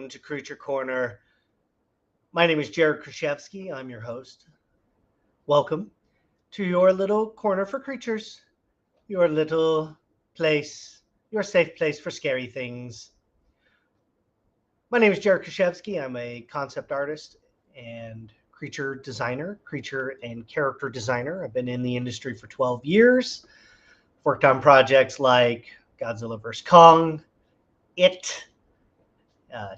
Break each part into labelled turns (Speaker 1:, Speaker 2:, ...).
Speaker 1: welcome to Creature Corner. My name is Jared Krichevsky. I'm your host. Welcome to your little corner for creatures, your little place, your safe place for scary things. My name is Jared Krichevsky. I'm a concept artist and creature designer, creature and character designer. I've been in the industry for 12 years. Worked on projects like Godzilla vs. Kong,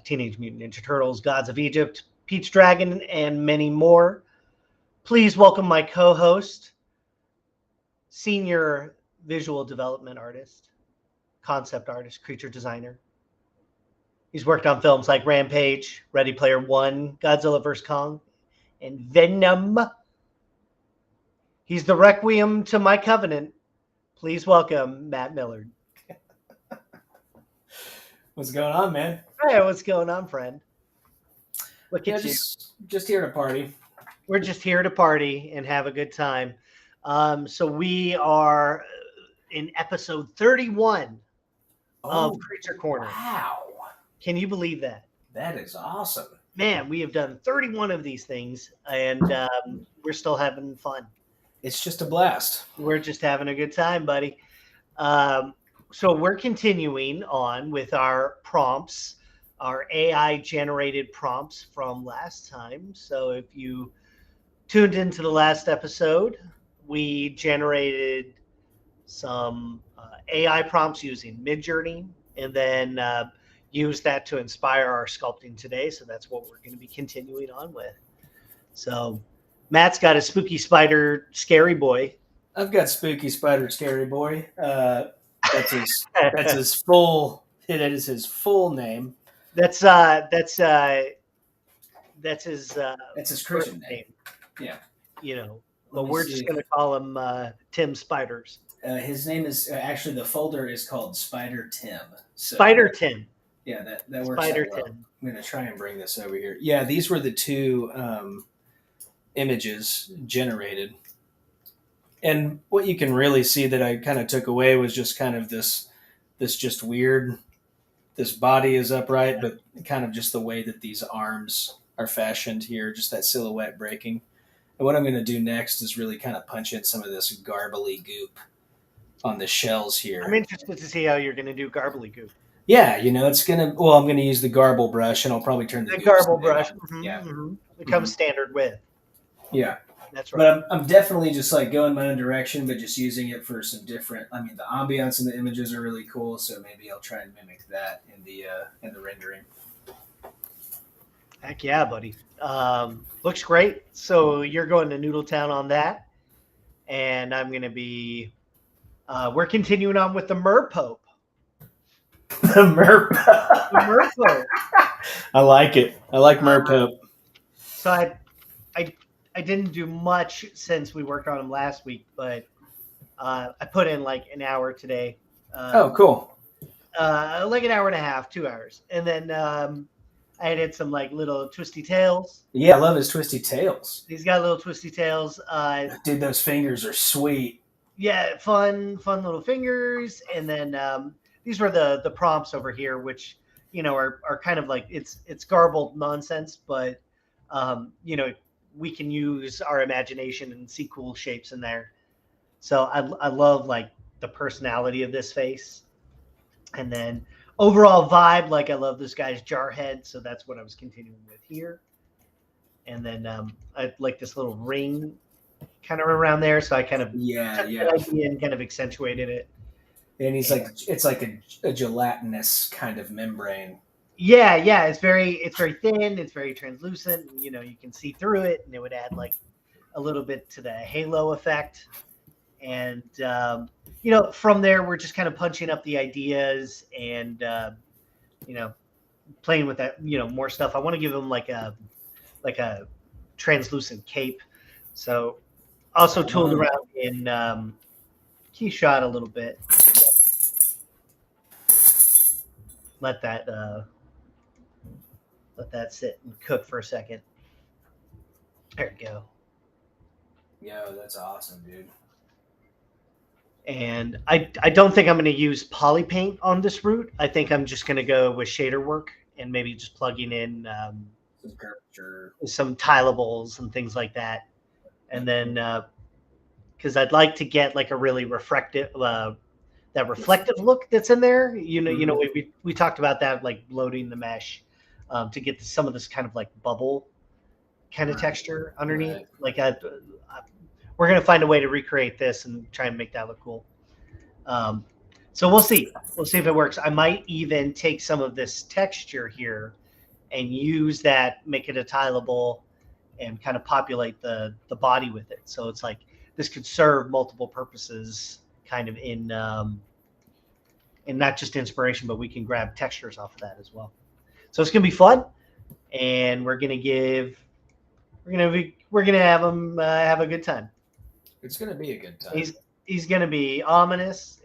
Speaker 1: Teenage Mutant Ninja Turtles, Gods of Egypt, Peach Dragon, and many more. Please welcome my co-host, senior visual development artist, concept artist, creature designer. He's worked on films like Rampage, Ready Player One, Godzilla vs. Kong, and Venom. He's the requiem to my covenant. Please welcome Matt Millard.
Speaker 2: What's going on, man?
Speaker 1: Hey, what's going on, friend? Look at you.
Speaker 2: Just here to party.
Speaker 1: We're just here to party and have a good time. So we are in episode 31 of Creature Corner.
Speaker 2: Wow.
Speaker 1: Can you believe that?
Speaker 2: That is awesome.
Speaker 1: Man, we have done 31 of these things, and we're still having fun.
Speaker 2: It's just a blast.
Speaker 1: We're just having a good time, buddy. So we're continuing on with our prompts, our AI-generated prompts from last time. So if you tuned into the last episode, we generated some AI prompts using Midjourney, and then used that to inspire our sculpting today. So that's what we're going to be continuing on with. So Matt's got a spooky spider scary boy.
Speaker 2: I've got spooky spider scary boy. That's his full. That is his full name.
Speaker 1: That's his
Speaker 2: Christian name. Yeah.
Speaker 1: You know, but we're just going to call him Tim Spiders.
Speaker 2: His name is actually, the folder is called Spider Tim. So,
Speaker 1: Spider Tim.
Speaker 2: Yeah, that works.
Speaker 1: Spider
Speaker 2: well.
Speaker 1: Tim.
Speaker 2: I'm going to try and bring this over here. Yeah, these were the two images generated. And what you can really see that I kind of took away was just kind of this just weird, this body is upright, but kind of just the way that these arms are fashioned here, just that silhouette breaking. And what I'm going to do next is really kind of punch in some of this garbly goop on the shells here.
Speaker 1: I'm interested to see how you're going to do garbly goop.
Speaker 2: Yeah, I'm going to use the garble brush, and I'll probably turn the
Speaker 1: garble brush. Mm-hmm,
Speaker 2: yeah.
Speaker 1: Mm-hmm. It comes standard with.
Speaker 2: Yeah.
Speaker 1: That's right.
Speaker 2: But I'm definitely just like going my own direction, but just using it for some different. I mean, the ambiance in the images are really cool, so maybe I'll try and mimic that in the rendering.
Speaker 1: Heck yeah, buddy! Looks great. So you're going to Noodletown on that, and I'm going to be. We're continuing on with the Merpope.
Speaker 2: The Merpope.
Speaker 1: The Merpope.
Speaker 2: I like it. I like Merpope.
Speaker 1: So I didn't do much since we worked on them last week, but I put in like an hour today.
Speaker 2: Oh, cool.
Speaker 1: Like an hour and a half, 2 hours. And then I added some like little twisty tails.
Speaker 2: Yeah, I love his twisty tails.
Speaker 1: He's got little twisty tails.
Speaker 2: Dude, those fingers are sweet.
Speaker 1: Yeah, fun little fingers. And then these were the prompts over here, which, are kind of like, it's garbled nonsense, but, we can use our imagination and see cool shapes in there. So I love like the personality of this face. And then overall vibe, like I love this guy's jar head. So that's what I was continuing with here. And then I like this little ring kind of around there. So I kind of
Speaker 2: yeah
Speaker 1: and kind of accentuated it.
Speaker 2: And he's like, it's like a gelatinous kind of membrane.
Speaker 1: Yeah, it's very thin, it's very translucent, and, you can see through it, and it would add like a little bit to the halo effect. And from there we're just kind of punching up the ideas and playing with that, more stuff. I want to give him like a translucent cape. So also tooled around in Keyshot a little bit. Let that sit and cook for a second. There we go.
Speaker 2: Yo, that's awesome, dude.
Speaker 1: And I don't think I'm going to use poly paint on this route. I think I'm just going to go with shader work and maybe just plugging in
Speaker 2: Some curvature.
Speaker 1: some tileables and things like that. And then because I'd like to get like a really reflective look that's in there. We talked about that, like loading the mesh to get some of this kind of like bubble kind of texture underneath.
Speaker 2: Right.
Speaker 1: Like we're gonna find a way to recreate this and try and make that look cool. So we'll see. We'll see if it works. I might even take some of this texture here and use that, make it a tileable, and kind of populate the body with it. So it's like this could serve multiple purposes, kind of in not just inspiration, but we can grab textures off of that as well. So it's gonna be fun, and we're gonna have them have a good time.
Speaker 2: It's gonna be a good time.
Speaker 1: He's gonna be ominous.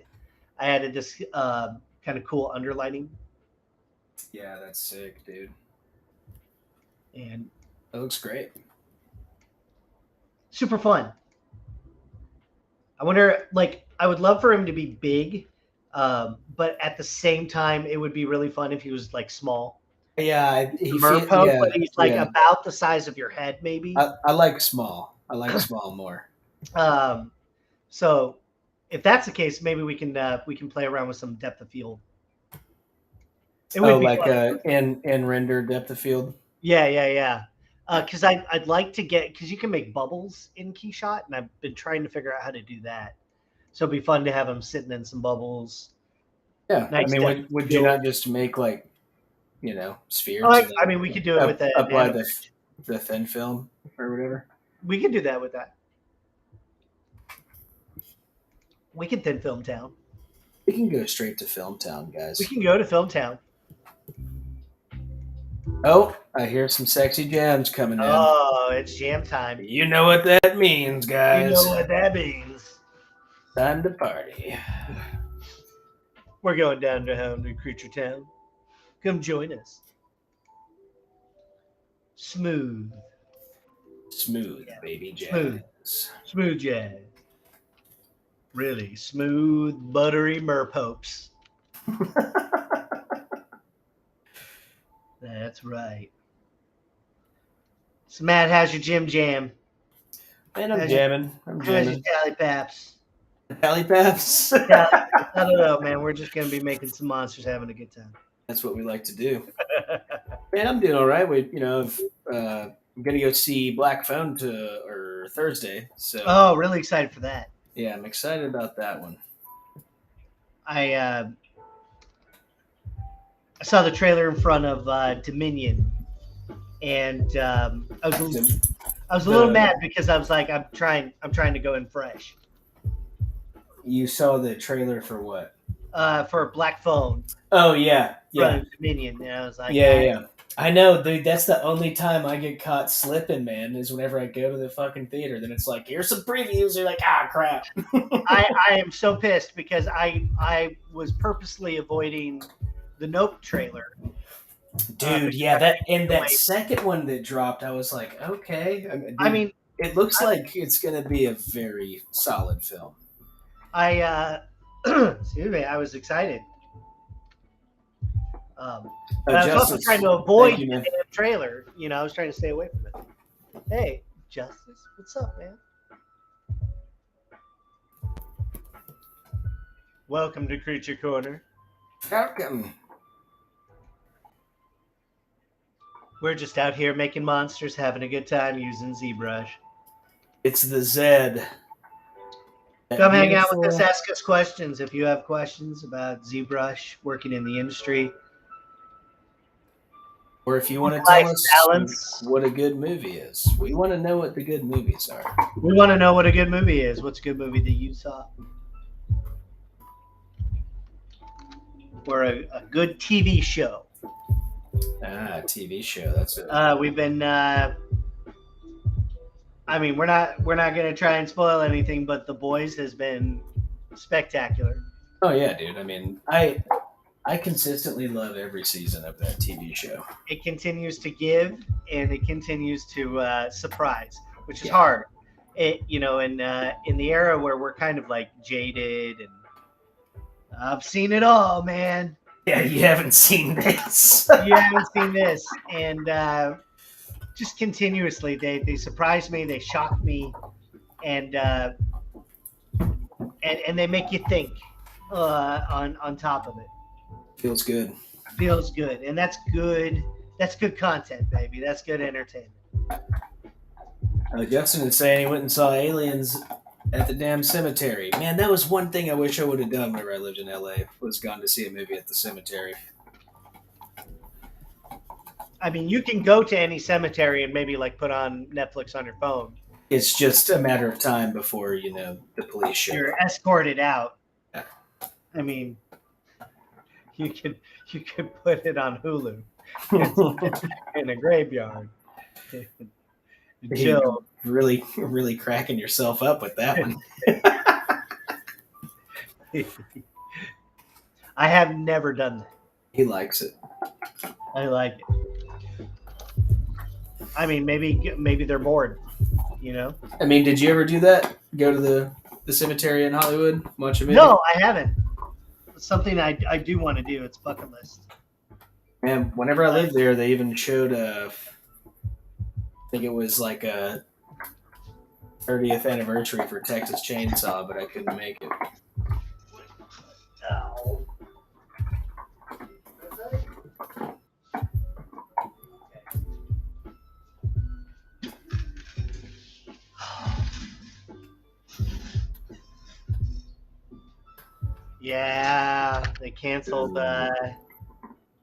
Speaker 1: I added this kind of cool underlining.
Speaker 2: Yeah, that's sick, dude.
Speaker 1: And
Speaker 2: that looks great.
Speaker 1: Super fun. I wonder, like, I would love for him to be big, but at the same time, it would be really fun if he was like small.
Speaker 2: Yeah,
Speaker 1: but he's like about the size of your head, maybe.
Speaker 2: I like small. I like small more.
Speaker 1: So if that's the case, maybe we can play around with some depth of field.
Speaker 2: It would be like in render depth of field.
Speaker 1: Yeah. Because I'd like to because you can make bubbles in Keyshot, and I've been trying to figure out how to do that. So it'd be fun to have him sitting in some bubbles.
Speaker 2: Yeah, nice. I mean, would you not just make like, spheres?
Speaker 1: I mean, we could do it with
Speaker 2: apply the thin film or whatever.
Speaker 1: We can do that with that. We can thin film town.
Speaker 2: We can go straight to film town, guys.
Speaker 1: We can go to film town.
Speaker 2: Oh, I hear some sexy jams coming in.
Speaker 1: Oh, it's jam time.
Speaker 2: You know what that means, guys.
Speaker 1: You know what that means.
Speaker 2: Time to party.
Speaker 1: We're going down to Hound and Creature Town. Come join us. Smooth,
Speaker 2: baby jazz.
Speaker 1: Smooth jazz. Really smooth, buttery merpopes. That's right. So, Matt, how's your Jim Jam?
Speaker 2: Man, I'm jamming.
Speaker 1: How's your Tally Paps?
Speaker 2: Tally Paps?
Speaker 1: I don't know, man. We're just going to be making some monsters, having a good time.
Speaker 2: That's what we like to do. Man, I'm doing all right. I'm going to go see Black Phone Thursday. So.
Speaker 1: Oh, really excited for that.
Speaker 2: Yeah, I'm excited about that one.
Speaker 1: I saw the trailer in front of Dominion, and I was a little mad because I was like, I'm trying to go in fresh.
Speaker 2: You saw the trailer for what?
Speaker 1: For Black Phone.
Speaker 2: Oh yeah.
Speaker 1: Dominion, and I was like,
Speaker 2: yeah. I know, dude. That's the only time I get caught slipping, man. Is whenever I go to the fucking theater. Then it's like, here's some previews. You're like, crap.
Speaker 1: I am so pissed because I was purposely avoiding the Nope trailer.
Speaker 2: Dude, that second one that dropped, I was like, okay.
Speaker 1: I mean,
Speaker 2: it looks like it's going to be a very solid film.
Speaker 1: Excuse me, I was excited. But I was also trying to avoid the trailer. I was trying to stay away from it. Hey, Justice, what's up, man? Welcome to Creature Corner.
Speaker 2: Welcome.
Speaker 1: We're just out here making monsters, having a good time using ZBrush.
Speaker 2: It's the Zed.
Speaker 1: Come hang out with us, ask us questions if you have questions about ZBrush, working in the industry.
Speaker 2: Or if you want to tell us what a good movie is. We want to know what the good movies are.
Speaker 1: We want to know what a good movie is. What's a good movie that you saw? Or a good TV show.
Speaker 2: TV show. That's it.
Speaker 1: We've been we're not going to try and spoil anything, but The Boys has been spectacular.
Speaker 2: Oh yeah, dude. I mean, I consistently love every season of that TV show.
Speaker 1: It continues to give, and it continues to surprise, which is hard. In the era where we're kind of like jaded, and I've seen it all, man.
Speaker 2: Yeah, you haven't seen this.
Speaker 1: You haven't seen this, and just continuously they surprise me, they shock me, and they make you think on top of it.
Speaker 2: Feels good.
Speaker 1: Feels good, and that's good. That's good content, baby. That's good entertainment.
Speaker 2: Justin was saying he went and saw Aliens at the damn cemetery. Man, that was one thing I wish I would have done whenever I lived in LA, was gone to see a movie at the cemetery.
Speaker 1: I mean, you can go to any cemetery and maybe like put on Netflix on your phone.
Speaker 2: It's just a matter of time before, the police show.
Speaker 1: You're escorted out.
Speaker 2: Yeah.
Speaker 1: I mean, you could put it on Hulu in a graveyard. Chill.
Speaker 2: Really, really cracking yourself up with that one.
Speaker 1: I have never done that.
Speaker 2: He likes it.
Speaker 1: I like it. I mean, maybe they're bored,
Speaker 2: I mean, did you ever do that? Go to the cemetery in Hollywood? Watch a movie?
Speaker 1: No, I haven't. It's something I do want to do. It's bucket list.
Speaker 2: Man, whenever I lived there, they even showed I think it was like a 30th anniversary for Texas Chainsaw, but I couldn't make it.
Speaker 1: Oh. Yeah, they canceled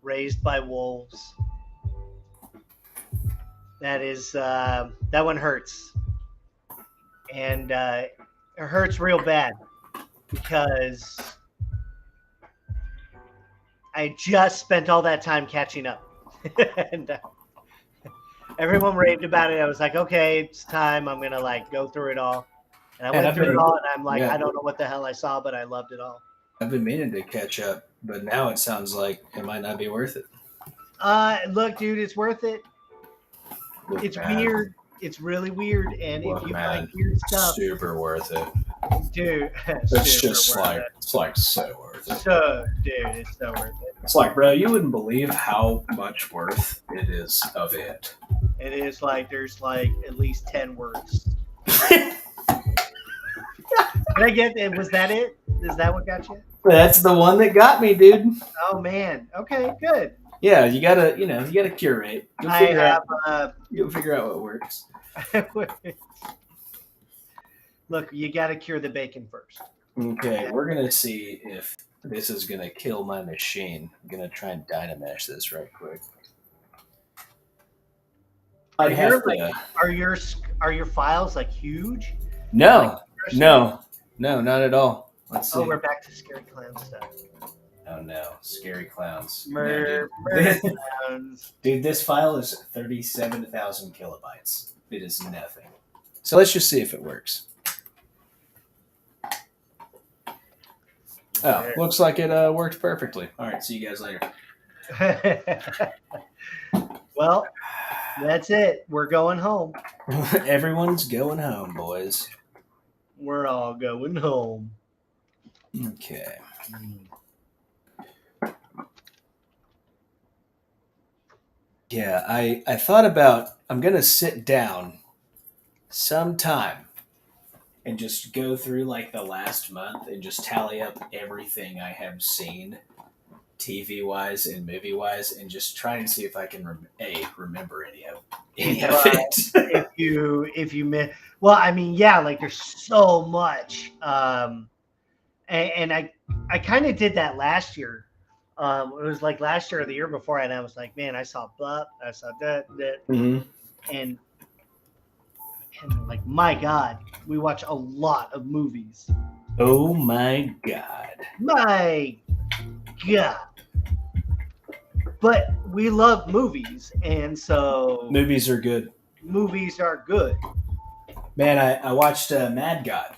Speaker 1: Raised by Wolves. That is that one hurts, and it hurts real bad because I just spent all that time catching up, and everyone raved about it. I was like, okay, it's time. I'm gonna go through it all, and I went through it all, and I'm like, I don't know what the hell I saw, but I loved it all.
Speaker 2: I've been meaning to catch up, but now it sounds like it might not be worth it.
Speaker 1: Look, dude, it's worth it. It's weird. It's really weird, and if you find weird stuff,
Speaker 2: super worth it,
Speaker 1: dude.
Speaker 2: It's just it's like so worth it.
Speaker 1: So, dude, it's so worth it.
Speaker 2: It's like, bro, you wouldn't believe how much worth it is of it.
Speaker 1: It is there's at least 10 words. Did I get it? Was that it? Is that what got you?
Speaker 2: That's the one that got me, dude.
Speaker 1: Oh man. Okay, good.
Speaker 2: Yeah, you gotta curate. You'll figure out what works.
Speaker 1: Look, you gotta cure the bacon first.
Speaker 2: Okay, we're gonna see if this is gonna kill my machine. I'm gonna try and dynamesh this right quick.
Speaker 1: Are your files huge?
Speaker 2: No, not at all. Let's see.
Speaker 1: Oh, we're back to scary clown stuff.
Speaker 2: Oh no, scary clowns.
Speaker 1: Murder clowns.
Speaker 2: Dude, this file is 37,000 kilobytes. It is nothing. So let's just see if it works. Oh, looks like it worked perfectly. All right, see you guys later.
Speaker 1: Well, that's it. We're going home.
Speaker 2: Everyone's going home, boys.
Speaker 1: We're all going home.
Speaker 2: Okay. Yeah, I thought about, I'm going to sit down sometime and just go through the last month and just tally up everything I have seen TV-wise and movie-wise and just try and see if I can remember any of it.
Speaker 1: if you miss, well, I mean, yeah, there's so much. And I kind of did that last year. It was last year or the year before, and I was like, man, I saw blah, I saw that,
Speaker 2: mm-hmm.
Speaker 1: and my God, we watch a lot of movies.
Speaker 2: Oh my God.
Speaker 1: My God. But we love movies, and so
Speaker 2: movies are good.
Speaker 1: Movies are good.
Speaker 2: Man, I watched Mad God.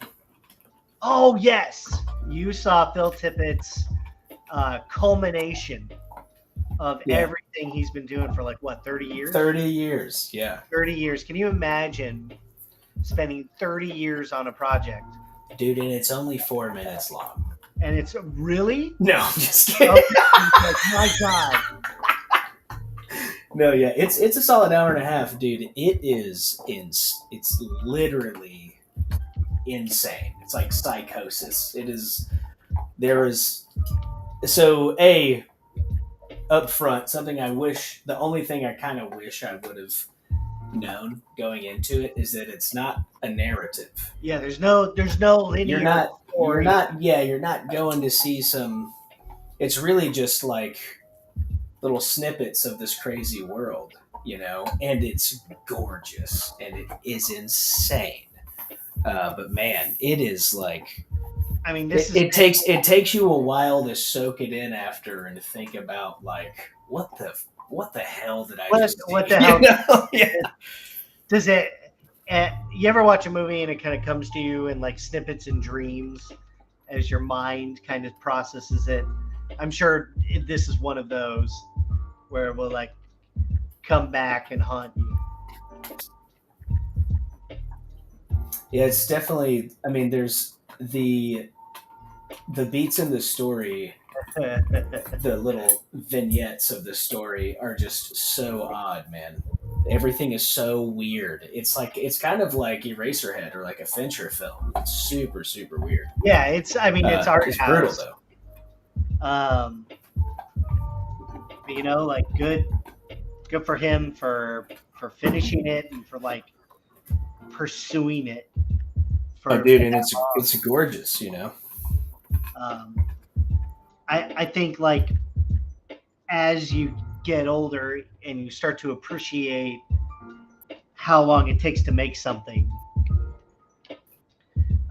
Speaker 1: Oh yes, you saw Phil Tippett's culmination of everything he's been doing for 30 years?
Speaker 2: 30 years, yeah.
Speaker 1: 30 years. Can you imagine spending 30 years on a project?
Speaker 2: Dude, and it's only 4 minutes long.
Speaker 1: And it's really
Speaker 2: No, I'm just kidding.
Speaker 1: okay. Like, my God.
Speaker 2: No, yeah, it's a solid hour and a half, dude. It is it's literally insane. It's like psychosis. It is. There is so up front, something I wish. The only thing I kind of wish I would have known going into it is that it's not a narrative.
Speaker 1: Yeah, there's no linear.
Speaker 2: You're not
Speaker 1: story.
Speaker 2: you're not going to see some. It's really just like little snippets of this crazy world, and it's gorgeous and it is insane. But man, it is like.
Speaker 1: I mean,
Speaker 2: It takes you a while to soak it in after and to think about like what the hell did I just do?
Speaker 1: What the hell?
Speaker 2: Yeah.
Speaker 1: Does it? You ever watch a movie and it kind of comes to you in like snippets and dreams as your mind kind of processes it? I'm sure this is one of those where it will like come back and haunt you.
Speaker 2: Yeah, it's definitely. I mean, there's the beats in the story, the little vignettes of the story are just so odd, man. Everything is so weird. It's kind of like Eraserhead or like a Fincher film. It's super, super weird.
Speaker 1: Yeah, it's art
Speaker 2: It's
Speaker 1: house.
Speaker 2: brutal though.
Speaker 1: Like good for him for finishing it and for like pursuing it.
Speaker 2: Dude, and it's gorgeous,
Speaker 1: I think like as you get older and you start to appreciate how long it takes to make something,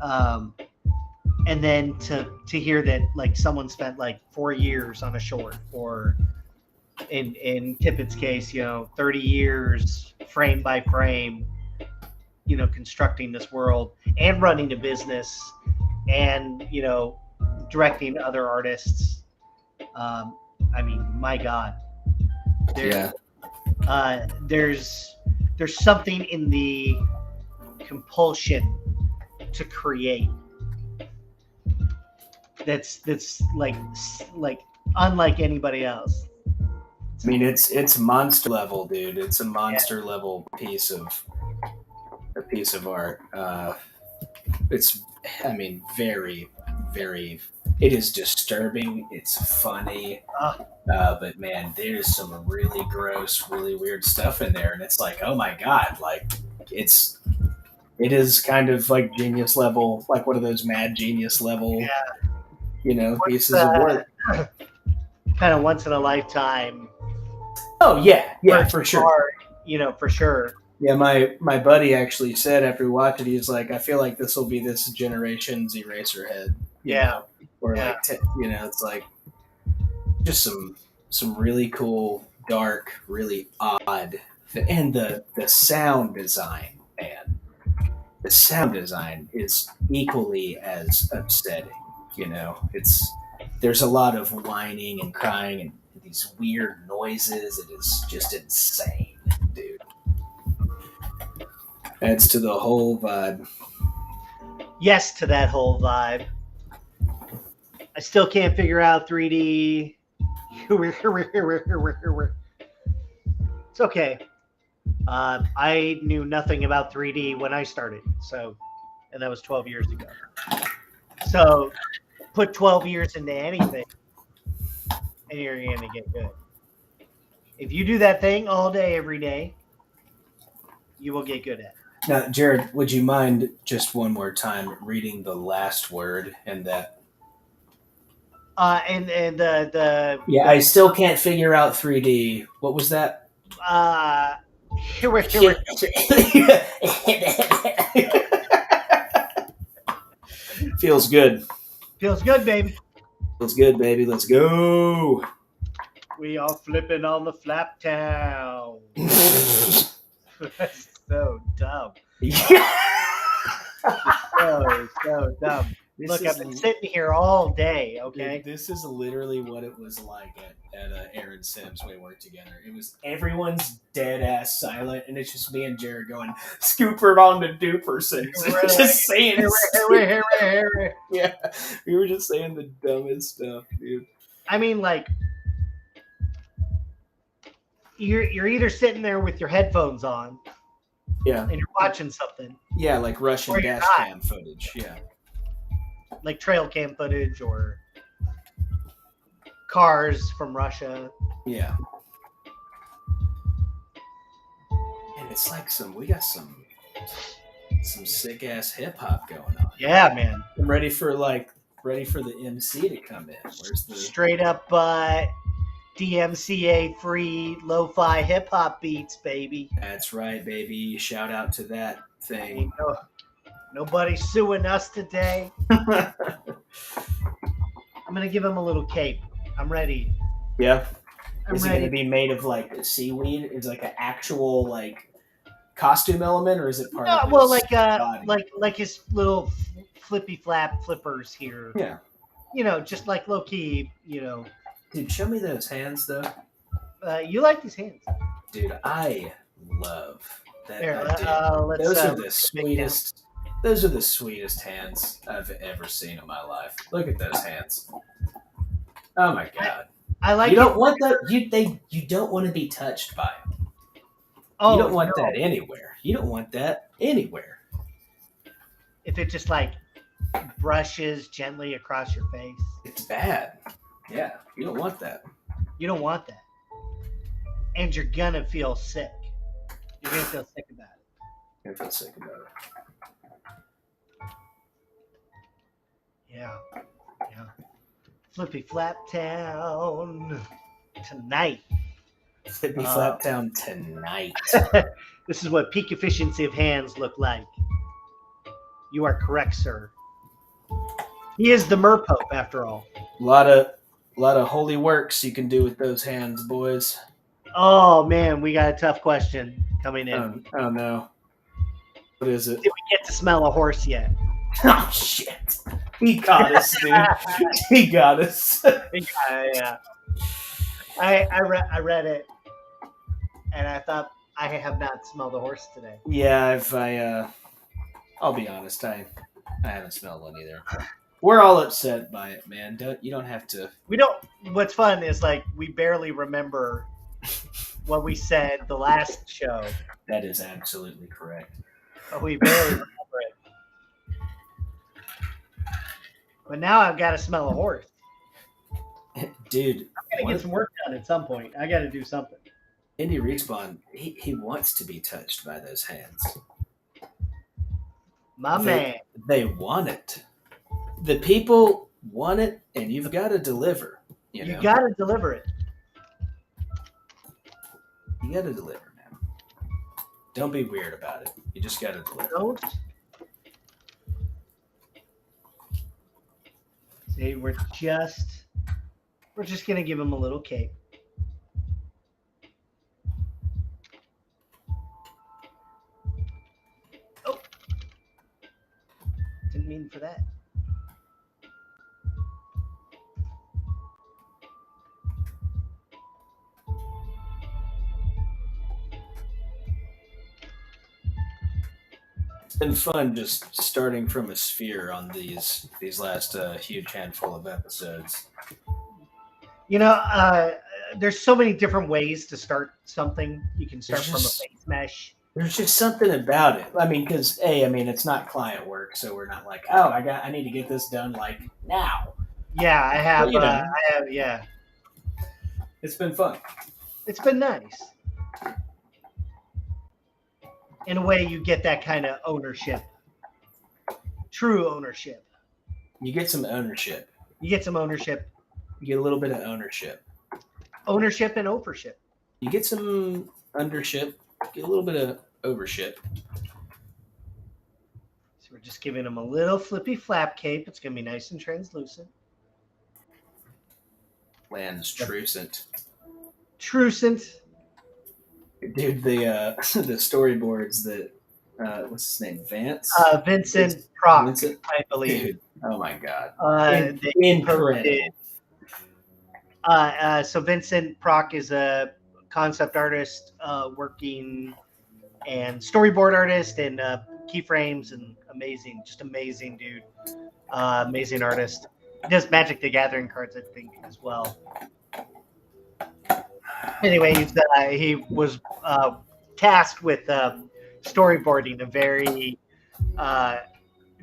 Speaker 1: and then to hear that like someone spent like 4 years on a short, or in Tippett's case, 30 years frame by frame, constructing this world and running a business and directing other artists. I mean, my God, there's something in the compulsion to create that's like unlike anybody else.
Speaker 2: I mean, it's monster level, dude. It's a monster level piece of art. It's, I mean, very, very. It is disturbing. It's funny, but man, there's some really gross, really weird stuff in there, and it's like, oh my God, like it is kind of like genius level, like one of those mad genius level, pieces of work.
Speaker 1: Kind of once in a lifetime.
Speaker 2: Oh yeah, for sure.
Speaker 1: For sure.
Speaker 2: Yeah, my buddy actually said after we watched it, he's like, I feel like this will be this generation's Eraserhead. Or like, it's like just some really cool, dark, really odd, and the sound design, man. The sound design is equally as upsetting. There's a lot of whining and crying and these weird noises. It is just insane, dude. Adds to the whole vibe.
Speaker 1: Yes, to that whole vibe. I still can't figure out 3D. It's okay. I knew nothing about 3D when I started, and that was 12 years ago. So put 12 years into anything, and you're going to get good. If you do that thing all day, every day, you will get good at it.
Speaker 2: Now, Jared, would you mind just one more time reading the last word and that?
Speaker 1: And the
Speaker 2: yeah, I still can't figure out 3D. What was that? Feels good.
Speaker 1: Feels good, baby.
Speaker 2: Feels good, baby. Let's go.
Speaker 1: We are flipping on the flap town. So dumb. So dumb. Look, I've been sitting here all day, okay?
Speaker 2: Dude, this is literally what it was like at Aaron Sims when we worked together. It was everyone's dead ass silent, and it's just me and Jared going, "Scooper on the Dupersons," just saying, yeah, we were just saying the dumbest stuff, dude.
Speaker 1: I mean, like, you're either sitting there with your headphones on,
Speaker 2: yeah,
Speaker 1: and you're watching something,
Speaker 2: yeah, like Russian dash cam footage, yeah.
Speaker 1: Like trail cam footage or cars from Russia.
Speaker 2: Yeah. And it's like we got some sick ass hip hop going on.
Speaker 1: Yeah, man.
Speaker 2: I'm ready for the MC to come in. Where's the
Speaker 1: straight up DMCA free lo-fi hip hop beats, baby?
Speaker 2: That's right, baby. Shout out to that thing.
Speaker 1: Nobody's suing us today. I'm gonna give him a little cape. I'm ready.
Speaker 2: Yeah.
Speaker 1: Is
Speaker 2: it gonna be made of like seaweed? Is it like an actual like costume element, or is it part of his body?
Speaker 1: like his little flippy flap flippers here?
Speaker 2: Yeah.
Speaker 1: Just like low key.
Speaker 2: Dude, show me those hands though.
Speaker 1: You like these hands,
Speaker 2: dude? I love that.
Speaker 1: There,
Speaker 2: those are the sweetest. Those are the sweetest hands I've ever seen in my life. Look at those hands. Oh my god!
Speaker 1: I like.
Speaker 2: You don't want that. You don't want to be touched by them. Oh, you don't want that anywhere. You don't want that anywhere.
Speaker 1: If it just like brushes gently across your face,
Speaker 2: it's bad. Yeah, you don't want that.
Speaker 1: You don't want that, and you're gonna feel sick. You're gonna feel sick about it.
Speaker 2: You're gonna feel sick about it.
Speaker 1: Yeah. Flippy Flap Town tonight.
Speaker 2: Flippy Flap Town tonight.
Speaker 1: This is what peak efficiency of hands look like. You are correct, sir. He is the Merpope, after all.
Speaker 2: A lot of holy works you can do with those hands, boys.
Speaker 1: Oh man, we got a tough question coming in.
Speaker 2: Oh no. What is it?
Speaker 1: Did we get to smell a horse yet?
Speaker 2: Oh shit! He got us, dude. He got us.
Speaker 1: Yeah. I read it, and I thought I have not smelled a horse today.
Speaker 2: Yeah, I'll be honest. I haven't smelled one either. We're all upset by it, man. You don't have to.
Speaker 1: We don't. What's fun is like we barely remember what we said the last show.
Speaker 2: That is absolutely correct.
Speaker 1: We barely remember it. But now I've got to smell a horse.
Speaker 2: Dude.
Speaker 1: I'm going to get some work done at some point. I got to do something.
Speaker 2: Indy Respawn, he wants to be touched by those hands.
Speaker 1: Man.
Speaker 2: They want it. The people want it, and you've got to deliver. You
Speaker 1: got to deliver it.
Speaker 2: You got to deliver, man. Don't be weird about it. You just got to deliver.
Speaker 1: Don't. See, we're just gonna give him a little cape. Oh, didn't mean for that.
Speaker 2: It's been fun just starting from a sphere on these last huge handful of episodes.
Speaker 1: There's so many different ways to start something. You can start from a face mesh.
Speaker 2: There's just something about it. I mean, because it's not client work, so we're not like, oh, I need to get this done like now.
Speaker 1: Yeah, I have. Yeah.
Speaker 2: It's been fun.
Speaker 1: It's been nice. In a way, you get that kind of ownership. True ownership.
Speaker 2: You get some ownership.
Speaker 1: You get some ownership.
Speaker 2: You get a little bit of ownership.
Speaker 1: Ownership and overship.
Speaker 2: You get some undership. Get a little bit of overship.
Speaker 1: So we're just giving him a little flippy flap cape. It's going to be nice and translucent.
Speaker 2: Translucent.
Speaker 1: Trucent.
Speaker 2: Dude, the storyboards that what's his name? Vance?
Speaker 1: Vincent Prock,
Speaker 2: Vincent?
Speaker 1: I believe.
Speaker 2: Dude, oh my God.
Speaker 1: Incredible. So Vincent Prock is a concept artist, working and storyboard artist and keyframes and just amazing dude, amazing artist. He does Magic the Gathering cards, I think, as well. Anyway, he was tasked with storyboarding a very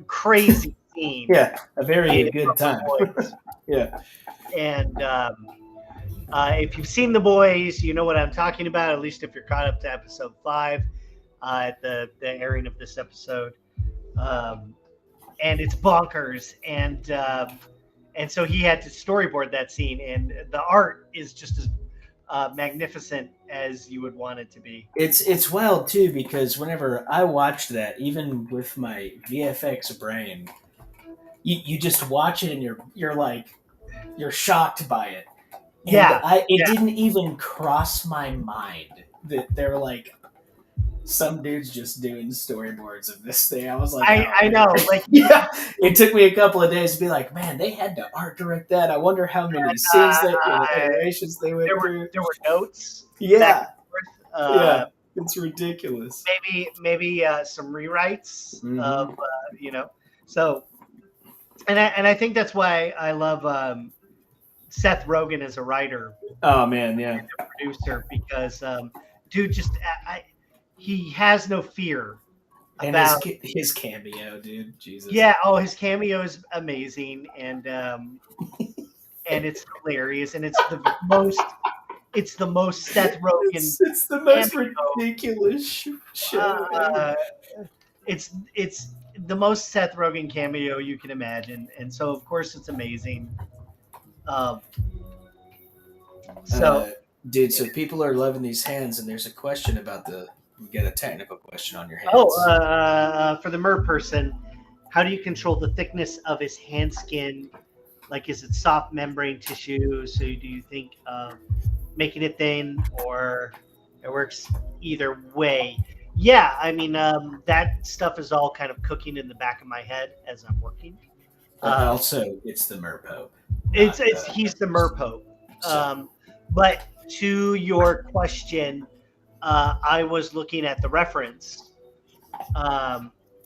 Speaker 1: crazy scene.
Speaker 2: Yeah, a very good time. Yeah.
Speaker 1: And if you've seen The Boys, you know what I'm talking about, at least if you're caught up to episode 5 at the airing of this episode. And it's bonkers. And so he had to storyboard that scene, and the art is just as magnificent as you would want it to be.
Speaker 2: It's wild too, because whenever I watched that, even with my VFX brain, you just watch it and you're shocked by it. And it didn't even cross my mind that they're like some dude's just doing storyboards of this thing. I was like,
Speaker 1: I know, like,
Speaker 2: yeah. It took me a couple of days to be like, man, they had to art direct that. I wonder how many scenes iterations they went through.
Speaker 1: There were notes.
Speaker 2: Yeah, it's ridiculous.
Speaker 1: Maybe some rewrites of So, and I think that's why I love Seth Rogen as a writer.
Speaker 2: Oh man, yeah,
Speaker 1: and a producer, because dude, just he has no fear.
Speaker 2: And his cameo, dude, Jesus.
Speaker 1: Yeah, his cameo is amazing, and it's hilarious, and it's the most Seth Rogen.
Speaker 2: It's the most ridiculous show.
Speaker 1: It's the most Seth Rogen cameo you can imagine, and so of course it's amazing.
Speaker 2: Dude, so people are loving these hands, and there's a question about you get a technical question on your hands.
Speaker 1: For the mer person, how do you control the thickness of his hand skin? Like, is it soft membrane tissue? So do you think making it thin, or it works either way? Yeah, I mean, that stuff is all kind of cooking in the back of my head as I'm working.
Speaker 2: Also, it's the Merpope.
Speaker 1: He's the Merpope. But to your question, I was looking at the reference,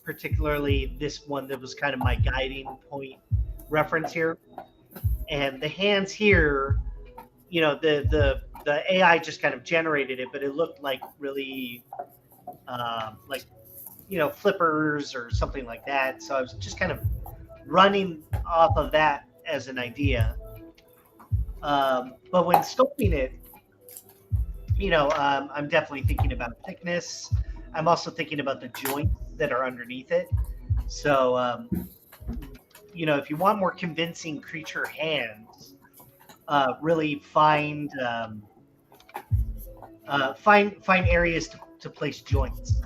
Speaker 1: particularly this one that was kind of my guiding point reference here. And the hands here, the AI just kind of generated it, but it looked like really flippers or something like that. So I was just kind of running off of that as an idea. But when sculpting it, I'm definitely thinking about thickness. I'm also thinking about the joints that are underneath it. So, if you want more convincing creature hands, really find areas to place joints.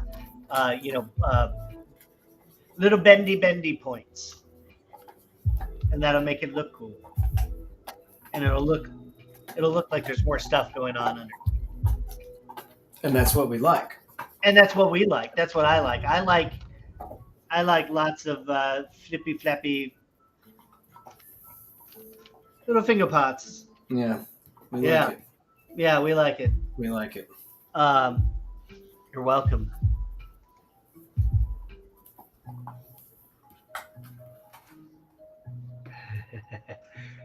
Speaker 1: Little bendy points, and that'll make it look cool. And it'll look like there's more stuff going on under.
Speaker 2: And that's what we like.
Speaker 1: And that's what we like. That's what I like. I like lots of flippy flappy little finger pots.
Speaker 2: Yeah. We like it.
Speaker 1: Yeah, we like it.
Speaker 2: We like it.
Speaker 1: You're welcome.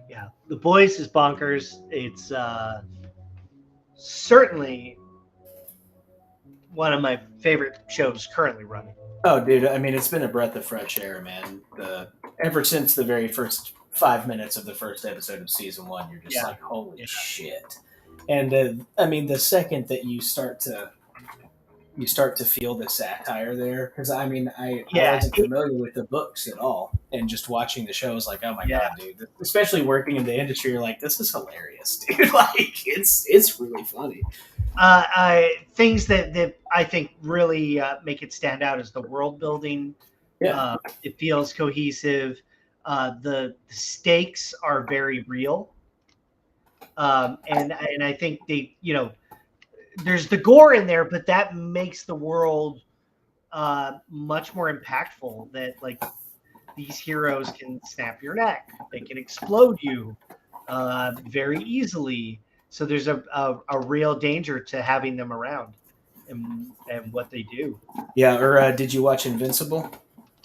Speaker 1: Yeah, The Boys is bonkers. It's certainly one of my favorite shows currently running.
Speaker 2: Oh, dude, I mean, it's been a breath of fresh air, man. Ever since the very first 5 minutes of the first episode of season 1, you're just like, holy shit. And I mean, the second that you start to feel the satire there, because I mean, I wasn't familiar with the books at all, and just watching the show, I was like, oh my god, dude! Especially working in the industry, you're like, this is hilarious, dude. Like, it's really funny.
Speaker 1: Things that I think really make it stand out is the world building.
Speaker 2: Yeah,
Speaker 1: it feels cohesive. The stakes are very real, and I think they, there's the gore in there, but that makes the world much more impactful. That like these heroes can snap your neck, they can explode you very easily. So there's a real danger to having them around and what they do.
Speaker 2: Yeah, or did you watch Invincible?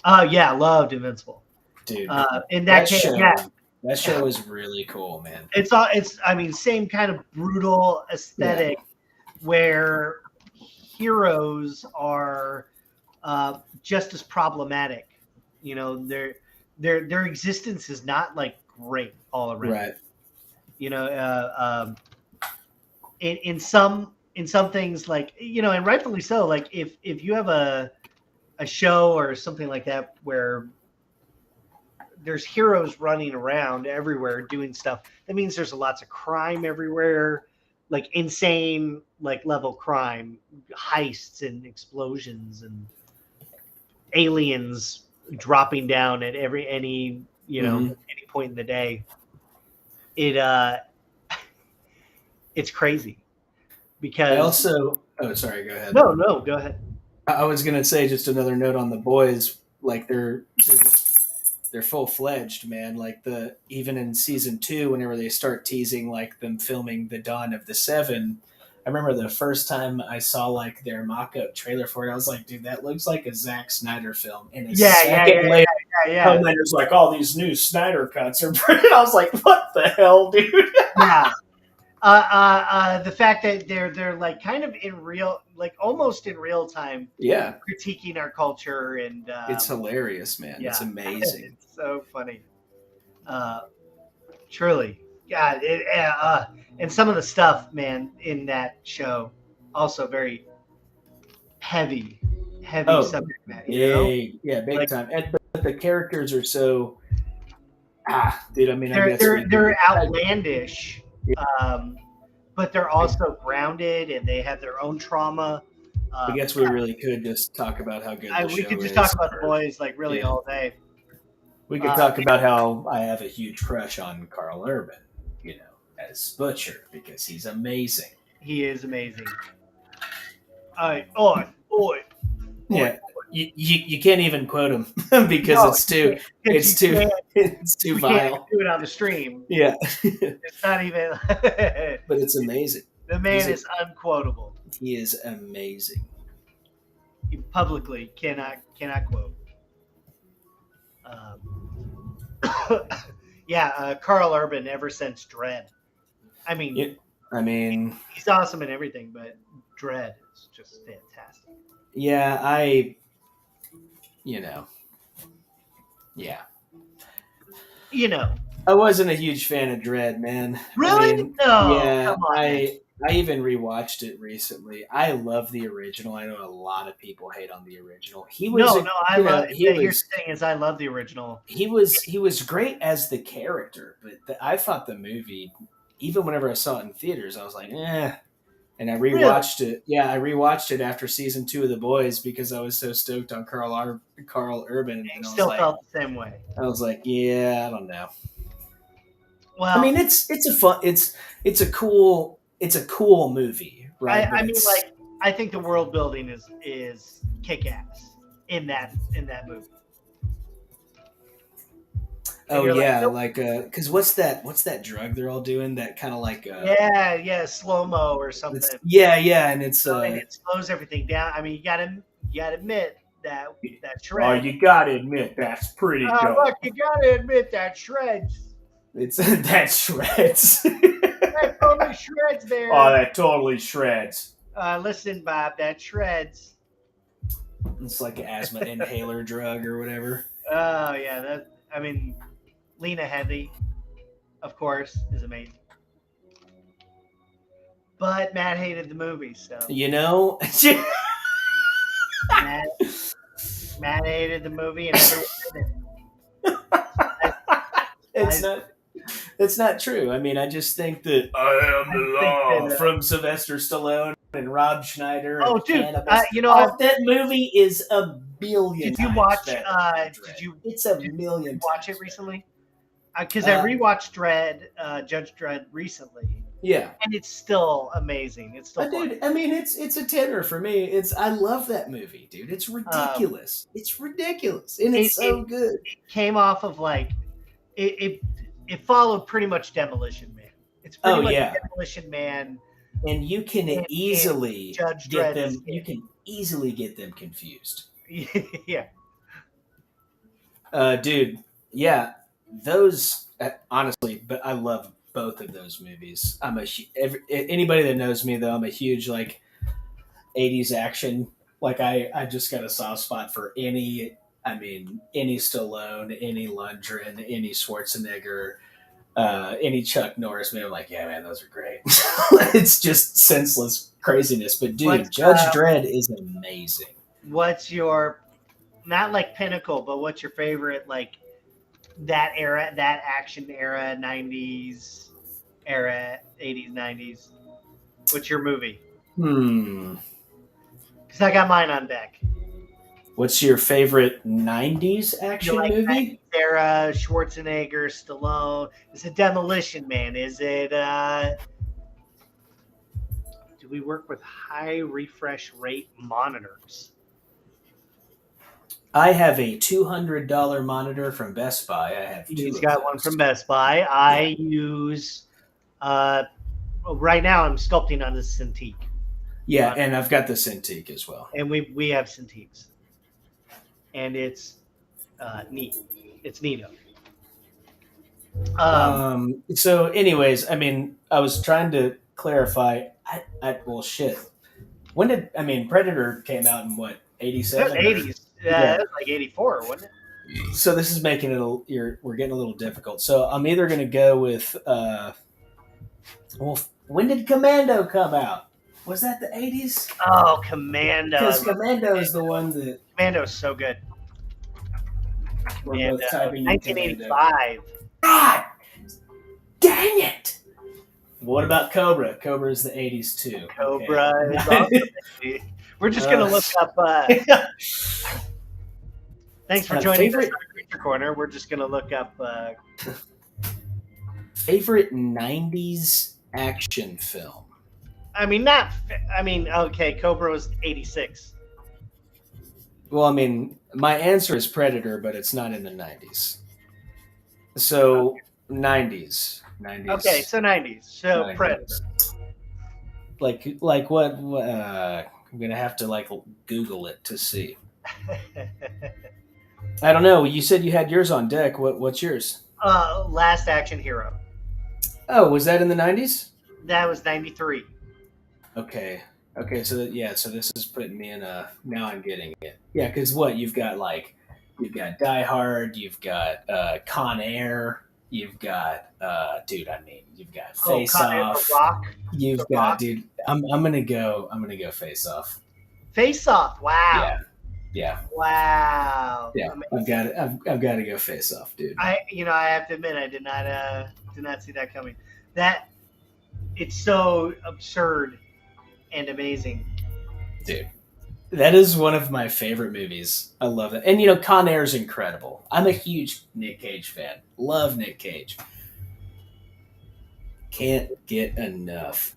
Speaker 1: Yeah, loved Invincible.
Speaker 2: Dude,
Speaker 1: in that case,
Speaker 2: show,
Speaker 1: yeah.
Speaker 2: That show is really cool, man.
Speaker 1: It's I mean, same kind of brutal aesthetic where heroes are just as problematic. You know, their existence is not like great all around.
Speaker 2: Right.
Speaker 1: You know, in some things, like, you know, and rightfully so. Like if you have a show or something like that where there's heroes running around everywhere doing stuff, that means there's lots of crime everywhere, like insane, like level crime, heists and explosions and aliens dropping down at any you know any point in the day. It's crazy because
Speaker 2: I also sorry, go ahead.
Speaker 1: No, go ahead.
Speaker 2: I was gonna say just another note on the boys, like they're full-fledged, man. Like even in season 2, whenever they start teasing like them filming the Dawn of the Seven, I remember the first time I saw like their mock-up trailer for it, I was like, dude, that looks like a Zack Snyder film. And Homelander's like, all these new Snyder cuts are pretty. I was like, what the hell, dude?
Speaker 1: Yeah. The fact that they're like kind of in real, like almost in real time, critiquing our culture, and
Speaker 2: it's hilarious, man. Yeah. It's amazing.
Speaker 1: It's so funny. Truly, God. And some of the stuff, man, in that show, also very heavy subject matter. You know?
Speaker 2: Yeah, big time. But the characters are so, dude. I mean,
Speaker 1: they're outlandish. But they're also grounded, and they have their own trauma.
Speaker 2: I guess we really could just talk about how good
Speaker 1: we could just talk about the boys like really all day.
Speaker 2: We could talk about how I have a huge crush on Carl Urban, you know, as Butcher, because he's amazing.
Speaker 1: He is amazing. Oi.
Speaker 2: Yeah. You can't even quote him because it's too vile.
Speaker 1: Can't do it on the stream.
Speaker 2: Yeah,
Speaker 1: it's not even.
Speaker 2: But it's amazing.
Speaker 1: The man is unquotable.
Speaker 2: He is amazing.
Speaker 1: He publicly cannot quote. Carl Urban ever since Dredd. I mean, he's awesome in everything, but Dredd is just fantastic.
Speaker 2: Yeah, I wasn't a huge fan of Dredd, man.
Speaker 1: Really? No.
Speaker 2: Yeah,
Speaker 1: come on,
Speaker 2: I even rewatched it recently. I love the original. I know a lot of people hate on the original.
Speaker 1: I love the original.
Speaker 2: He was great as the character, but I thought the movie, even whenever I saw it in theaters, I was like, eh. And I rewatched it. Yeah, I rewatched it after season 2 of The Boys because I was so stoked on Carl Urban.
Speaker 1: And I felt the same way.
Speaker 2: I was like, yeah, I don't know.
Speaker 1: Well,
Speaker 2: I mean, it's a cool movie, right?
Speaker 1: I think the world building is kick ass in that movie.
Speaker 2: Oh yeah, because what's that drug they're all doing? That kind of like
Speaker 1: slow-mo or something.
Speaker 2: And it's
Speaker 1: and it slows everything down. I mean, you gotta admit that shred.
Speaker 2: Oh, you gotta admit that's pretty dope.
Speaker 1: Look, you gotta admit that shreds.
Speaker 2: It's that shreds.
Speaker 1: That totally shreds there.
Speaker 2: Oh, that totally shreds.
Speaker 1: Listen, Bob, that shreds.
Speaker 2: It's like an asthma inhaler drug or whatever.
Speaker 1: Oh yeah, Lena Headey, of course, is amazing. But Matt hated the movie, so Matt hated the movie, and
Speaker 2: It's not true. I mean, I just think that I am the law from Sylvester Stallone and Rob Schneider.
Speaker 1: Oh, dude,
Speaker 2: that movie is a billion.
Speaker 1: Did you watch?
Speaker 2: It's a million.
Speaker 1: Did you watch it recently? Because I rewatched Dredd, Judge Dredd recently,
Speaker 2: Yeah.
Speaker 1: and it's still amazing. It's still fun.
Speaker 2: Dude, I mean, it's a tenor for me. I love that movie, dude. It's ridiculous. It's ridiculous, and it's so good.
Speaker 1: It came off of like it followed pretty much Demolition Man. It's pretty much Demolition Man,
Speaker 2: and you can easily
Speaker 1: Judge
Speaker 2: get
Speaker 1: Dredd
Speaker 2: them. You can easily get them confused.
Speaker 1: Yeah.
Speaker 2: Dude, yeah, those honestly, but I love both of those movies. Anybody that knows me though, I'm a huge like 80s action. Like I just got a soft spot for any Stallone, any Lundgren, any Schwarzenegger, any Chuck Norris movie. I'm like, yeah, man, those are great. It's just senseless craziness. But dude, Judge Dredd is amazing.
Speaker 1: What's your, not like pinnacle, but what's your favorite, like that era, that action era, 90s era, 80s, 90s? What's your movie? Because I got mine on deck.
Speaker 2: What's your favorite 90s action movie?
Speaker 1: 90s era, Schwarzenegger, Stallone. Is it Demolition Man? Is it, do we work with high refresh rate monitors?
Speaker 2: I have a $200 monitor from Best Buy. I have two.
Speaker 1: He's got one from Best Buy. I use, right now I'm sculpting on the Cintiq.
Speaker 2: Yeah, and I've got the Cintiq as well.
Speaker 1: And we have Cintiqs. And it's neat. It's neato.
Speaker 2: So anyways, I mean, I was trying to clarify. Well, shit. When did, Predator came out in what, 87?
Speaker 1: 80s. Yeah, it was like 84, wasn't it?
Speaker 2: So this is making it we're getting a little difficult. So I'm either going to go with, when did Commando come out? Was that the 80s?
Speaker 1: Oh, Commando.
Speaker 2: Because Commando is the one that...
Speaker 1: Commando's so good.
Speaker 2: We're both typing
Speaker 1: 1985.
Speaker 2: God! Dang it! What about Cobra? Cobra is the 80s too.
Speaker 1: Cobra is awesome. We're just going to look up... Thanks for joining us on Creature Corner. We're just going to look up...
Speaker 2: Favorite 90s action film?
Speaker 1: Okay, Cobra was 86.
Speaker 2: Well, my answer is Predator, but it's not in the 90s. So, 90s.
Speaker 1: Okay, so 90s. So, 90s. Predator.
Speaker 2: Like what? I'm going to have to, Google it to see. I don't know. You said you had yours on deck. What's yours?
Speaker 1: Last Action Hero.
Speaker 2: Oh, was that in the 90s?
Speaker 1: That was 93.
Speaker 2: Okay, so this is putting me in a... Now I'm getting it. Yeah, because you've got Die Hard, you've got Con Air, you've got you've got Face Off. You've got, dude. I'm gonna go Face Off.
Speaker 1: Face Off. Wow.
Speaker 2: Yeah.
Speaker 1: Wow.
Speaker 2: Yeah. Amazing. I've got to go Face Off, dude.
Speaker 1: I have to admit I did not see that coming. It's so absurd and amazing.
Speaker 2: Dude, that is one of my favorite movies. I love it. And, Con Air is incredible. I'm a huge Nick Cage fan. Love Nick Cage. Can't get enough.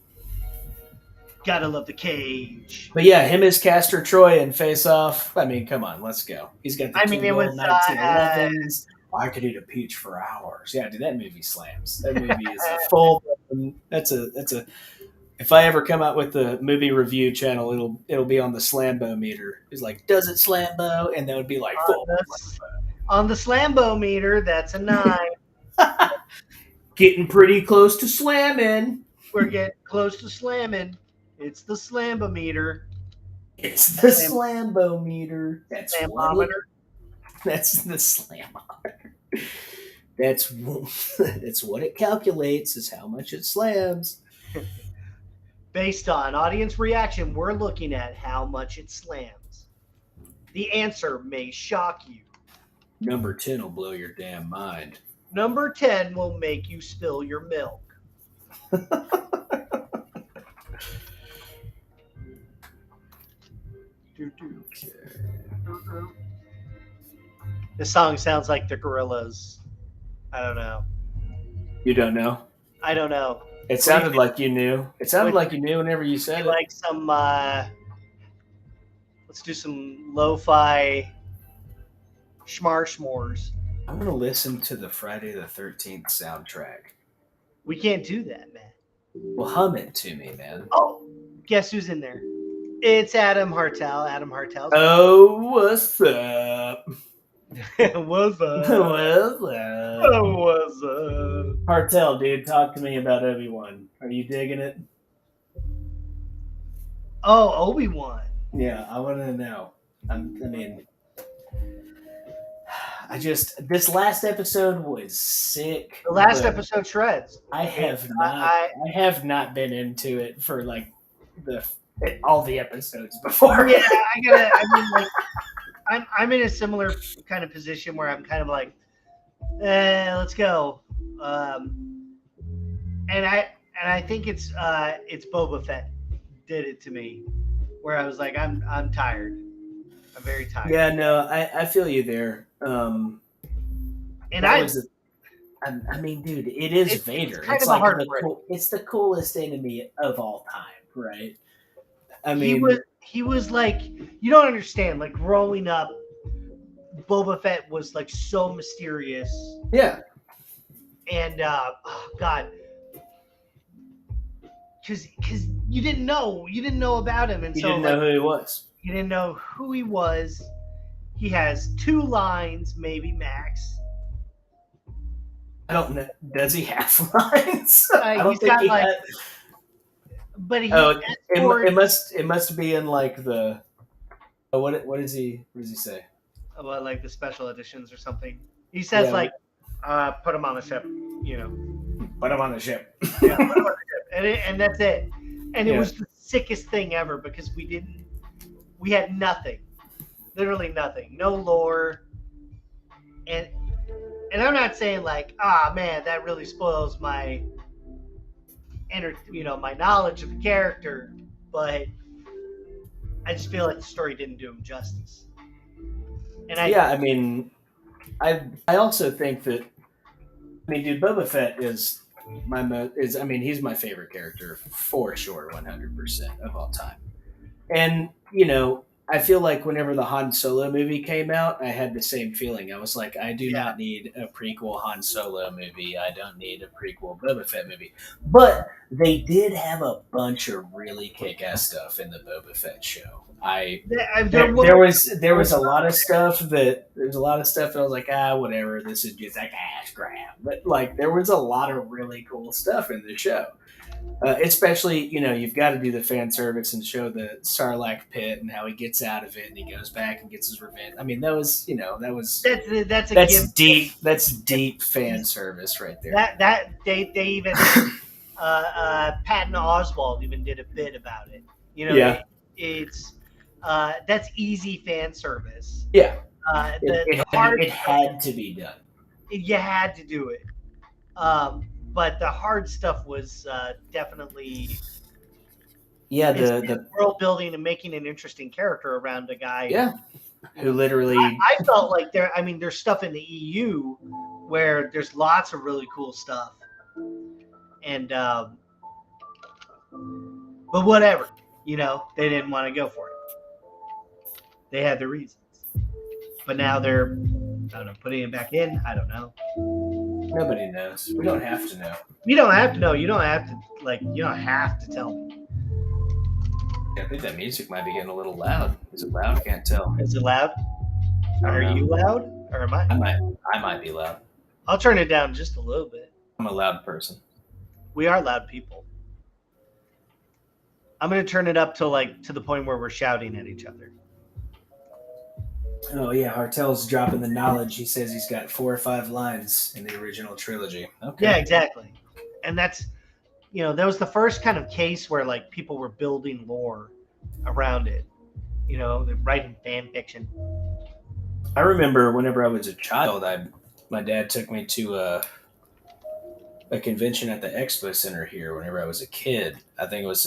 Speaker 1: Gotta love the Cage.
Speaker 2: But yeah, him as Castor Troy in Face Off. Come on, let's go. He's got the 1911s. I could eat a peach for hours. Yeah, dude, that movie slams. That movie is a full... That's a... If I ever come out with the movie review channel, it'll be on the Slambo meter. It's like, does it Slambo? And that would be like,
Speaker 1: on the Slambo meter, that's a 9.
Speaker 2: Getting pretty close to slamming.
Speaker 1: We're getting close to slamming. It's the Slambo meter.
Speaker 2: It's the Slambo meter. That's
Speaker 1: Slamometer.
Speaker 2: That's the slamometer. That's what it calculates, is how much it slams.
Speaker 1: Based on audience reaction, we're looking at how much it slams. The answer may shock you.
Speaker 2: Number 10 will blow your damn mind.
Speaker 1: Number 10 will make you spill your milk. This song sounds like the Gorillaz. I don't know.
Speaker 2: You don't know?
Speaker 1: I don't know.
Speaker 2: It sounded like you knew. It sounded like you knew whenever you said it.
Speaker 1: Like some, let's do some lo-fi schmarshmores.
Speaker 2: I'm going to listen to the Friday the 13th soundtrack.
Speaker 1: We can't do that, man.
Speaker 2: Well, hum it to me, man.
Speaker 1: Oh, guess who's in there? It's Adam Hartel. Adam Hartel.
Speaker 2: Oh, what's up?
Speaker 1: What's up?
Speaker 2: What's up?
Speaker 1: Oh, what's up?
Speaker 2: Hartel, dude, talk to me about Obi Wan. Are you digging it?
Speaker 1: Oh, Obi Wan.
Speaker 2: Yeah, I want to know. This last episode was sick.
Speaker 1: The last episode shreds.
Speaker 2: I have not been into it for like all the episodes before.
Speaker 1: Yeah, I'm in a similar kind of position where I'm kind of like, let's go. And I think it's Boba Fett did it to me, where I was like, I'm tired. I'm very tired.
Speaker 2: Yeah, no, I feel you there. Dude, it is Vader. It's like it's the coolest enemy of all time, right? I mean,
Speaker 1: he was like, you don't understand. Like growing up, Boba Fett was like so mysterious.
Speaker 2: Yeah.
Speaker 1: And God, because you didn't know about him, and
Speaker 2: you
Speaker 1: so
Speaker 2: didn't know who he was.
Speaker 1: You didn't know who he was. He has 2 lines, maybe max.
Speaker 2: I don't know. Does he have lines?
Speaker 1: I don't think he had. But
Speaker 2: it must be in like the. What does he say?
Speaker 1: About like the special editions or something. He says put him on the ship. You know.
Speaker 2: Put him on the ship.
Speaker 1: Yeah, put him on the ship, and that's it. And it was the sickest thing ever because we had nothing, literally nothing, no lore, and I'm not saying like, man, that really spoils my my knowledge of the character, but I just feel like the story didn't do him justice. And
Speaker 2: I also think that, dude, Boba Fett is he's my favorite character for sure, 100% of all time. And, I feel like whenever the Han Solo movie came out, I had the same feeling. I was like, I do not need a prequel Han Solo movie. I don't need a prequel Boba Fett movie. But they did have a bunch of really kick-ass stuff in the Boba Fett show. There was a lot of stuff that I was like, whatever, this is just a cash grab. But like, there was a lot of really cool stuff in the show. Especially, you've got to do the fan service and show the Sarlacc pit and how he gets out of it and he goes back and gets his revenge. I mean, that's deep. That's deep fan service right there.
Speaker 1: That they even Patton Oswalt even did a bit about it. It's that's easy fan service.
Speaker 2: Yeah,
Speaker 1: it
Speaker 2: had to be done.
Speaker 1: You had to do it. But the hard stuff was definitely
Speaker 2: the
Speaker 1: world building and making an interesting character around a guy.
Speaker 2: Yeah, who literally.
Speaker 1: I felt like there's stuff in the EU where there's lots of really cool stuff, and but whatever, they didn't want to go for it. They had their reasons, but now they're putting it back in. I don't know.
Speaker 2: Nobody knows. We don't have to know.
Speaker 1: You don't have to know. You don't have to You don't have to tell me.
Speaker 2: I think that music might be getting a little loud. Is it loud? Can't tell.
Speaker 1: Is it loud? Are you loud, or am I?
Speaker 2: I might be loud.
Speaker 1: I'll turn it down just a little bit.
Speaker 2: I'm a loud person.
Speaker 1: We are loud people. I'm going to turn it up to the point where we're shouting at each other.
Speaker 2: Oh yeah, Hartel's dropping the knowledge. He says he's got 4 or 5 lines in the original trilogy. Okay.
Speaker 1: Yeah, exactly. And that's, that was the first kind of case where people were building lore around it. They're writing fan fiction.
Speaker 2: I remember whenever I was a child, my dad took me to a convention at the Expo Center here. Whenever I was a kid, I think it was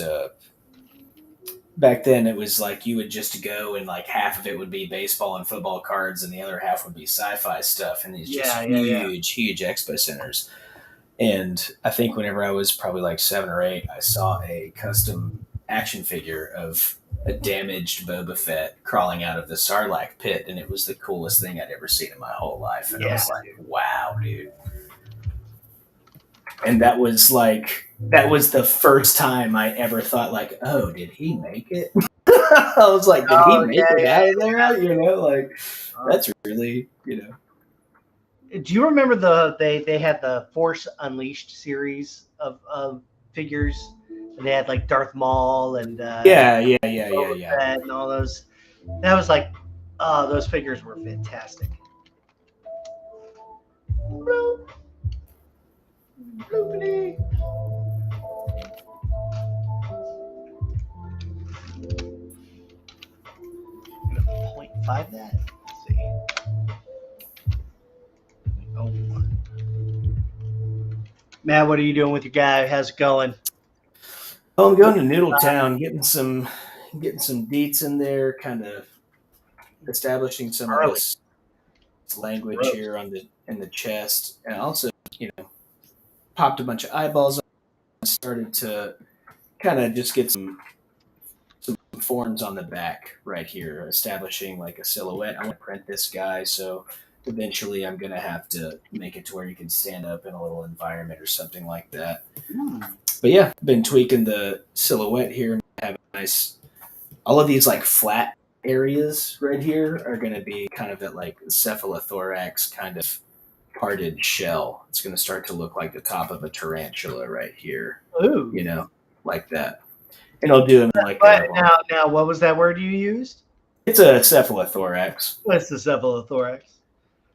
Speaker 2: back then it was like you would just go and half of it would be baseball and football cards and the other half would be sci-fi stuff in these huge expo centers. And I think whenever I was probably like 7 or 8, I saw a custom action figure of a damaged Boba Fett crawling out of the Sarlacc pit, and it was the coolest thing I'd ever seen in my whole life. And I was like, wow, dude. And that was the first time I ever thought like, oh, did he make it? I was like, did he make it out of there? You know, like that's really, you know.
Speaker 1: Do you remember they had the Force Unleashed series of figures? They had like Darth Maul and
Speaker 2: Yeah,
Speaker 1: and all those. That was like, those figures were fantastic. Bloopity. 0.5 that. Let's see. Oh. Matt, what are you doing with your guy? How's it going?
Speaker 2: Oh, I'm going to Noodle Town, getting some deets in there, kind of establishing some of this language here in the chest, and also, you know, popped a bunch of eyeballs and started to kind of just get some forms on the back right here, establishing like a silhouette. I want to print this guy, so eventually I'm going to have to make it to where you can stand up in a little environment or something like that. But yeah, been tweaking the silhouette here. Have a nice, all of these like flat areas right here are going to be kind of that like cephalothorax kind of parted shell. It's going to start to look like the top of a tarantula right here.
Speaker 1: Ooh.
Speaker 2: You know, like that. And I'll do them like
Speaker 1: now, what was that word you used?
Speaker 2: It's a cephalothorax.
Speaker 1: What's the cephalothorax?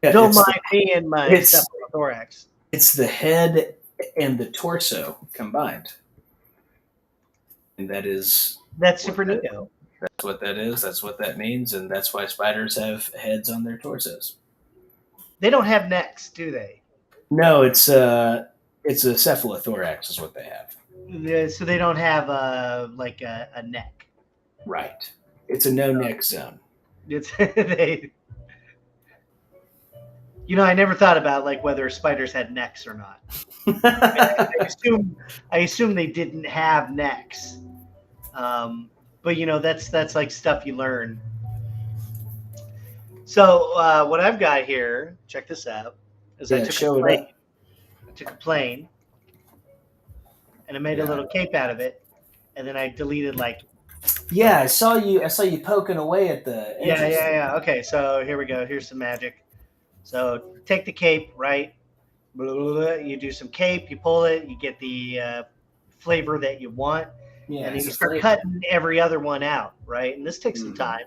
Speaker 2: Yeah,
Speaker 1: don't mind me and my cephalothorax.
Speaker 2: It's the head and the torso combined. And that's
Speaker 1: super neat.
Speaker 2: That's what that is. That's what that means. And that's why spiders have heads on their torsos.
Speaker 1: They don't have necks, do they?
Speaker 2: No, it's a cephalothorax is what they have.
Speaker 1: Yeah, so they don't have a neck.
Speaker 2: Right. It's a no neck zone.
Speaker 1: It's You know, I never thought about like whether spiders had necks or not. I assume they didn't have necks. But you know, that's like stuff you learn. So what I've got here, check this out, is I took a plane and I made a little cape out of it, and then I deleted like.
Speaker 2: Yeah, I saw you poking away at the edges.
Speaker 1: Yeah. Okay, so here we go. Here's some magic. So take the cape, right? Blah, blah, blah. You do some cape, you pull it, you get the flavor that you want, and then you start cutting every other one out, right? And this takes some time,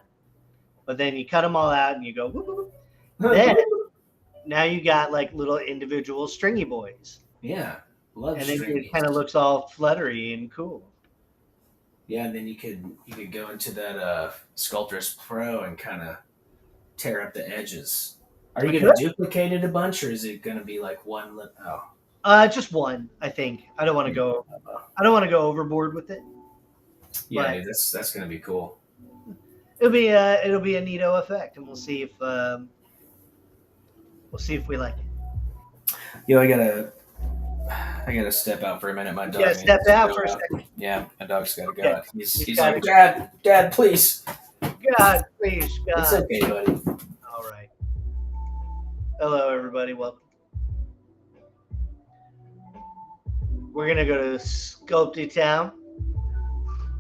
Speaker 1: but then you cut them all out and you go, whoop, whoop. Then now you got like little individual stringy boys.
Speaker 2: Yeah,
Speaker 1: love and then it kind of looks all fluttery and cool.
Speaker 2: Yeah, and then you could go into that Sculptress Pro and kind of tear up the edges. Are you going to duplicate it a bunch, or is it going to be like one?
Speaker 1: Just one, I think. I don't want to go overboard with it.
Speaker 2: Yeah, dude, that's going to be cool.
Speaker 1: It'll be a neato effect, and we'll see if we like it.
Speaker 2: Yo, I gotta step out for a minute. My dog.
Speaker 1: Yeah, step out for a second.
Speaker 2: Yeah, my dog's gotta go. Okay. He's like, Dad, please.
Speaker 1: God, please, God.
Speaker 2: It's okay, buddy.
Speaker 1: All right. Hello, everybody. Welcome. We're gonna go to Sculpty Town.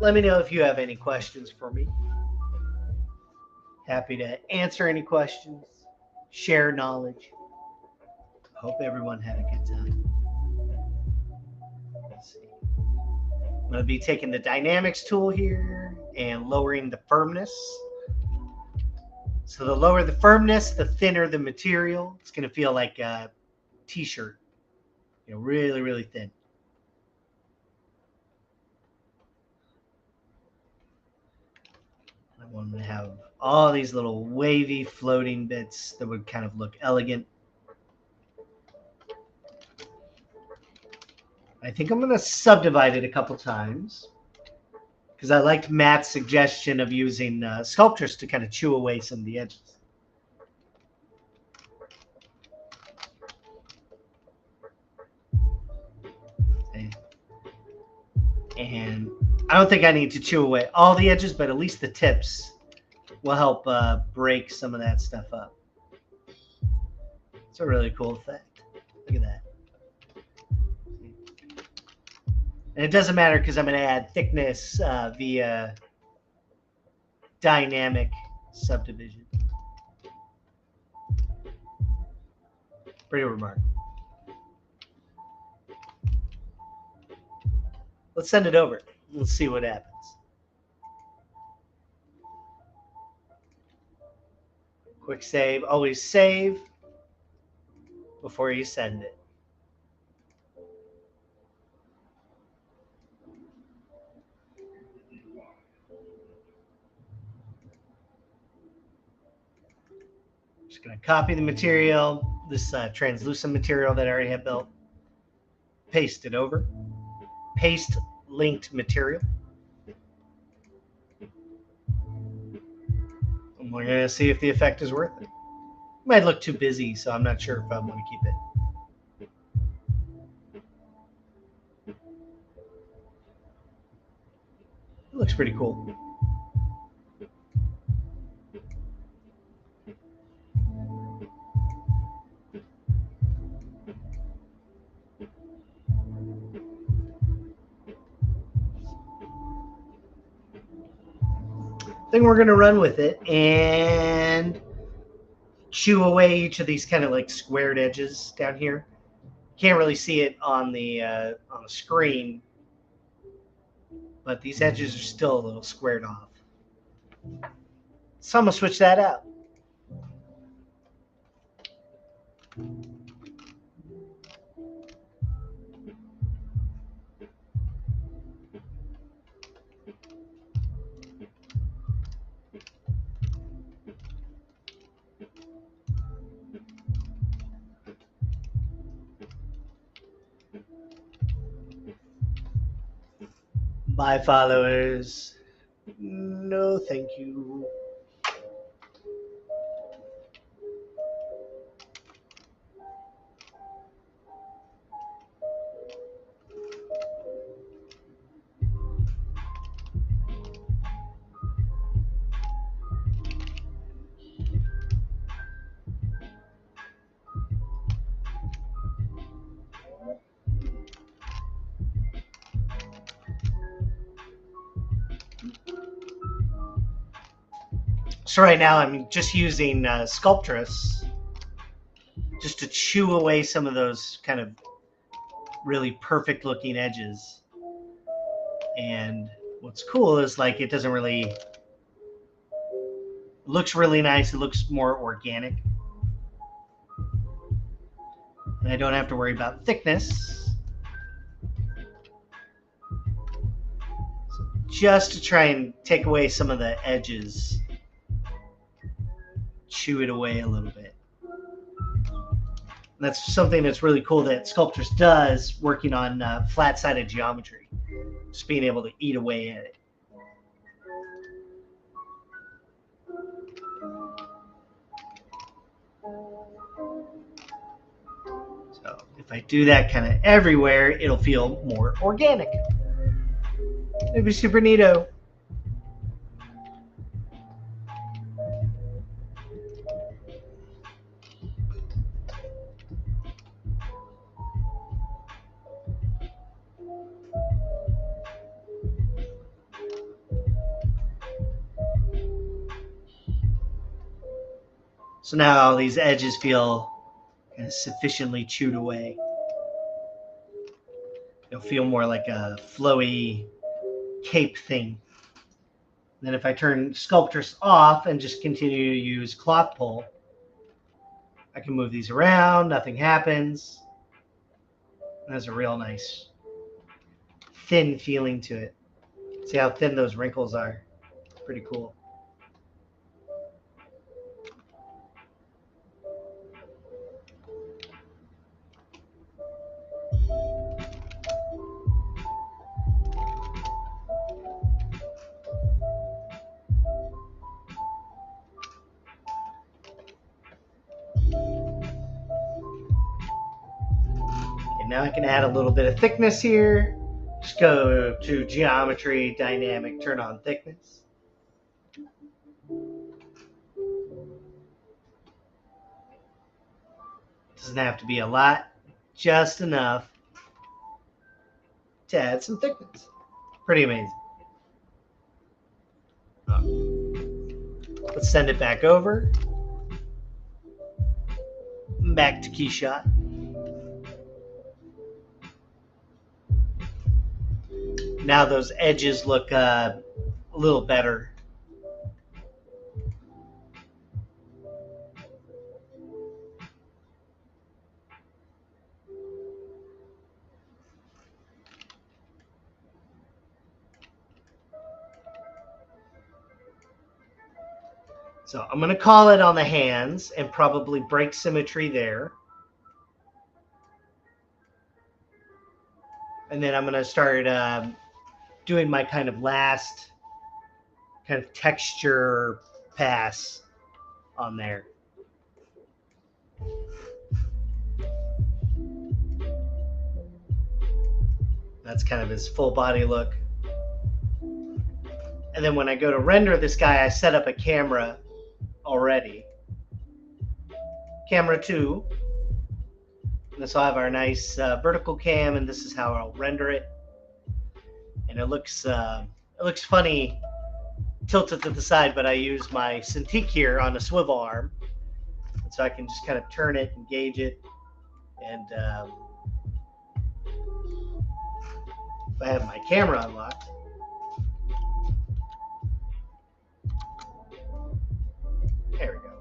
Speaker 1: Let me know if you have any questions for me. Happy to answer any questions, share knowledge. Hope everyone had a good time. Let's see. I'm going to be taking the dynamics tool here and lowering the firmness. So the lower the firmness, the thinner the material. It's going to feel like a t-shirt, really, really thin. I want to have all these little wavy floating bits that would kind of look elegant. I think I'm going to subdivide it a couple times because I liked Matt's suggestion of using sculptures to kind of chew away some of the edges. And I don't think I need to chew away all the edges, but at least the tips will help break some of that stuff up. It's a really cool effect. Look at that. And it doesn't matter because I'm going to add thickness via dynamic subdivision. Pretty remarkable. Let's send it over. Let's see what happens. Quick save. Always save before you send it. Just going to copy the material, this translucent material that I already have built, paste it over, paste linked material. And we're going to see if the effect is worth it. It might look too busy, so I'm not sure if I want to keep it. It looks pretty cool. I think we're going to run with it and chew away each of these kind of like squared edges down here. Can't really see it on the screen, but these edges are still a little squared off. So I'm going to switch that out. Bye, followers. No, thank you. So right now I'm just using Sculptress just to chew away some of those kind of really perfect looking edges. And what's cool is like it doesn't really, it looks really nice. It looks more organic. And I don't have to worry about thickness. So just to try and take away some of the edges. Chew it away a little bit. And that's something that's really cool that Sculptress does, working on flat-sided geometry. Just being able to eat away at it. So if I do that kind of everywhere, it'll feel more organic. It'd be super neato. So now all these edges feel kind of sufficiently chewed away. It'll feel more like a flowy cape thing. And then if I turn Sculptress off and just continue to use cloth pull, I can move these around, nothing happens. And there's a real nice thin feeling to it. See how thin those wrinkles are? Pretty cool. Now I can add a little bit of thickness here Just go to geometry, dynamic, turn on thickness. Doesn't have to be a lot, just enough to add some thickness. Pretty amazing. Let's send it back over. Back to Keyshot. Now those edges look a little better. So I'm going to call it on the hands and probably break symmetry there. And then I'm going to start doing my kind of last kind of texture pass on there. That's kind of his full body look. And then when I go to render this guy, I set up a camera already. Camera 2. And this will have our nice vertical cam, and this is how I'll render it. And it looks funny tilted to the side, but I use my Cintiq here on a swivel arm, and so I can just kind of turn it and gauge it. And if I have my camera unlocked, there we go.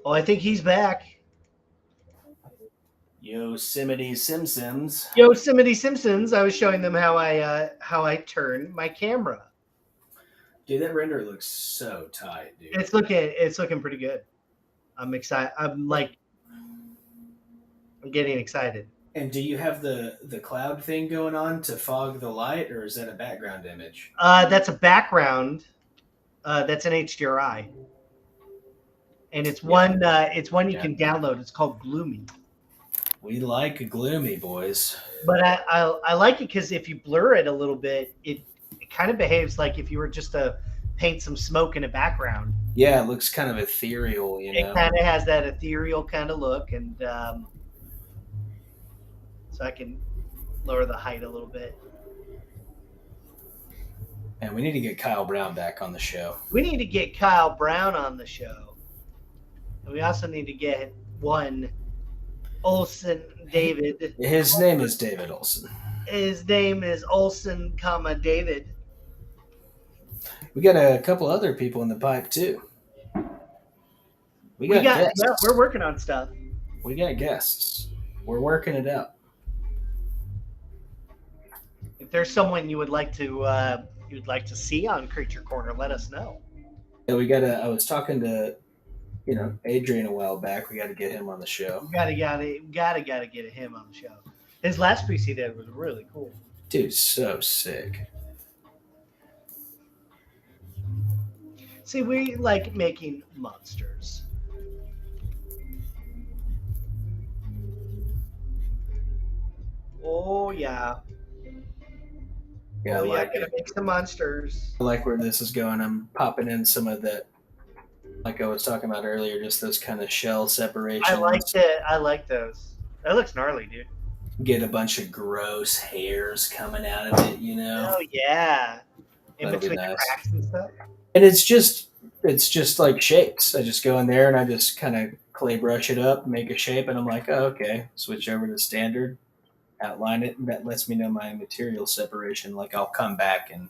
Speaker 1: Oh, I think he's back.
Speaker 2: Yosemite Simpsons.
Speaker 1: Yosemite Simpsons. I was showing them how I turn my camera.
Speaker 2: Dude, that render looks so tight, dude.
Speaker 1: It's looking pretty good. I'm excited. I'm getting excited.
Speaker 2: And do you have the cloud thing going on to fog the light, or is that a background image?
Speaker 1: That's a background. That's an HDRI, and it's one you can download. It's called Gloomy.
Speaker 2: We like gloomy, boys.
Speaker 1: But I like it because if you blur it a little bit, it kind of behaves like if you were just to paint some smoke in a background.
Speaker 2: Yeah, it looks kind of ethereal, you know.
Speaker 1: It kind of has that ethereal kind of look, and so I can lower the height a little bit.
Speaker 2: And we need to get Kyle Brown back on the show.
Speaker 1: We need to get Kyle Brown on the show. And we also need to get one Olsen David.
Speaker 2: His name is David Olsen.
Speaker 1: His name is Olsen, David.
Speaker 2: We got a couple other people in the pipe too. We got guests.
Speaker 1: Yeah, we're working on stuff.
Speaker 2: We got guests. We're working it out.
Speaker 1: If there's someone you would like to see on Creature Corner, let us know.
Speaker 2: Yeah, I was talking to Adrian a while back. We got to get him on the show.
Speaker 1: Gotta get him on the show. His last piece he did was really cool.
Speaker 2: Dude, so sick.
Speaker 1: See, we like making monsters. Oh yeah.
Speaker 2: Yeah,
Speaker 1: I
Speaker 2: like
Speaker 1: gotta make some monsters.
Speaker 2: I like where this is going. I'm popping in some of that, like I was talking about earlier, just those kind of shell separations.
Speaker 1: I liked it. I like those. That looks gnarly, dude.
Speaker 2: Get a bunch of gross hairs coming out of it,
Speaker 1: Oh yeah. In between
Speaker 2: nice.
Speaker 1: The cracks and stuff.
Speaker 2: And it's just like shapes. I just go in there and I just kind of clay brush it up, make a shape, and I'm like, oh, okay. Switch over to standard, outline it, and that lets me know my material separation. Like I'll come back and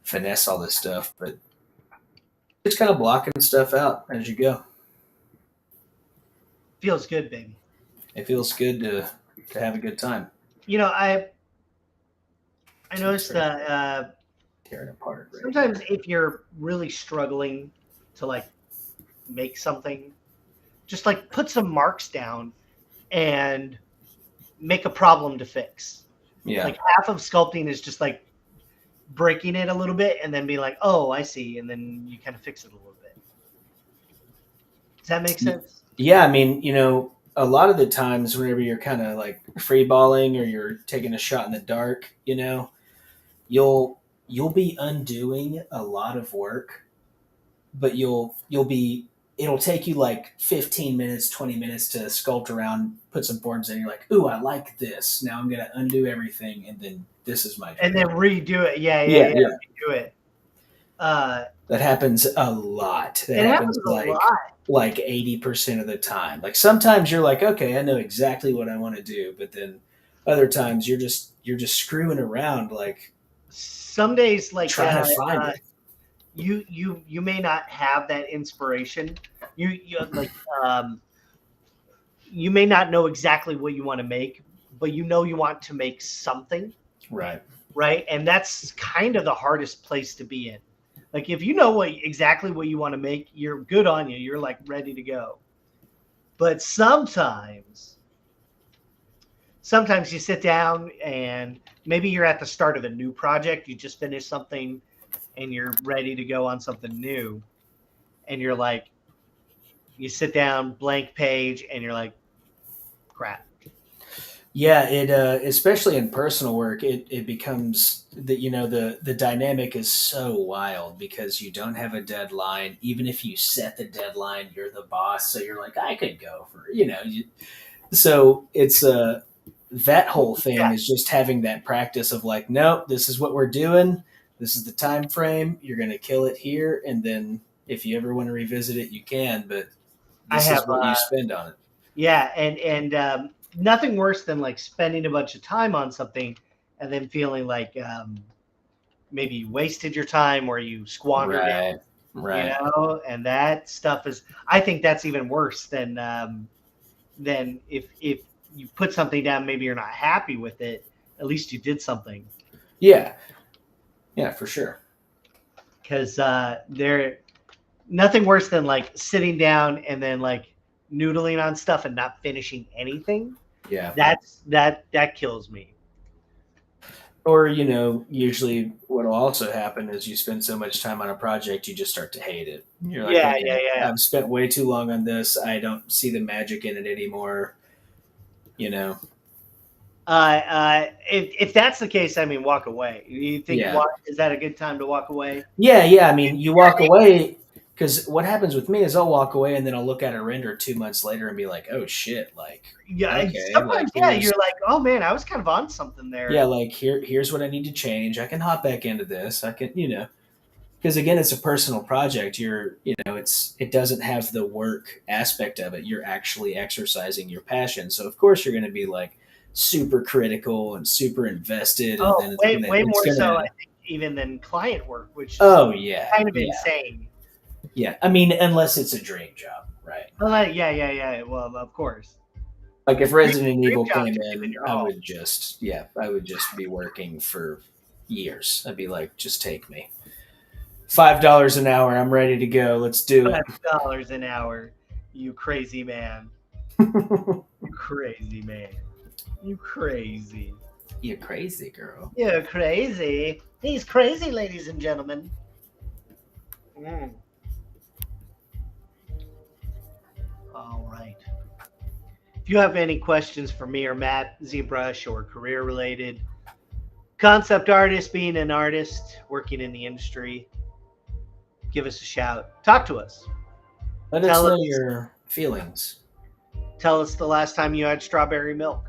Speaker 2: finesse all this stuff, but just kind of blocking stuff out as you go.
Speaker 1: Feels good, baby.
Speaker 2: It feels good to have a good time.
Speaker 1: I noticed that
Speaker 2: tearing apart. Right?
Speaker 1: Sometimes if you're really struggling to like make something, just like put some marks down and make a problem to fix.
Speaker 2: Yeah.
Speaker 1: Like half of sculpting is just like breaking it a little bit and then be like, oh, I see. And then you kind of fix it a little bit. Does that make sense?
Speaker 2: Yeah. I mean, a lot of the times whenever you're kind of like free balling or you're taking a shot in the dark, you'll be undoing a lot of work, but it'll take you like 15 minutes, 20 minutes to sculpt around, put some forms in. You're like, ooh, I like this. Now I'm going to undo everything. And then this is my,
Speaker 1: and then redo it. Yeah. Redo it.
Speaker 2: That happens a lot.
Speaker 1: It happens a lot.
Speaker 2: Like 80% of the time. Like sometimes you're like, okay, I know exactly what I want to do. But then other times you're just screwing around. Like
Speaker 1: some days, like
Speaker 2: trying to find it.
Speaker 1: You may not have that inspiration. You may not know exactly what you want to make, but you want to make something. Right. And that's kind of the hardest place to be in. Like if you know exactly what you want to make, you're good on you. You're like ready to go. But sometimes you sit down and maybe you're at the start of a new project. You just finished something and you're ready to go on something new. And you're like, you sit down, blank page, and you're like, crap.
Speaker 2: Yeah, it especially in personal work, it becomes that the dynamic is so wild because you don't have a deadline. Even if you set the deadline, you're the boss, so you're like, I could go for so it's that whole thing is just having that practice of like, nope, this is what we're doing. This is the time frame. You're gonna kill it here, and then if you ever want to revisit it, you can. But this is what you spend on it.
Speaker 1: Yeah, and nothing worse than like spending a bunch of time on something and then feeling like maybe you wasted your time or you squandered it. Right. And that stuff is, I think that's even worse than if you put something down, maybe you're not happy with it. At least you did something.
Speaker 2: Yeah, for sure.
Speaker 1: Because nothing worse than like sitting down and then like noodling on stuff and not finishing anything.
Speaker 2: Yeah,
Speaker 1: that kills me.
Speaker 2: Or usually what'll also happen is you spend so much time on a project, you just start to hate it. You're like,
Speaker 1: yeah.
Speaker 2: I've spent way too long on this. I don't see the magic in it anymore.
Speaker 1: If that's the case, I mean, walk away. You think is that a good time to walk away?
Speaker 2: Yeah. I mean, you walk away. Because what happens with me is I'll walk away and then I'll look at a render 2 months later and be like, oh shit, like
Speaker 1: sometimes you're like, oh man, I was kind of on something there.
Speaker 2: Yeah, like here's what I need to change. I can hop back into this. I can, because again, it's a personal project. It doesn't have the work aspect of it. You're actually exercising your passion. So of course you're going to be like super critical and super invested.
Speaker 1: Oh,
Speaker 2: and
Speaker 1: then way more so, I think, even than client work, which is kind of insane.
Speaker 2: Yeah, I mean, unless it's a dream job, right?
Speaker 1: Well, yeah. Well, of course.
Speaker 2: Like if Resident Evil came in, I would just be working for years. I'd be like, just take me. $5 an hour. I'm ready to go. Let's do it.
Speaker 1: $5 an hour. You crazy man. You crazy man. You crazy.
Speaker 2: You're crazy, girl.
Speaker 1: You're crazy. He's crazy, ladies and gentlemen. All right. If you have any questions for me or Matt, ZBrush, or career related, concept artist, being an artist, working in the industry, give us a shout. Talk to us.
Speaker 2: Let us know your feelings.
Speaker 1: Tell us the last time you had strawberry milk.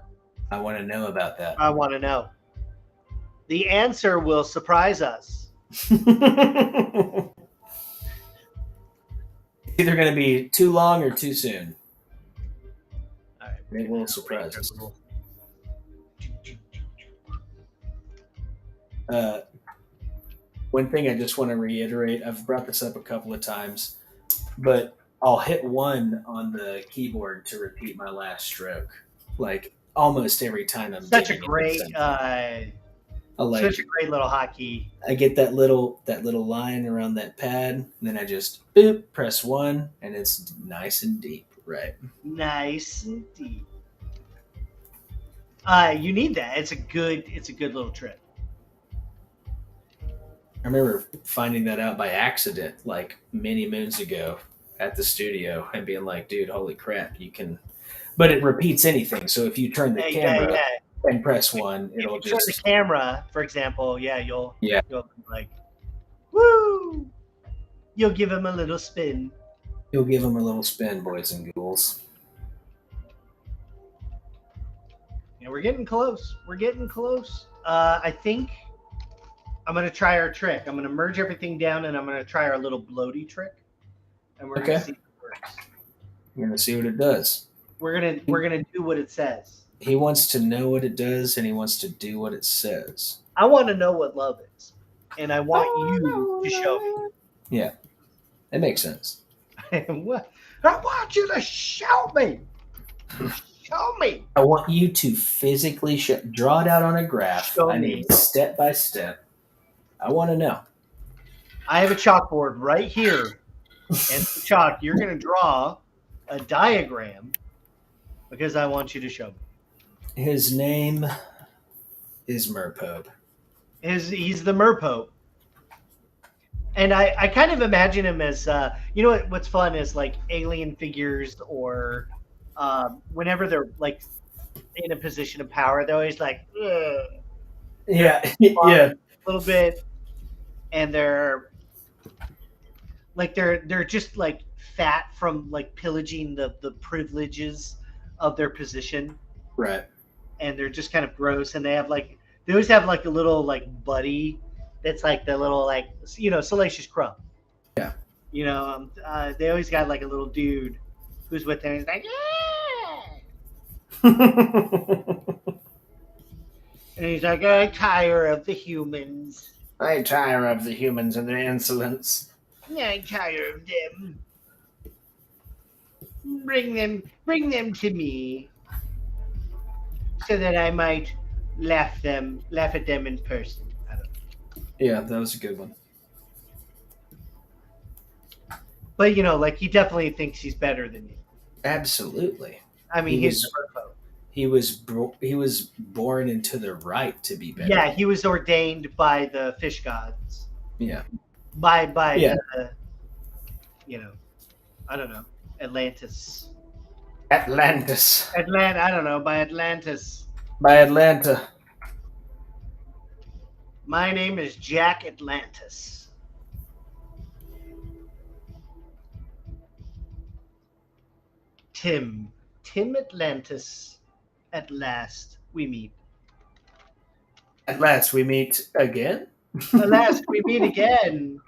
Speaker 2: I want to know about that.
Speaker 1: I want to know. The answer will surprise us.
Speaker 2: Either going to be too long or too soon.
Speaker 1: All right,
Speaker 2: it will surprise us. One thing I just want to reiterate, I've brought this up a couple of times, but I'll hit 1 on the keyboard to repeat my last stroke, like almost every time I'm
Speaker 1: such a great such a great little hotkey.
Speaker 2: I get that little line around that pad, and then I just boop, press 1, and it's nice and deep, right?
Speaker 1: Nice and deep. You need that. It's a good little trick.
Speaker 2: I remember finding that out by accident, like many moons ago at the studio, and being like, dude, holy crap, you can but it repeats anything. So if you turn the camera and press 1, it'll
Speaker 1: if you
Speaker 2: just
Speaker 1: turn the camera, for example. You'll be like, woo! You'll give him a little spin.
Speaker 2: You'll give him a little spin, boys and ghouls.
Speaker 1: Yeah, we're getting close. We're getting close. I think I'm gonna try our trick. I'm gonna merge everything down, and I'm gonna try our little bloaty trick, and we're gonna see if it works.
Speaker 2: You're gonna see what it does.
Speaker 1: We're gonna do what it says.
Speaker 2: He wants to know what it does, and he wants to do what it says.
Speaker 1: I want to know what love is, and I want you to show me.
Speaker 2: Yeah, it makes sense.
Speaker 1: What? I want you to show me. Show me.
Speaker 2: I want you to physically draw it out on a graph. I need step by step. I want to know.
Speaker 1: I have a chalkboard right here, and chalk. You're going to draw a diagram because I want you to show me.
Speaker 2: His name is Merpope.
Speaker 1: He's the Merpope. And I kind of imagine him as, what's fun is like alien figures or whenever they're like in a position of power, they're always like,
Speaker 2: yeah,
Speaker 1: a little bit. And they're just like fat from like pillaging the privileges of their position.
Speaker 2: Right.
Speaker 1: And they're just kind of gross. And they always have like a little like buddy that's like the little like, Salacious Crumb. Yeah. They always got like a little dude who's with them. He's like, yeah. And he's like, I tire of the humans.
Speaker 2: I tire of the humans and their insolence.
Speaker 1: I tire of them. Bring them to me, so that I might laugh at them in person. I don't know.
Speaker 2: Yeah, that was a good one.
Speaker 1: But like he definitely thinks he's better than you.
Speaker 2: Absolutely.
Speaker 1: I mean,
Speaker 2: he was born into the right to be better.
Speaker 1: Yeah, he was ordained by the fish gods.
Speaker 2: Yeah.
Speaker 1: By I don't know, Atlantis.
Speaker 2: I
Speaker 1: don't know, by Atlantis.
Speaker 2: By Atlanta.
Speaker 1: My name is Jack Atlantis. Tim Atlantis. At last we meet.
Speaker 2: At last we meet again?
Speaker 1: At last we meet again.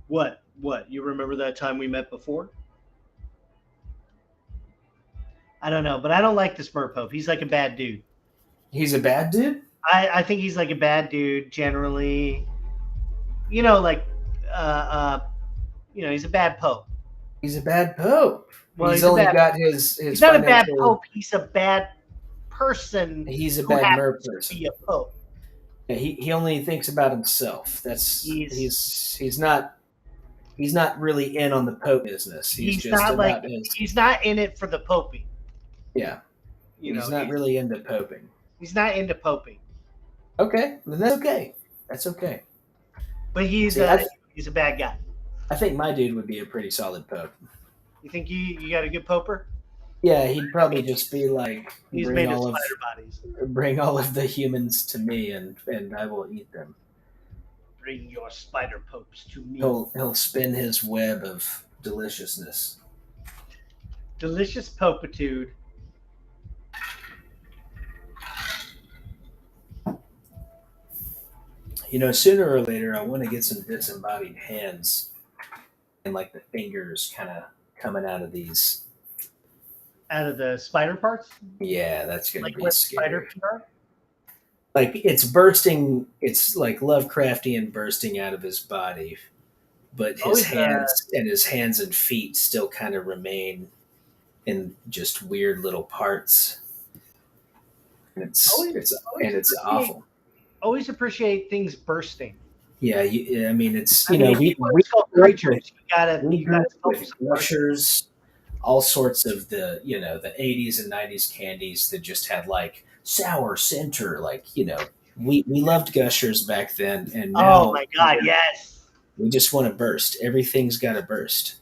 Speaker 1: What? You remember that time we met before? I don't know, but I don't like this Merpope. He's like a bad dude.
Speaker 2: He's a bad dude?
Speaker 1: I think he's like a bad dude generally. He's a bad pope.
Speaker 2: He's a bad pope.
Speaker 1: Well,
Speaker 2: he's only got his
Speaker 1: He's not a bad pope. He's a bad person.
Speaker 2: He's a bad mer person.
Speaker 1: To be a pope.
Speaker 2: Yeah, he only thinks about himself. He's not really in on the pope business. He's not in it for the poping. Yeah. He's not really into poping.
Speaker 1: He's not into poping.
Speaker 2: Okay, then that's okay. That's okay.
Speaker 1: But he's a bad guy.
Speaker 2: I think my dude would be a pretty solid pope.
Speaker 1: You think you got a good poper?
Speaker 2: Yeah, he'd probably just be like,
Speaker 1: he's made of spider bodies.
Speaker 2: Bring all of the humans to me, and I will eat them.
Speaker 1: Bring your spider popes to me.
Speaker 2: He'll spin his web of deliciousness.
Speaker 1: Delicious popitude.
Speaker 2: Sooner or later, I want to get some disembodied hands and like the fingers kind of coming out of these.
Speaker 1: Out of the spider parts?
Speaker 2: Yeah, that's going to be scary.
Speaker 1: Spider PR?
Speaker 2: Like it's bursting, it's like Lovecraftian bursting out of his body, but his hands and feet still kind of remain in just weird little parts. And it's awful.
Speaker 1: Always appreciate things bursting.
Speaker 2: Yeah, it's
Speaker 1: we gotta
Speaker 2: gushers, all sorts of the the 80s and 90s candies that just had like sour center, we loved gushers back then, and now,
Speaker 1: oh my god, yes,
Speaker 2: we just want to burst. Everything's got to burst.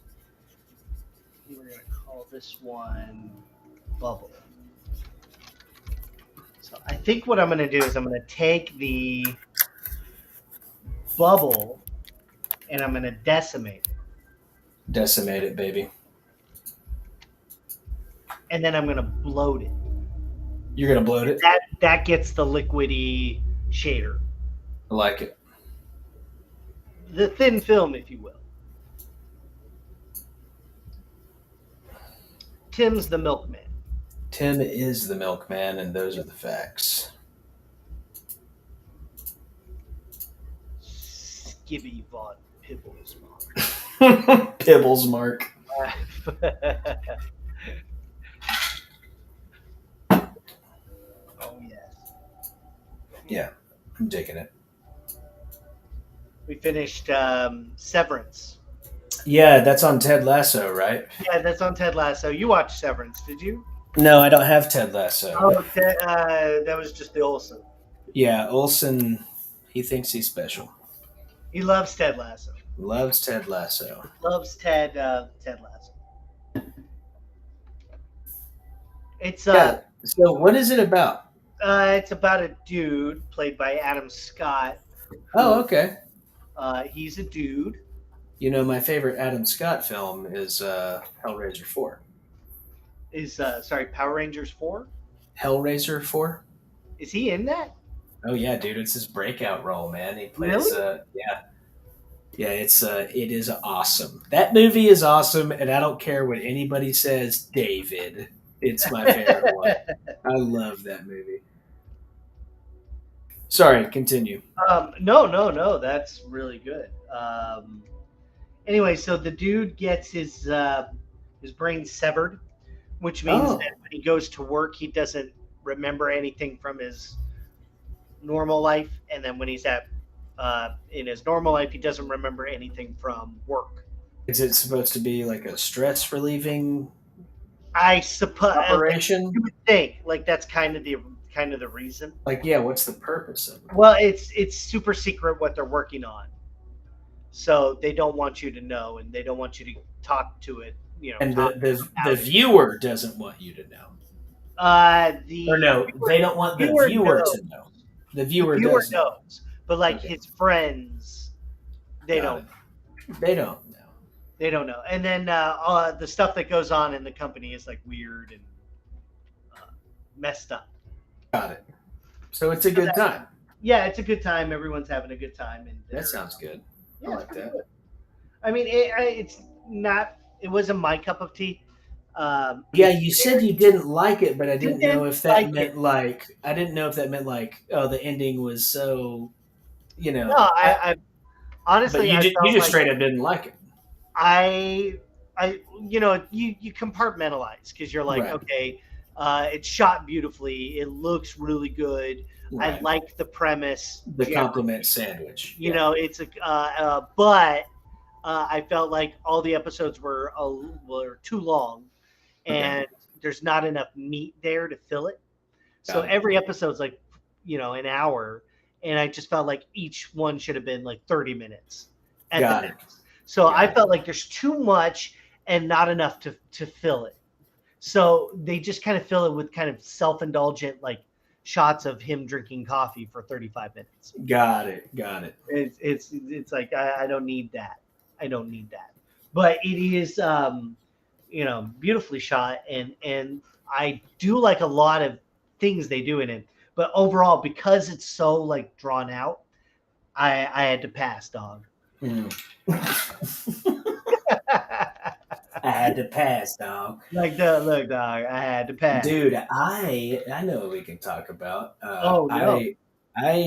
Speaker 1: this one bubble. So I think what I'm going to do is I'm going to take the bubble and I'm going to decimate it.
Speaker 2: Decimate it, baby.
Speaker 1: And then I'm going to bloat it.
Speaker 2: You're going to bloat it?
Speaker 1: That gets the liquidy shader.
Speaker 2: I like it.
Speaker 1: The thin film, if you will. Tim's the milkman.
Speaker 2: Tim is the milkman, and those are the facts.
Speaker 1: Skibby Von Pibblesmark.
Speaker 2: Pibblesmark.
Speaker 1: Oh, yes.
Speaker 2: Yeah, I'm digging it.
Speaker 1: We finished Severance.
Speaker 2: Yeah, that's on Ted Lasso, right?
Speaker 1: Yeah, that's on Ted Lasso. You watched Severance, did you?
Speaker 2: No, I don't have Ted Lasso.
Speaker 1: Oh, that was just the Olsen.
Speaker 2: Yeah, Olsen, he thinks he's special.
Speaker 1: He loves Ted Lasso.
Speaker 2: Loves Ted Lasso.
Speaker 1: Loves Ted Lasso. It's
Speaker 2: So what is it about?
Speaker 1: It's about a dude played by Adam Scott.
Speaker 2: Oh, okay.
Speaker 1: He's a dude.
Speaker 2: You know, my favorite Adam Scott film is Hellraiser 4.
Speaker 1: Power Rangers 4?
Speaker 2: Hellraiser 4?
Speaker 1: Is he in that?
Speaker 2: Oh yeah, dude, it's his breakout role, man. He plays
Speaker 1: Really?
Speaker 2: Yeah, it is awesome. That movie is awesome, and I don't care what anybody says, David. It's my favorite one. I love that movie. Sorry, continue.
Speaker 1: No, that's really good. Anyway, so the dude gets his brain severed, which means that when he goes to work, he doesn't remember anything from his normal life, and then when he's in his normal life, he doesn't remember anything from work.
Speaker 2: Is it supposed to be like a stress relieving?
Speaker 1: I suppose
Speaker 2: operation.
Speaker 1: You would think like that's kind of the reason.
Speaker 2: Like, yeah, what's the purpose of it?
Speaker 1: Well, it's super secret what they're working on, so they don't want you to know, and they don't want you to talk to it. You know,
Speaker 2: and the viewer doesn't want you to know. They don't want the viewer to know. The viewer knows,
Speaker 1: but his friends, they don't.
Speaker 2: They don't know.
Speaker 1: They don't know. And then the stuff that goes on in the company is like weird and messed up.
Speaker 2: Got it. So it's a good time.
Speaker 1: Yeah, it's a good time. Everyone's having a good time. And
Speaker 2: that sounds good.
Speaker 1: Yeah,
Speaker 2: I like that.
Speaker 1: Good. I mean, it's not. It wasn't my cup of tea.
Speaker 2: Yeah, you said you didn't like it, but I didn't know if that meant I didn't know if that meant the ending was so,
Speaker 1: No, I honestly,
Speaker 2: but you just straight up didn't like it.
Speaker 1: You compartmentalize because you're like, right. Okay, it's shot beautifully. It looks really good. Right. I like the premise.
Speaker 2: The compliment sandwich.
Speaker 1: It's but I felt like all the episodes were too long, and there's not enough meat there to fill it. So every episode's like, an hour, and I just felt like each one should have been like 30 minutes. Got it. So I felt like there's too much and not enough to fill it. So they just kind of fill it with kind of self-indulgent like shots of him drinking coffee for 35 minutes.
Speaker 2: Got it.
Speaker 1: It's like I don't need that. But it is beautifully shot, and I do like a lot of things they do in it. But overall, because it's so like drawn out, I had to pass, dog. I had to pass, dog. Look, dog, I had to pass.
Speaker 2: Dude, I know what we can talk about. I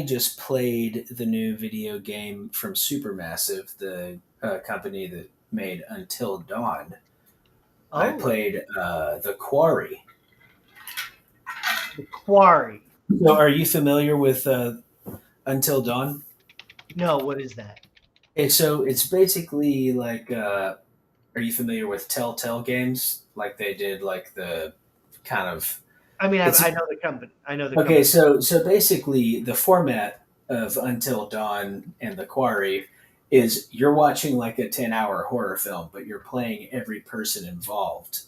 Speaker 2: just played the new video game from Supermassive, the company that made Until Dawn. Oh. I played the Quary.
Speaker 1: The Quary.
Speaker 2: So, are you familiar with Until Dawn?
Speaker 1: No, what is that?
Speaker 2: It's basically like, are you familiar with Telltale games? Like they did like the kind of...
Speaker 1: I mean, I know the company.
Speaker 2: Okay, so basically the format of Until Dawn and the Quary is you're watching like a 10-hour horror film, but you're playing every person involved.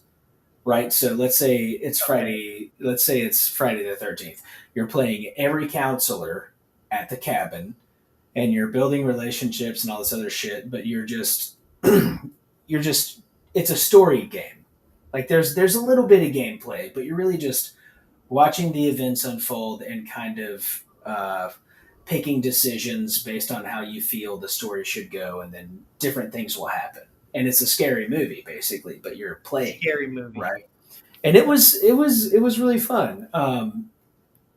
Speaker 2: right? So let's say it's Friday. Let's say it's Friday the 13th. You're playing every counselor at the cabin, and you're building relationships and all this other shit. But you're just, you're just. It's a story game. Like there's a little bit of gameplay, but you're really just watching the events unfold and kind of picking decisions based on how you feel the story should go, and then different things will happen. And it's a scary movie, basically, but you're playing
Speaker 1: Scary movie,
Speaker 2: right? And it was really fun.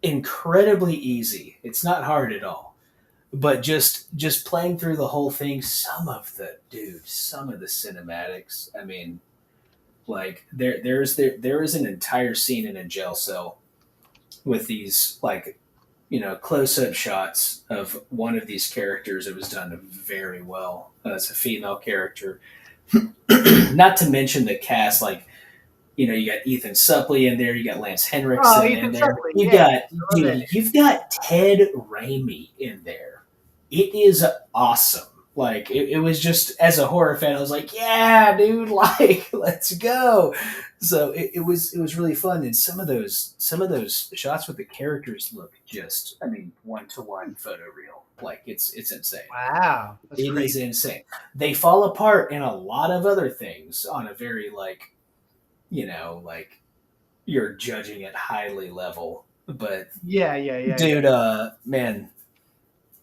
Speaker 2: Incredibly easy. It's not hard at all. But just playing through the whole thing, some of the cinematics. I mean, like there is an entire scene in a jail cell with these like close-up shots of one of these characters. It was done very well. It's a female character. Not to mention the cast, like you got Ethan Suplee in there, you got Lance Henriksen in there. You've got Ted Raimi in there. It is awesome. Like it was just, as a horror fan, I was like, yeah, dude, like let's go. So it was really fun, and some of those shots with the characters look just, I mean, 1-to-1 photoreal. Like it's insane.
Speaker 1: Wow,
Speaker 2: it is insane. They fall apart in a lot of other things on a very like you're judging it highly level. But
Speaker 1: yeah,
Speaker 2: dude, man,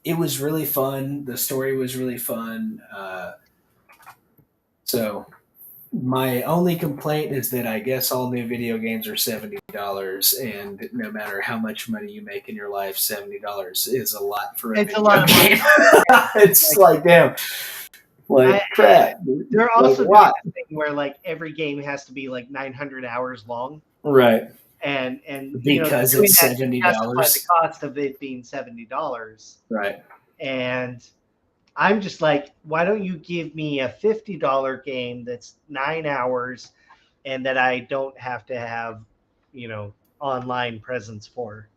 Speaker 2: it was really fun. The story was really fun. So my only complaint is that I guess all new video games are $70, and no matter how much money you make in your life, $70 is a lot for a
Speaker 1: video game.
Speaker 2: It's like damn, like crap.
Speaker 1: There are also like, a thing where like every game has to be like 900 hours long,
Speaker 2: right?
Speaker 1: And
Speaker 2: because it's $70,
Speaker 1: the cost of it being $70,
Speaker 2: right?
Speaker 1: And I'm just like, why don't you give me a $50 game that's 9 hours and that I don't have to have, online presence for?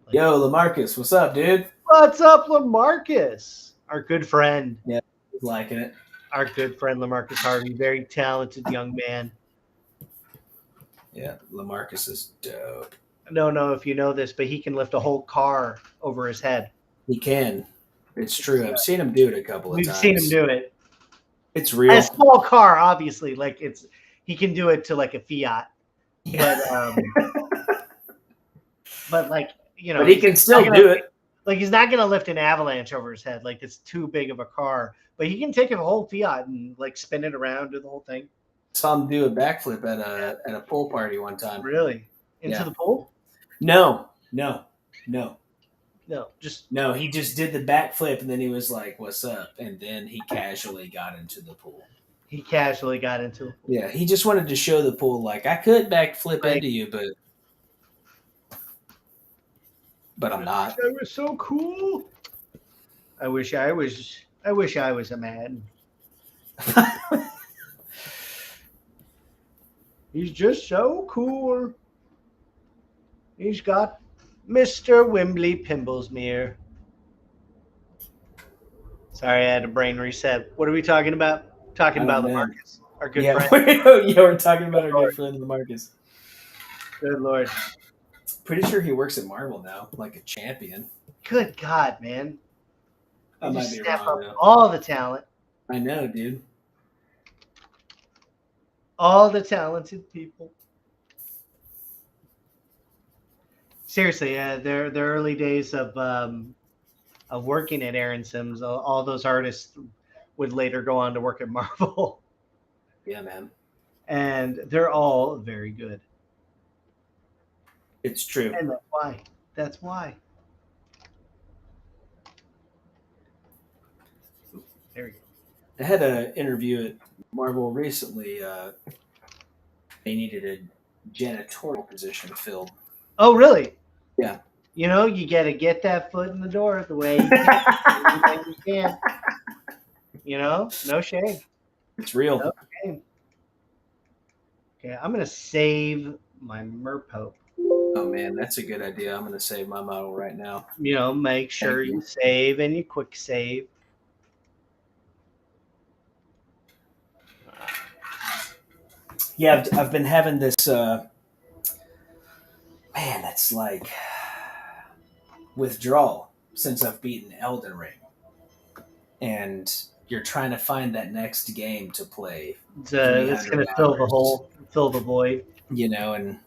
Speaker 2: Like, yo, LaMarcus, what's up, dude?
Speaker 1: What's up, LaMarcus? Our good friend.
Speaker 2: Yeah, he's liking it.
Speaker 1: Our good friend, LaMarcus Harvey, very talented young man.
Speaker 2: Yeah, LaMarcus is dope.
Speaker 1: I don't know if you know this, but he can lift a whole car over his head.
Speaker 2: He can. It's true. I've seen him do it a couple of times.
Speaker 1: We've seen him do it.
Speaker 2: It's real.
Speaker 1: A small car, obviously. Like he can do it to like a Fiat.
Speaker 2: Yeah.
Speaker 1: But like,
Speaker 2: but he can still do it.
Speaker 1: Like he's not gonna lift an Avalanche over his head. Like it's too big of a car. But he can take a whole Fiat and like spin it around, do the whole thing.
Speaker 2: Saw him do a backflip at a pool party one time.
Speaker 1: Really? Into the pool?
Speaker 2: No.
Speaker 1: No,
Speaker 2: he just did the backflip, and then he was like, "What's up?" And then he casually got into the pool. Yeah, he just wanted to show the pool, like, I could backflip into you, but I'm not.
Speaker 1: That was so cool. I wish I was a man. He's just so cool. He's got Mr. Wimbley Pimblesmere. Sorry, I had a brain reset. What are we talking about? Talking about LaMarcus, our good friend.
Speaker 2: Yeah, we're talking about our good friend LaMarcus.
Speaker 1: Good Lord.
Speaker 2: Pretty sure he works at Marvel now, like a champion.
Speaker 1: Good God, man.
Speaker 2: I might be wrong, though.
Speaker 1: All the talent.
Speaker 2: I know, dude.
Speaker 1: All the talented people. Seriously, the early days of working at Aaron Sims, all those artists would later go on to work at Marvel.
Speaker 2: Yeah, man.
Speaker 1: And they're all very good.
Speaker 2: It's true.
Speaker 1: And that's why. There we go.
Speaker 2: I had an interview at Marvel recently. They needed a janitorial position filled.
Speaker 1: Oh, really?
Speaker 2: Yeah.
Speaker 1: You got to get that foot in the door the way you can. No shame.
Speaker 2: It's real.
Speaker 1: No shame. Okay, I'm going to save my Merpope.
Speaker 2: Oh, man, that's a good idea. I'm going to save my model right now.
Speaker 1: Make sure you save and you quick save.
Speaker 2: Yeah, I've been having this. Man, it's like withdrawal since I've beaten Elden Ring, and you're trying to find that next game to play
Speaker 1: It's going
Speaker 2: 300
Speaker 1: to
Speaker 2: hours,
Speaker 1: fill the void.
Speaker 2: and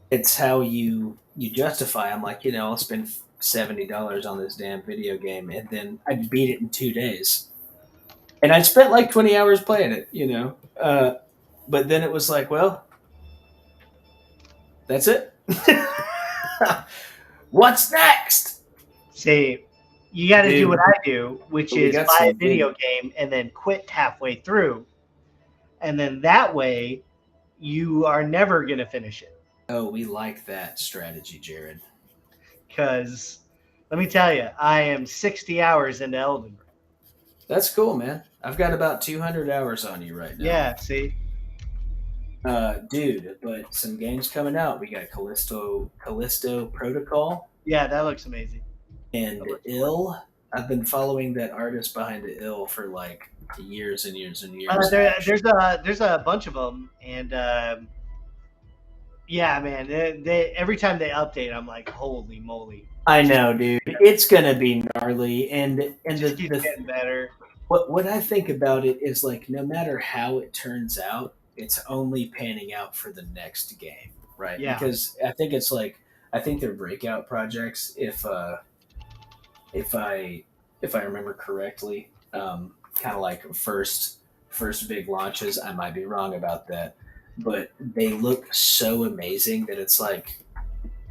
Speaker 2: it's how you justify. I'm like, I'll spend $70 on this damn video game, and then I'd beat it in 2 days, and I'd spent like 20 hours playing it. But then it was like, well, that's it. What's next?
Speaker 1: See, you got to do what I do, which is buy a video game and then quit halfway through. And then that way, you are never going to finish it.
Speaker 2: Oh, we like that strategy, Jared.
Speaker 1: Because, let me tell you, I am 60 hours into Elden Ring.
Speaker 2: That's cool, man. I've got about 200 hours on you right now.
Speaker 1: Yeah, see?
Speaker 2: Dude, but some games coming out. We got Callisto Protocol.
Speaker 1: Yeah, that looks amazing.
Speaker 2: And Ill. I've been following that artist behind the Ill for like years and years and years.
Speaker 1: There's a bunch of them, and yeah, man, they every time they update, I'm like, holy moly!
Speaker 2: I know, dude. It's gonna be gnarly, and
Speaker 1: it keeps getting better.
Speaker 2: What I think about it is like, no matter how it turns out, it's only panning out for the next game, right?
Speaker 1: Yeah.
Speaker 2: Because I think it's like, I think they're breakout projects. If I remember correctly, kind of like first big launches. I might be wrong about that, but they look so amazing that it's like,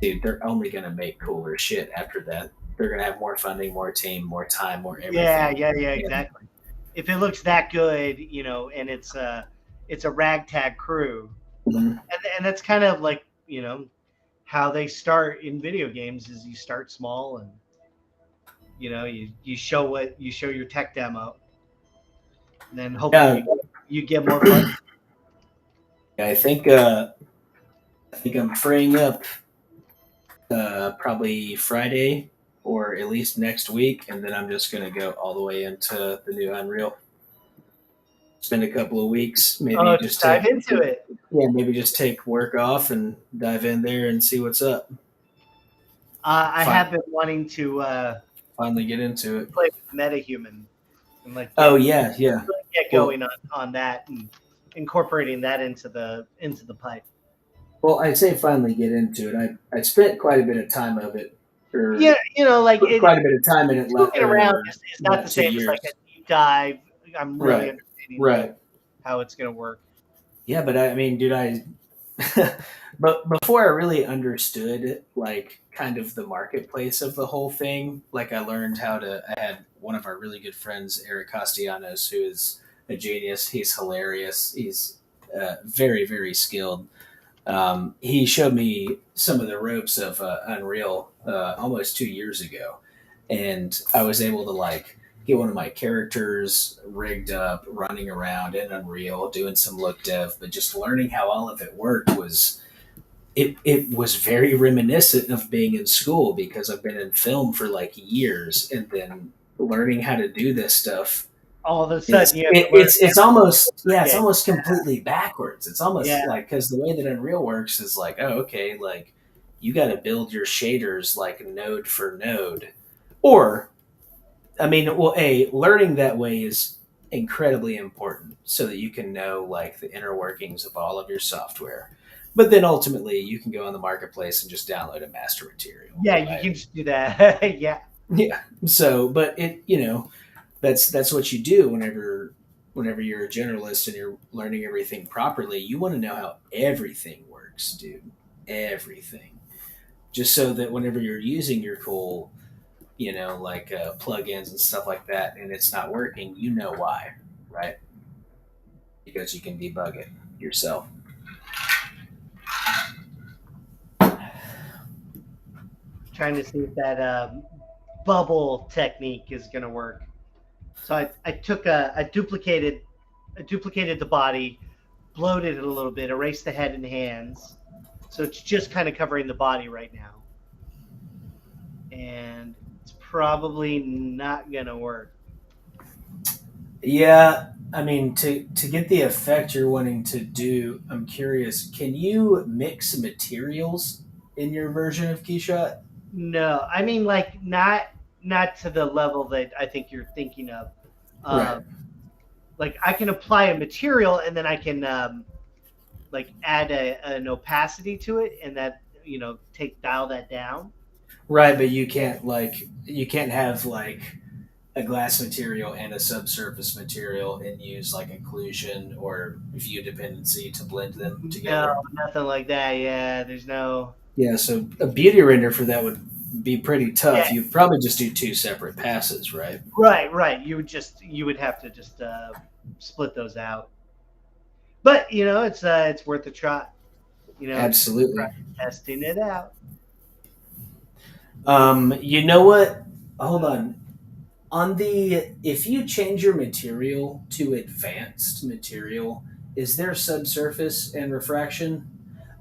Speaker 2: dude, they're only gonna make cooler shit after that. They're gonna have more funding, more team, more time, more everything.
Speaker 1: Yeah, exactly. If it looks that good, and it's a ragtag crew, and that's kind of like how they start in video games is you start small and you show your tech demo, and then hopefully you get more fun.
Speaker 2: Yeah, I think I'm freeing up probably Friday or at least next week, and then I'm just gonna go all the way into the new Unreal. Spend a couple of weeks, maybe just
Speaker 1: dive into it.
Speaker 2: Yeah, maybe just take work off and dive in there and see what's up.
Speaker 1: I have been wanting to
Speaker 2: finally get into it.
Speaker 1: Play with MetaHuman and
Speaker 2: get
Speaker 1: going on that and incorporating that into the pipe.
Speaker 2: Well, I'd say finally get into it. I spent quite a bit of time of it.
Speaker 1: Quite a bit
Speaker 2: of time in it.
Speaker 1: Looking around is not the same as like a deep dive. I'm really understanding how it's going to work.
Speaker 2: Yeah, but I mean, dude, but before I really understood like kind of the marketplace of the whole thing, like I had one of our really good friends, Eric Castellanos, who is a genius. He's hilarious. He's very, very skilled. He showed me some of the ropes of Unreal almost 2 years ago, and I was able to like get one of my characters rigged up, running around in Unreal, doing some look dev, but just learning how all of it worked was very reminiscent of being in school, because I've been in film for like years, and then learning how to do this stuff.
Speaker 1: All of a sudden,
Speaker 2: it's almost completely backwards. It's almost like, because the way that Unreal works is like, oh, okay, like you got to build your shaders like node for node, or learning that way is incredibly important so that you can know like the inner workings of all of your software. But then ultimately, you can go on the marketplace and just download a master material.
Speaker 1: Yeah, right? You can just do that. Yeah.
Speaker 2: So, but that's what you do whenever you're a generalist and you're learning everything properly. You want to know how everything works, dude. Everything. Just so that whenever you're using your cool, like plugins and stuff like that, and it's not working, you know why, right? Because you can debug it yourself.
Speaker 1: Trying to see if that bubble technique is going to work. So I duplicated the body, bloated it a little bit, erased the head and hands. So it's just kind of covering the body right now. And it's probably not going to work.
Speaker 2: Yeah, I mean, to get the effect you're wanting to do, I'm curious. Can you mix materials in your version of Keyshot?
Speaker 1: No, I mean like not to the level that I think you're thinking of.
Speaker 2: Right.
Speaker 1: Um, like I can apply a material and then I can like add an opacity to it, and that dial that down.
Speaker 2: Right, but you can't have like a glass material and a subsurface material and use like occlusion or view dependency to blend them
Speaker 1: No,
Speaker 2: together.
Speaker 1: nothing like that. Yeah, there's no.
Speaker 2: Yeah, so a beauty render for that would be pretty
Speaker 1: Yeah,
Speaker 2: tough. You'd probably just do two separate passes, right?
Speaker 1: right. You would have to just split those out. But it's worth a try.
Speaker 2: Absolutely.
Speaker 1: Testing it out.
Speaker 2: You know what? Hold on. On the if you change your material to advanced material, is there subsurface and refraction?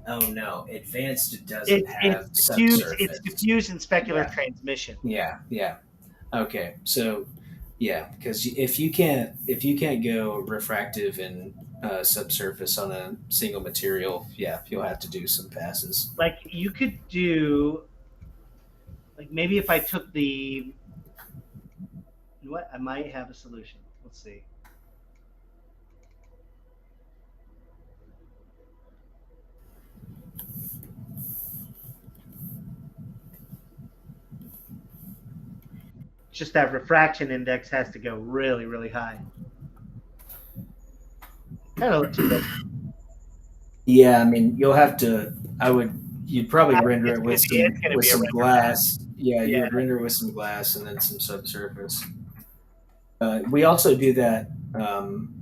Speaker 2: Oh no, advanced doesn't have
Speaker 1: It's
Speaker 2: subsurface.
Speaker 1: diffuse and specular
Speaker 2: Yeah,
Speaker 1: transmission.
Speaker 2: yeah. Okay, so yeah, because if you can't go refractive and subsurface on a single material, yeah, you'll have to do some passes.
Speaker 1: Like you could do, like maybe if I took the, what I might have a solution. Let's see. Just that refraction index has to go really, really high. Kind of looks good.
Speaker 2: Yeah, I mean, you'll have to. You'd probably render it with
Speaker 1: It's gonna be a
Speaker 2: some
Speaker 1: render
Speaker 2: glass. Yeah, you
Speaker 1: Yeah.
Speaker 2: would render it with some glass and then some subsurface. We also do that.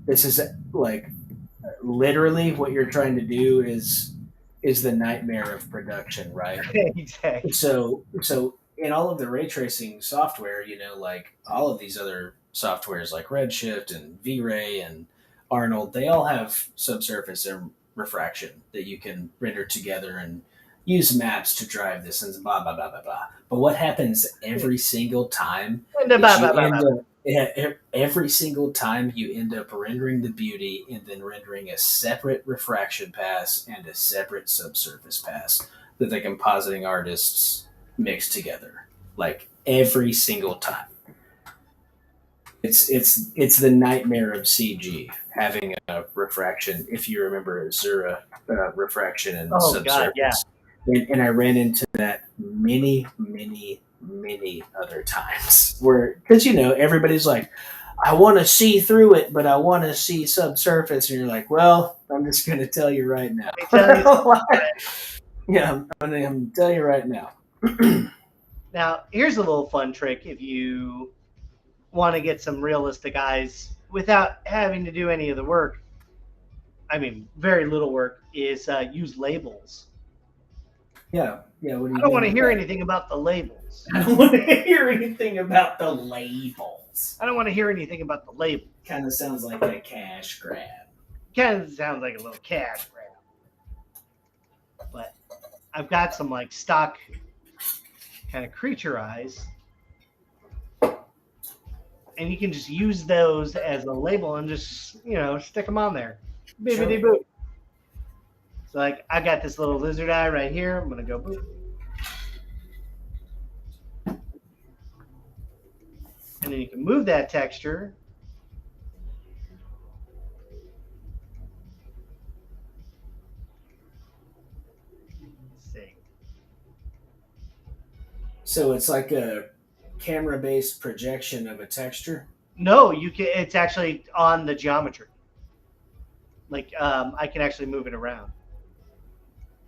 Speaker 2: This is like literally what you're trying to do is the nightmare of production, right?
Speaker 1: Exactly.
Speaker 2: So in all of the ray tracing software, like all of these other softwares like Redshift and V-Ray and Arnold, they all have subsurface and refraction that you can render together and use maps to drive this and blah blah blah blah blah. But what happens every single time is you end up every single time you end up rendering the beauty and then rendering a separate refraction pass and a separate subsurface pass that the compositing artists mix together. Like every single time. It's the nightmare of CG having a refraction. If you remember Zura refraction and
Speaker 1: Oh God, yeah.
Speaker 2: subsurface, and I ran into that many other times where because everybody's like, I want to see through it, but I want to see subsurface, and you're like, well, I'm just going to tell you right now. Yeah, I'm going to tell you right now.
Speaker 1: Now, here's a little fun trick if you want to get some realistic eyes without having to do any of the work. I mean, very little work is use labels.
Speaker 2: Yeah. What do you
Speaker 1: I don't want to hear anything about the labels.
Speaker 2: I don't want to hear anything about the labels.
Speaker 1: I don't want to hear anything about the labels.
Speaker 2: Kind of sounds like a cash grab.
Speaker 1: Kind of sounds like a little cash grab. But I've got some like stock kind of creature eyes. And you can just use those as a label and just, stick them on there. Bibbidi boop. So like I got this little lizard eye right here. I'm going to go boop. And then you can move that texture. Let's see.
Speaker 2: So it's like a camera-based projection of a texture?
Speaker 1: No, you can. It's actually on the geometry. Like I can actually move it around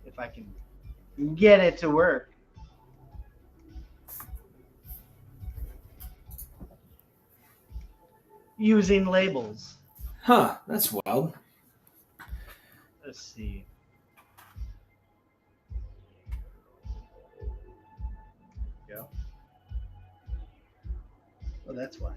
Speaker 1: if I can get it to work. Using labels.
Speaker 2: Huh, that's wild.
Speaker 1: Let's see. Go. Oh, that's why.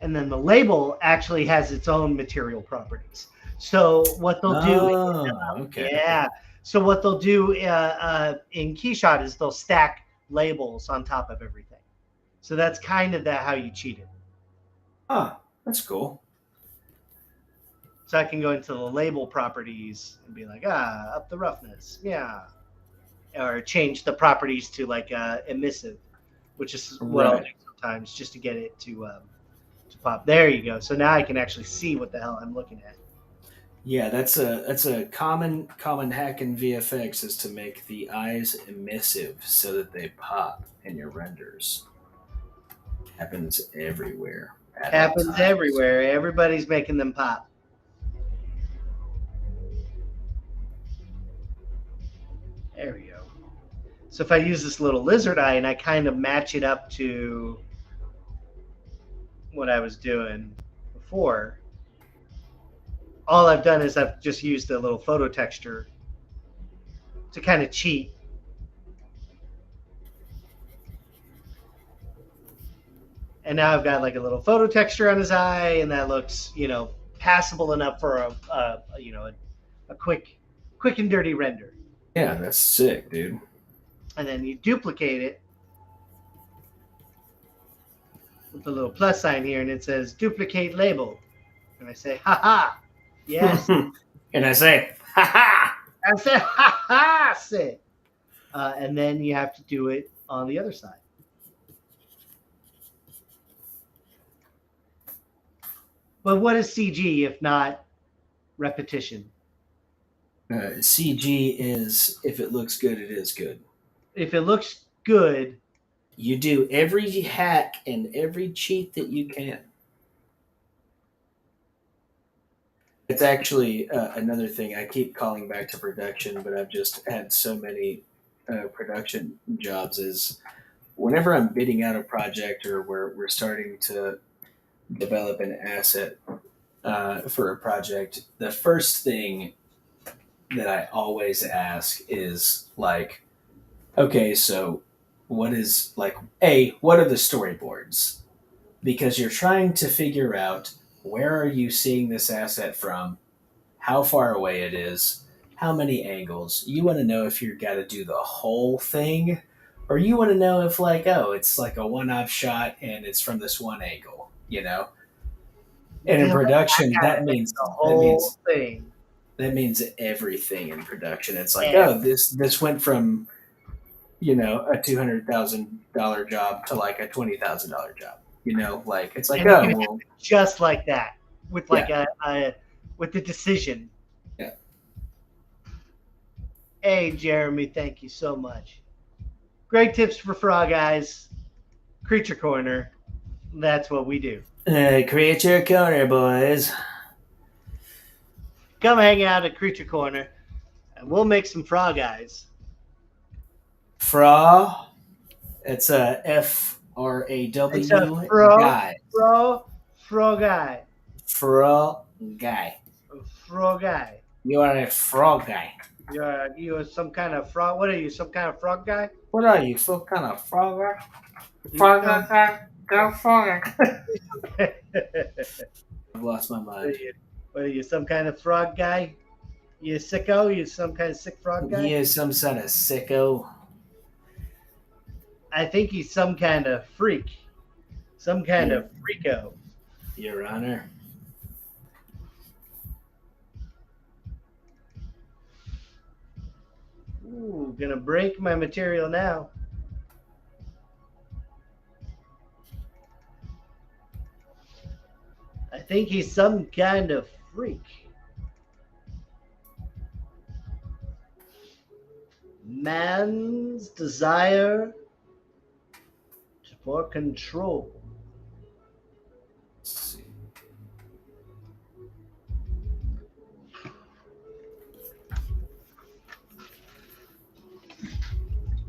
Speaker 1: And then the label actually has its own material properties. So what they'll do,
Speaker 2: Oh, okay.
Speaker 1: yeah. So what they'll do in Keyshot is they'll stack labels on top of everything. So that's kind of how you cheat it.
Speaker 2: Ah, that's cool.
Speaker 1: So I can go into the label properties and be like, up the roughness, yeah, or change the properties to like emissive, which is what I'll do sometimes just to get it to pop. There you go. So now I can actually see what the hell I'm looking at.
Speaker 2: Yeah, that's a common hack in VFX is to make the eyes emissive so that they pop in your renders. Happens everywhere.
Speaker 1: Happens everywhere. Everybody's making them pop. There we go. So if I use this little lizard eye and I kind of match it up to what I was doing before, all I've done is I've just used a little photo texture to kind of cheat. And now I've got like a little photo texture on his eye, and that looks, passable enough for a quick and dirty render.
Speaker 2: Yeah, that's sick, dude.
Speaker 1: And then you duplicate it with the little plus sign here, and it says duplicate label. And I say, ha, yes.
Speaker 2: And I say, ha.
Speaker 1: I say, ha, sick. And then you have to do it on the other side. But what is CG if not repetition?
Speaker 2: CG is, if it looks good, it is good.
Speaker 1: If it looks good,
Speaker 2: you do every hack and every cheat that you can. It's actually another thing. I keep calling back to production, but I've just had so many production jobs is whenever I'm bidding out a project or we're starting to develop an asset for a project, the first thing that I always ask is like, okay, so what are the storyboards? Because you're trying to figure out where are you seeing this asset from, how far away it is, how many angles. You want to know if you've got to do the whole thing, or you want to know if it's like a one-off shot and it's from this one angle, And in production, that means
Speaker 1: the whole thing.
Speaker 2: That means everything in production. It's like, this went from a $200,000 job to like a $20,000 job. It's like,
Speaker 1: just like that with like with the decision.
Speaker 2: Yeah.
Speaker 1: Hey, Jeremy, thank you so much. Great tips for Frog Eyes. Creature Corner. That's what we do.
Speaker 2: Creature Corner, boys.
Speaker 1: Come hang out at Creature Corner, and we'll make some frog eyes.
Speaker 2: Fra. It's a FRAW
Speaker 1: it's
Speaker 2: guy.
Speaker 1: Frog guy.
Speaker 2: Frog guy.
Speaker 1: Frog guy.
Speaker 2: You are a frog guy.
Speaker 1: You are some kind of frog. What are you? Some kind of frog guy?
Speaker 2: What are you? Some kind of frog guy? Frog guy. Go frog guy. I've lost my mind.
Speaker 1: What are you? Some kind of frog guy? You sicko? You some kind of sick frog guy?
Speaker 2: He is some sort of sicko.
Speaker 1: I think he's some kind of freak. Some kind of freako.
Speaker 2: Your Honor.
Speaker 1: Ooh, gonna break my material now. I think he's some kind of freak. Man's desire for control.
Speaker 2: Let's see.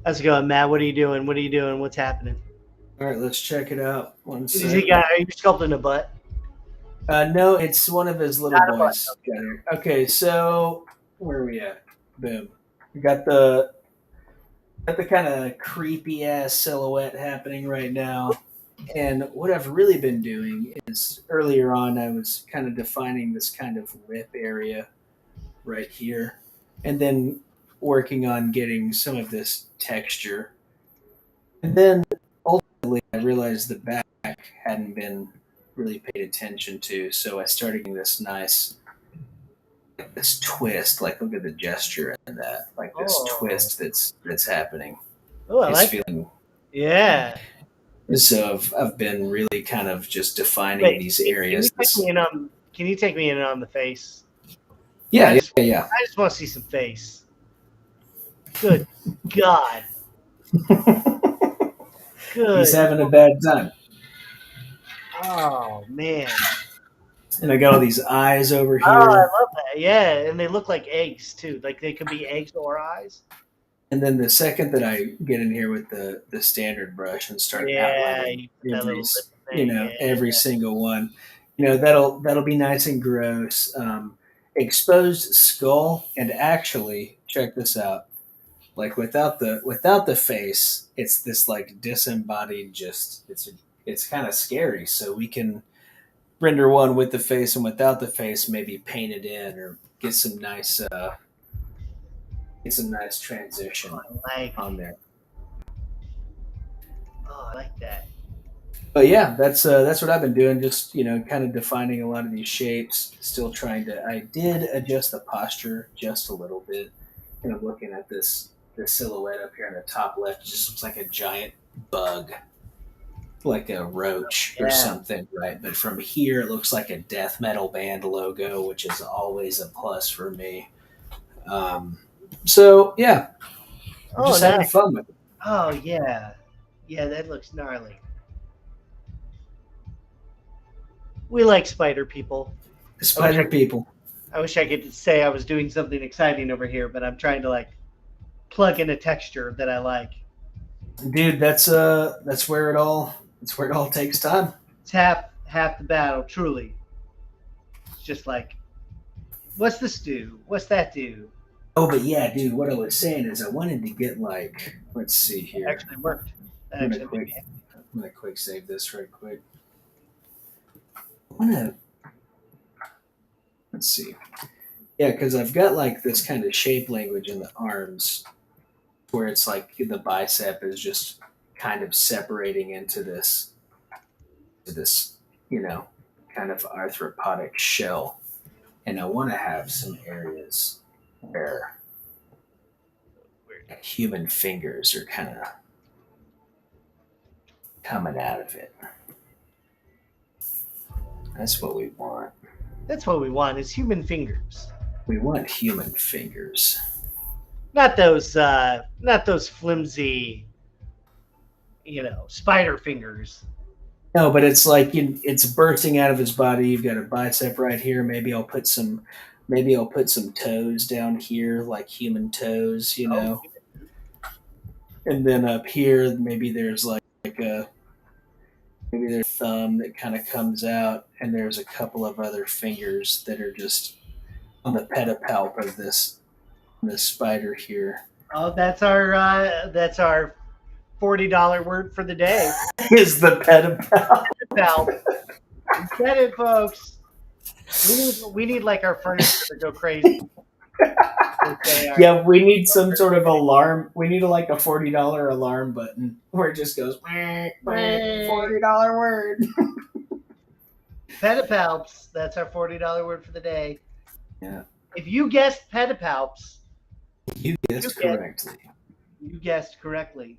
Speaker 1: How's it going, Matt? What are you doing? What's happening?
Speaker 2: All right, let's check it out. One second.
Speaker 1: Are you sculpting a butt?
Speaker 2: No, it's one of his little boys. Okay, so where are we at? Boom. We got the kind of creepy ass silhouette happening right now. And what I've really been doing is earlier on, I was kind of defining this kind of lip area right here, and then working on getting some of this texture. And then ultimately, I realized the back hadn't been really paid attention to, so I started getting this nice, this twist. Like, look at the gesture in that, like this twist that's happening.
Speaker 1: Oh, I
Speaker 2: It's
Speaker 1: like
Speaker 2: feeling.
Speaker 1: Yeah.
Speaker 2: So I've been really kind of just defining these areas.
Speaker 1: Can you take me in on the face?
Speaker 2: Yeah.
Speaker 1: I just want to see some face. Good God. Good.
Speaker 2: He's having a bad time.
Speaker 1: Oh, man.
Speaker 2: And I got all these eyes over here.
Speaker 1: Oh, I love that. Yeah, and they look like eggs, too. Like they could be eggs or eyes.
Speaker 2: And then the second that I get in here with the standard brush and start outlining every single one, that'll be nice and gross. Exposed skull, and actually, check this out. Like without the face, it's this like disembodied. It's kind of scary. So we can render one with the face and without the face, maybe paint it in or get some nice transition on there.
Speaker 1: Oh, I like that.
Speaker 2: But yeah, that's what I've been doing. Just kind of defining a lot of these shapes. Still trying to. I did adjust the posture just a little bit. And I'm looking at this silhouette up here in the top left. It just looks like a giant bug, like a roach or something, right? But from here, it looks like a death metal band logo, which is always a plus for me. So yeah, just having fun with it.
Speaker 1: Oh yeah, that looks gnarly. We like spider people.
Speaker 2: People.
Speaker 1: I wish I could say I was doing something exciting over here, but I'm trying to plug in a texture that I like.
Speaker 2: Dude, that's where it all takes time.
Speaker 1: It's half the battle, truly. It's just like, what's this do? What's that do?
Speaker 2: Oh, but yeah, dude, what I was saying is I wanted to get let's see here.
Speaker 1: It actually worked.
Speaker 2: I'm gonna quick save this right quick. Let's see. Yeah, because I've got this kind of shape language in the arms where it's like the bicep is just kind of separating into this kind of arthropodic shell. And I want to have some areas where human fingers are kind of coming out of it. That's what we want.
Speaker 1: That's what we want, is human fingers.
Speaker 2: We want human fingers.
Speaker 1: Not those flimsy, spider fingers.
Speaker 2: No, but it's like it's bursting out of his body. You've got a bicep right here. Maybe I'll put some toes down here, like human toes, And then up here, maybe there's maybe there's a thumb that kind of comes out, and there's a couple of other fingers that are just on the pedipalp of this spider here.
Speaker 1: Oh, that's our $40 word for the day.
Speaker 2: Is the pedipalp.
Speaker 1: You get it, folks. We need our furniture to go crazy.
Speaker 2: Yeah, we need some sort of alarm. We need a $40 alarm button where it just goes $40 word.
Speaker 1: Pedipalps. That's our $40 word for the day.
Speaker 2: Yeah.
Speaker 1: If you guessed pedipalps,
Speaker 2: you guessed correctly.
Speaker 1: You guessed correctly,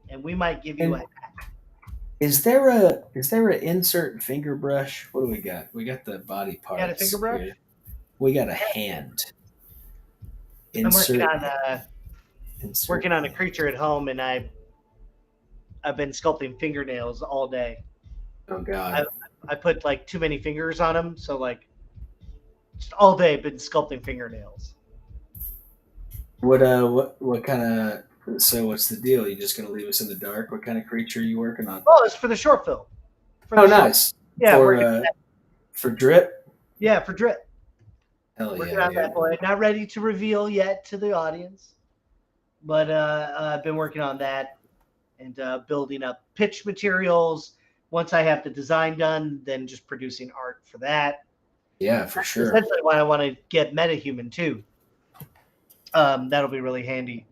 Speaker 1: and we might give you a.
Speaker 2: Is there an insert finger brush? What do we got? We got the body parts.
Speaker 1: Got a finger brush?
Speaker 2: Here. We got a hand.
Speaker 1: I'm working on a creature at home, and I've been sculpting fingernails all day.
Speaker 2: Oh God!
Speaker 1: I put too many fingers on them, so just all day I've been sculpting fingernails.
Speaker 2: What kind of? So what's the deal? You just gonna leave us in the dark? What kind of creature are you working on?
Speaker 1: Oh, it's for the short film.
Speaker 2: Nice.
Speaker 1: Yeah,
Speaker 2: for drip.
Speaker 1: Yeah, for drip.
Speaker 2: Hell yeah!
Speaker 1: Working on that boy. Not ready to reveal yet to the audience, but I've been working on that, and building up pitch materials. Once I have the design done, then just producing art for that.
Speaker 2: Yeah, for sure.
Speaker 1: Essentially, why I want to get MetaHuman too. That'll be really handy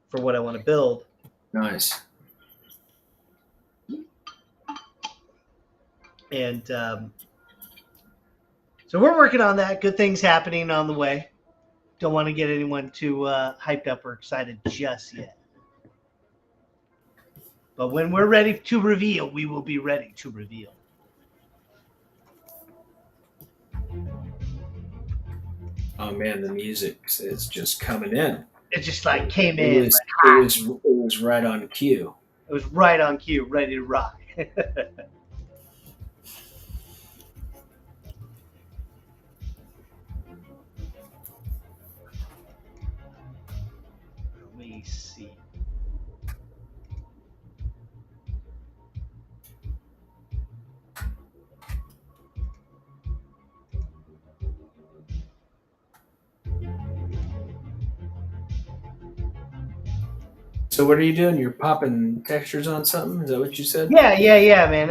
Speaker 1: for what I want to build.
Speaker 2: Nice.
Speaker 1: And so we're working on that. Good things happening on the way. Don't want to get anyone too hyped up or excited just yet. But when we're ready to reveal, we will be ready to reveal.
Speaker 2: Oh man, the music is just coming in.
Speaker 1: It just like came in.
Speaker 2: It was right on cue.
Speaker 1: It was right on cue, ready to rock. Let me see.
Speaker 2: So what are you doing? You're popping textures on something? Is that what you said?
Speaker 1: Yeah, man.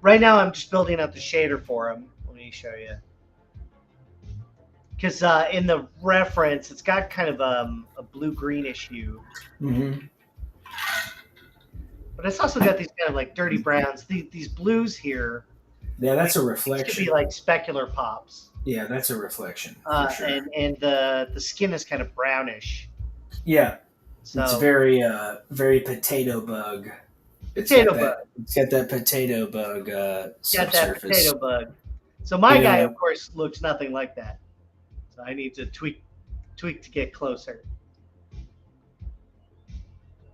Speaker 1: Right now I'm just building out the shader for him. Let me show you. Because in the reference, it's got kind of a blue-greenish hue.
Speaker 2: Mm-hmm.
Speaker 1: But it's also got these kind of like dirty browns. These blues here.
Speaker 2: Yeah, that's a
Speaker 1: It
Speaker 2: reflection.
Speaker 1: could be like specular pops.
Speaker 2: Yeah, that's a reflection. For sure.
Speaker 1: And the skin is kind of brownish.
Speaker 2: Yeah.
Speaker 1: So
Speaker 2: It's very very potato bug. It's got that potato bug
Speaker 1: got that
Speaker 2: subsurface.
Speaker 1: potato bug. So my
Speaker 2: Yeah.
Speaker 1: guy, of course, looks nothing like that. So I need to tweak to get closer.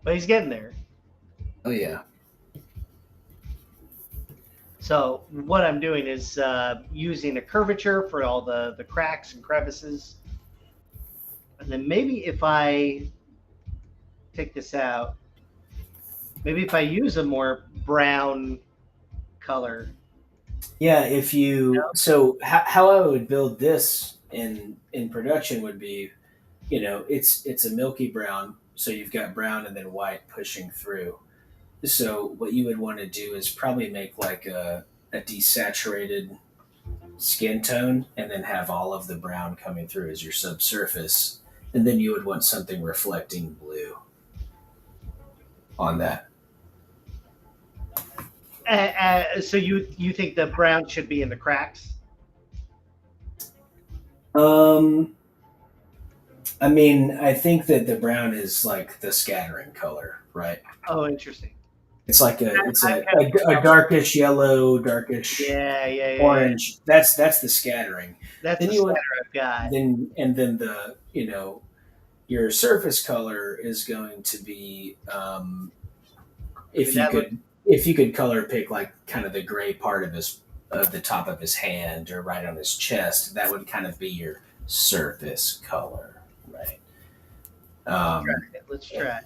Speaker 1: But he's getting there.
Speaker 2: Oh yeah.
Speaker 1: So what I'm doing is using a curvature for all the cracks and crevices. And then maybe if I take this out, maybe if I use a more brown color.
Speaker 2: Yeah, if you so how I would build this in production would be, it's a milky brown, so you've got brown and then white pushing through. So what you would want to do is probably make like a desaturated skin tone and then have all of the brown coming through as your subsurface, and then you would want something reflecting blue on that.
Speaker 1: So you think the brown should be in the cracks?
Speaker 2: I mean, I think that the brown is like the scattering color, right?
Speaker 1: Oh, interesting.
Speaker 2: It's like a darkish yellow, darkish orange.
Speaker 1: Yeah.
Speaker 2: That's the scattering.
Speaker 1: That's
Speaker 2: Then
Speaker 1: the scatter I've got.
Speaker 2: Then the your surface color is going to be if you could color pick like kind of the gray part of the top of his hand or right on his chest, that would kind of be your surface color, right?
Speaker 1: Let's try it.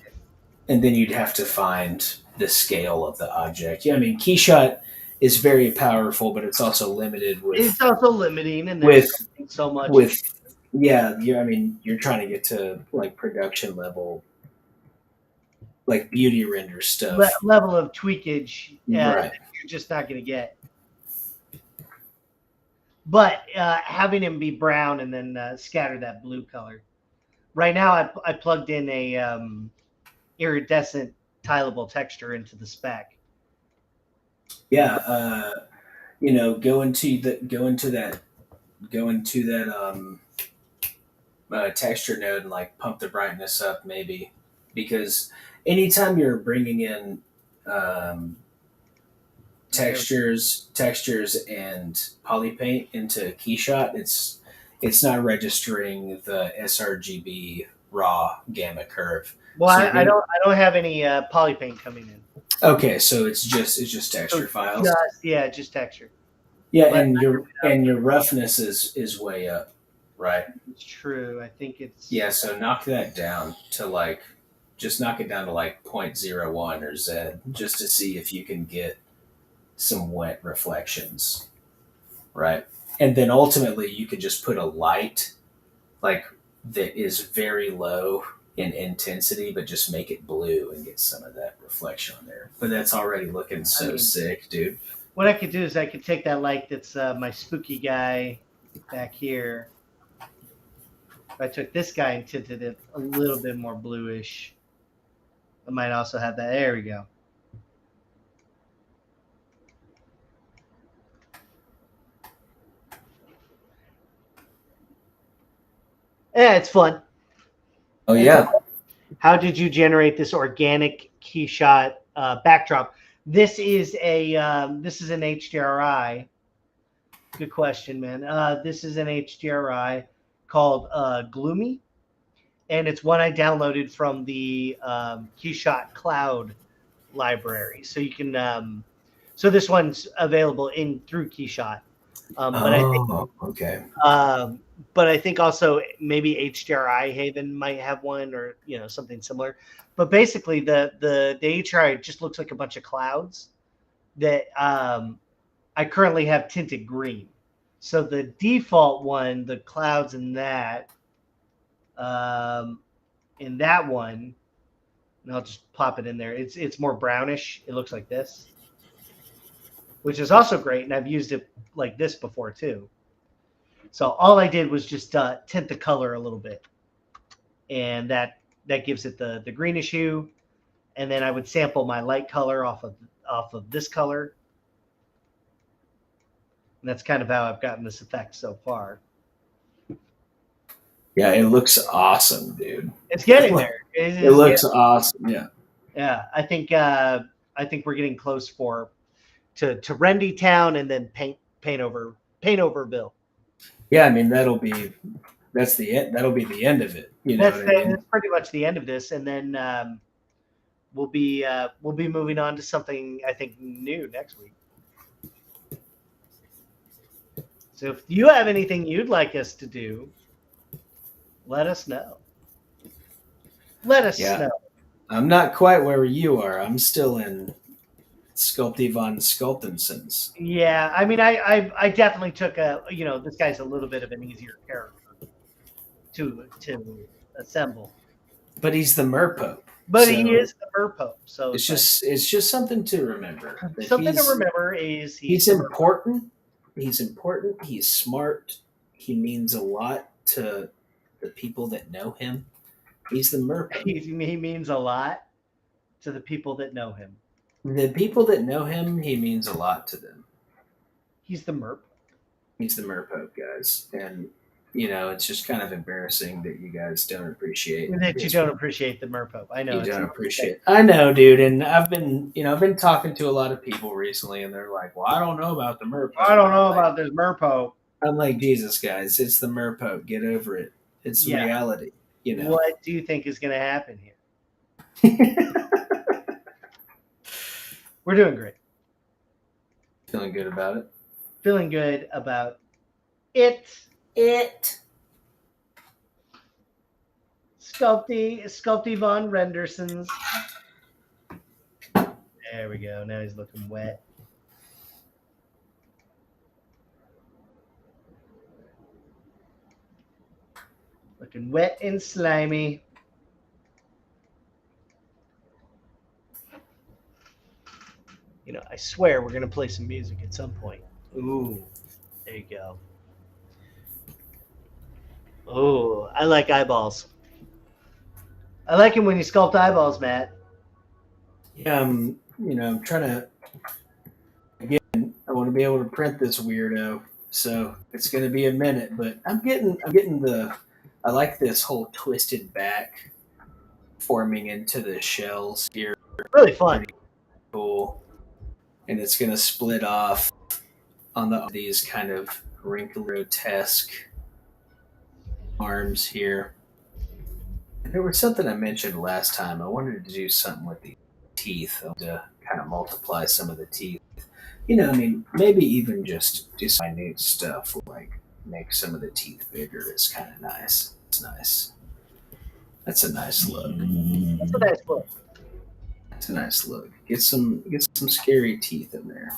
Speaker 2: And then you'd have to find the scale of the object. Yeah, I mean, Keyshot is very powerful, but it's also limited with.
Speaker 1: It's also limiting, and there's so much.
Speaker 2: I mean, you're trying to get to like production level, like beauty render stuff.
Speaker 1: Level of tweakage,
Speaker 2: right.
Speaker 1: You're just not going to get. But having him be brown and then scatter that blue color. Right now, I plugged in a iridescent tileable texture into the spec.
Speaker 2: Yeah, go into that texture node and like pump the brightness up maybe, because anytime you're bringing in textures and polypaint into Keyshot, it's not registering the sRGB raw gamma curve.
Speaker 1: Well,
Speaker 2: So
Speaker 1: I don't have any polypaint coming in.
Speaker 2: Okay, so it's just texture files.
Speaker 1: Just texture.
Speaker 2: Yeah,
Speaker 1: But
Speaker 2: and your roughness is way up, right?
Speaker 1: It's true. I think it's
Speaker 2: So knock that down to like 0.01 or Z, just to see if you can get some wet reflections, right? And then ultimately you could just put a light like that is very low in intensity, but just make it blue and get some of that reflection on there. But that's already looking so sick, dude.
Speaker 1: What I could do is I could take that light that's my spooky guy back here. If I took this guy and tinted it a little bit more bluish, I might also have that. There we go. Yeah, it's fun.
Speaker 2: Oh yeah.
Speaker 1: How did you generate this organic Keyshot backdrop? This is an HDRI. Good question, man. This is an HDRI called Gloomy, and it's one I downloaded from the Keyshot Cloud library. So you can, so this one's available through Keyshot.
Speaker 2: Okay.
Speaker 1: But I think also maybe HDRI Haven might have one, or something similar. But basically, the HDRI just looks like a bunch of clouds that I currently have tinted green. So the default one, the clouds in that one, and I'll just pop it in there. It's more brownish. It looks like this, which is also great, and I've used it like this before too. So all I did was just tint the color a little bit, and that gives it the greenish hue. And then I would sample my light color off of this color. And that's kind of how I've gotten this effect so far.
Speaker 2: Yeah, it looks awesome, dude.
Speaker 1: It's getting there.
Speaker 2: It looks awesome. Yeah.
Speaker 1: Yeah, I think we're getting close to Rendy Town, and then paint over Bill.
Speaker 2: Yeah, I mean that'll be the end of it.
Speaker 1: That's pretty much the end of this, and then we'll be moving on to something I think new next week. So if you have anything you'd like us to do, let us know. Let us know.
Speaker 2: I'm not quite where you are. I'm still in Sculpty von Sculptensons.
Speaker 1: Yeah, I mean, I definitely took this guy's a little bit of an easier character to assemble.
Speaker 2: But he's the Merpope.
Speaker 1: But he is the Merpope, so
Speaker 2: it's just something to remember.
Speaker 1: Something to remember is
Speaker 2: he's important. He's important. He's smart. He means a lot to the people that know him. He's the Merpope.
Speaker 1: He means a lot to the people that know him.
Speaker 2: The people that know him, he means a lot to them.
Speaker 1: He's the Merpope.
Speaker 2: He's the Merpope, guys. And, it's just kind of embarrassing that you guys don't appreciate
Speaker 1: that you don't appreciate the Merpope. I know.
Speaker 2: You don't appreciate it. I know, dude. And I've been talking to a lot of people recently, and they're like, well, I don't know about the Merpope.
Speaker 1: I don't know about this Merpope.
Speaker 2: I'm like, Jesus, guys, it's the Merpope. Get over it. It's reality.
Speaker 1: What do you think is going to happen here? We're doing great.
Speaker 2: Feeling good about it?
Speaker 1: Feeling good about it. Sculpty von Rendersons. There we go. Now he's looking wet. Looking wet and slimy. I swear we're going to play some music at some point. Ooh, there you go. Oh, I like eyeballs. I like it when you sculpt eyeballs, Matt.
Speaker 2: Yeah, I'm trying to, again, I want to be able to print this weirdo. So it's going to be a minute, but I'm getting I like this whole twisted back forming into the shells here.
Speaker 1: Really fun.
Speaker 2: Pretty cool. And it's going to split off on these kind of wrinkly, grotesque arms here. And there was something I mentioned last time. I wanted to do something with the teeth to kind of multiply some of the teeth. Maybe even just minute stuff like make some of the teeth bigger is kind of nice. It's nice. That's a nice look.
Speaker 1: That's a nice look.
Speaker 2: It's a nice look. Get some scary teeth in there.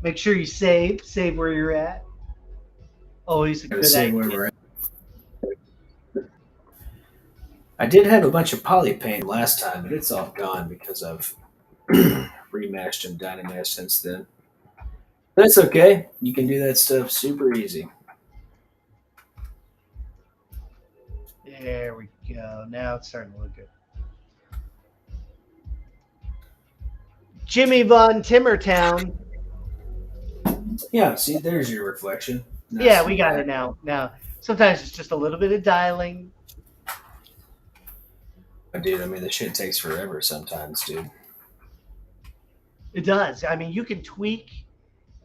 Speaker 1: Make sure you save where you're at. Always a good idea.
Speaker 2: Where we're at. I did have a bunch of poly paint last time, but it's all gone because I've remeshed and dynameshed since then. That's okay. You can do that stuff super easy.
Speaker 1: There we go. Now it's starting to look good. Jimmy Von Timmertown.
Speaker 2: Yeah, see, there's your reflection. Nice.
Speaker 1: Yeah, we got it now. Now, sometimes it's just a little bit of dialing.
Speaker 2: Dude, I mean, the shit takes forever sometimes, dude.
Speaker 1: It does. I mean, you can tweak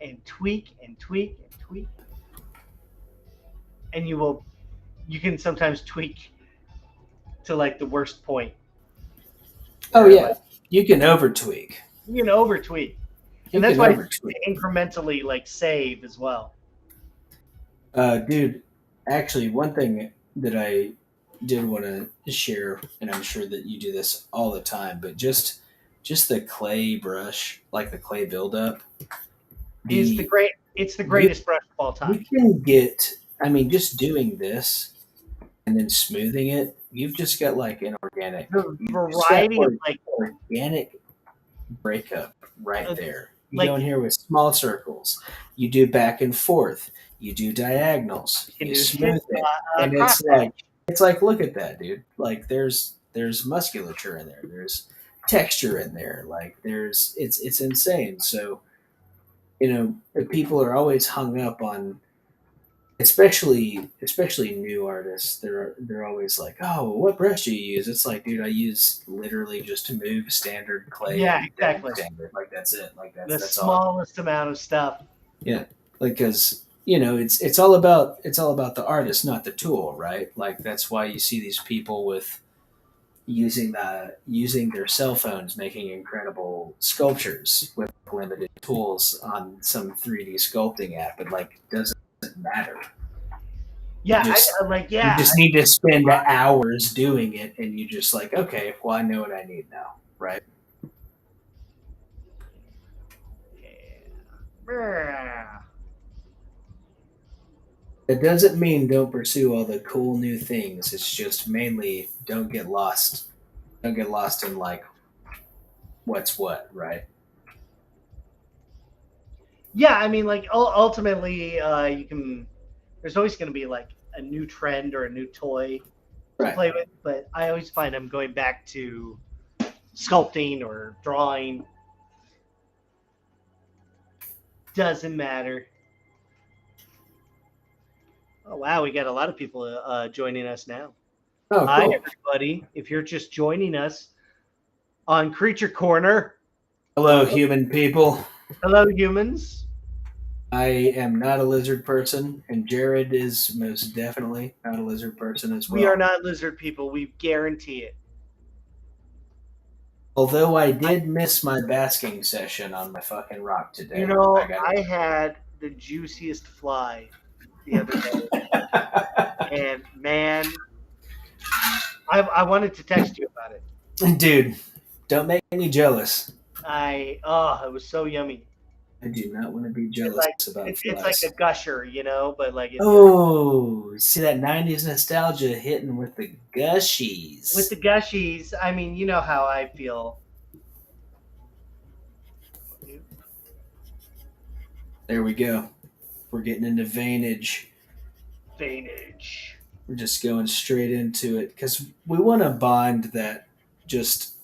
Speaker 1: and tweak and tweak and tweak. And you can sometimes tweak to like the worst point.
Speaker 2: Oh, yeah. You can over tweak.
Speaker 1: You can over tweak. And that's why you incrementally like save as well.
Speaker 2: Dude, actually, one thing that I did want to share, and I'm sure that you do this all the time, but just the clay brush, like the clay buildup,
Speaker 1: It's the greatest brush of all time.
Speaker 2: You can get, I mean, just doing this and then smoothing it, you've just got like an organic
Speaker 1: variety of like
Speaker 2: organic breakup right there. You
Speaker 1: like,
Speaker 2: go in here with small circles. You do back and forth. You do diagonals. You smooth it, and it's like look at that, dude. Like there's musculature in there. There's texture in there. Like it's insane. So people are always hung up on, especially new artists. They're always like, oh, what brush do you use? It's like, dude, I use literally just to move standard clay.
Speaker 1: Yeah, exactly.
Speaker 2: Standard. Like that's it. Like that's
Speaker 1: the smallest amount of stuff.
Speaker 2: Yeah, like because it's all about the artist, not the tool, right? Like that's why you see these people with using their cell phones making incredible sculptures with limited tools on some 3D sculpting app. It like doesn't matter.
Speaker 1: Yeah,
Speaker 2: you just need to spend hours doing it, and you just like, okay, well, I know what I need now, right?
Speaker 1: Yeah.
Speaker 2: It doesn't mean don't pursue all the cool new things. It's just mainly don't get lost. Don't get lost in like what's what, right?
Speaker 1: Yeah, I mean, like ultimately, you can. There's always going to be like a new trend or a new toy to play with, but I always find I'm going back to sculpting or drawing. Doesn't matter. Oh wow, we got a lot of people joining us now.
Speaker 2: Oh, cool.
Speaker 1: Hi everybody! If you're just joining us on Creature Corner,
Speaker 2: hello human people.
Speaker 1: Hello humans.
Speaker 2: I am not a lizard person, and Jared is most definitely not a lizard person as well.
Speaker 1: We are not lizard people. We guarantee it.
Speaker 2: Although I did miss my basking session on my fucking rock today.
Speaker 1: I had the juiciest fly the other day. And man, I wanted to text you about it.
Speaker 2: Dude, don't make me jealous.
Speaker 1: It was so yummy.
Speaker 2: I do not want to be jealous about flies.
Speaker 1: It's like a gusher, but like
Speaker 2: see that 90s nostalgia hitting with the gushies.
Speaker 1: With the gushies, I mean, you know how I feel.
Speaker 2: There we go. We're getting into veinage. We're just going straight into it because we want to bond that just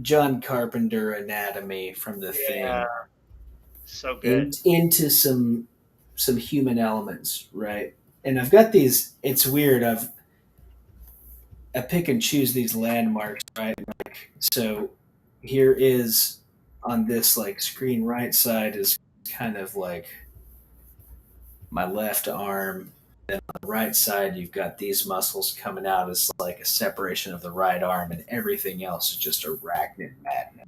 Speaker 2: John Carpenter anatomy from the thing.
Speaker 1: So good.
Speaker 2: Into some human elements, right? And I've got these. It's weird. I pick and choose these landmarks, right? Like, so here is on this like screen right side is kind of like my left arm. Then on the right side, you've got these muscles coming out as like a separation of the right arm, and everything else is just arachnid madness.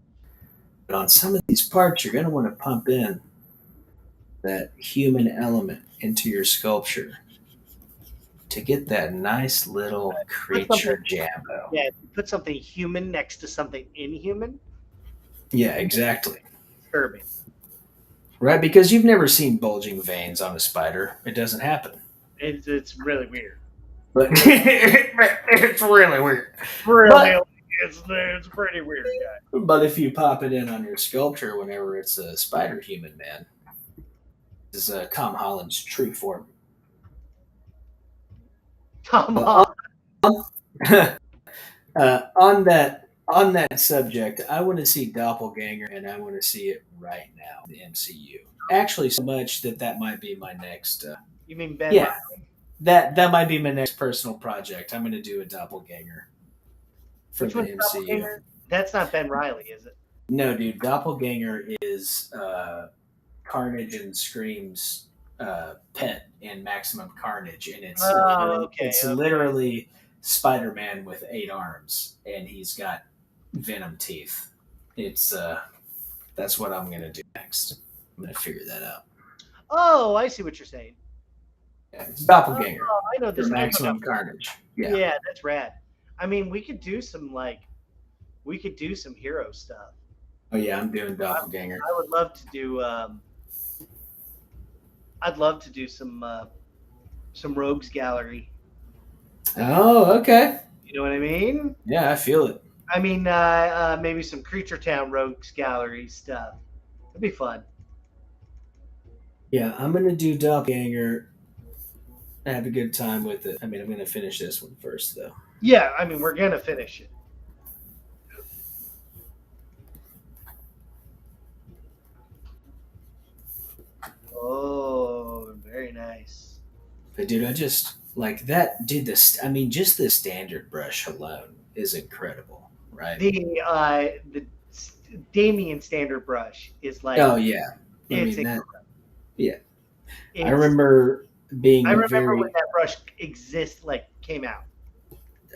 Speaker 2: But on some of these parts, you're going to want to pump in that human element into your sculpture to get that nice little creature jambo.
Speaker 1: Yeah, put something human next to something inhuman.
Speaker 2: Yeah, exactly.
Speaker 1: Disturbing.
Speaker 2: Right, because you've never seen bulging veins on a spider. It doesn't happen.
Speaker 1: It's really weird.
Speaker 2: But it's really weird.
Speaker 1: Really, it's pretty weird, guy.
Speaker 2: But if you pop it in on your sculpture whenever it's a spider human man, this is Tom Holland's true form.
Speaker 1: Tom Holland.
Speaker 2: On that subject, I want to see Doppelganger, and I want to see it right now in the MCU. Actually, so much that might be my next.
Speaker 1: You mean Ben?
Speaker 2: Yeah, that might be my next personal project. I'm going to do a Doppelganger for
Speaker 1: Which
Speaker 2: the
Speaker 1: one's
Speaker 2: MCU.
Speaker 1: Doppelganger? That's not Ben Reilly, is it?
Speaker 2: No, dude. Doppelganger is Carnage and Scream's pet in Maximum Carnage, and it's literally Spider-Man with 8 arms, and he's got venom teeth. It's that's what I'm gonna do next. I'm gonna figure that out.
Speaker 1: Oh, I see what you're saying.
Speaker 2: Yeah, it's Doppelganger.
Speaker 1: Oh, I know this.
Speaker 2: Maximum Carnage.
Speaker 1: Yeah, that's rad. I mean, we could do some hero stuff.
Speaker 2: Oh yeah, I'm doing Doppelganger.
Speaker 1: I would love to do. I'd love to do some rogues gallery.
Speaker 2: Oh, okay.
Speaker 1: You know what I mean?
Speaker 2: Yeah, I feel it.
Speaker 1: I mean, maybe some Creature Town rogues gallery stuff. It'd be fun.
Speaker 2: Yeah, I'm gonna do Doppelganger. Have a good time with it. I mean, I'm gonna finish this one first, though.
Speaker 1: Yeah, I mean, we're gonna finish it. Oh, very nice.
Speaker 2: But dude, I just like that. Dude, I mean, just the standard brush alone is incredible, right?
Speaker 1: The Damien standard brush is like.
Speaker 2: Oh yeah, I mean that. Yeah, I remember being.
Speaker 1: I remember when that brush came out.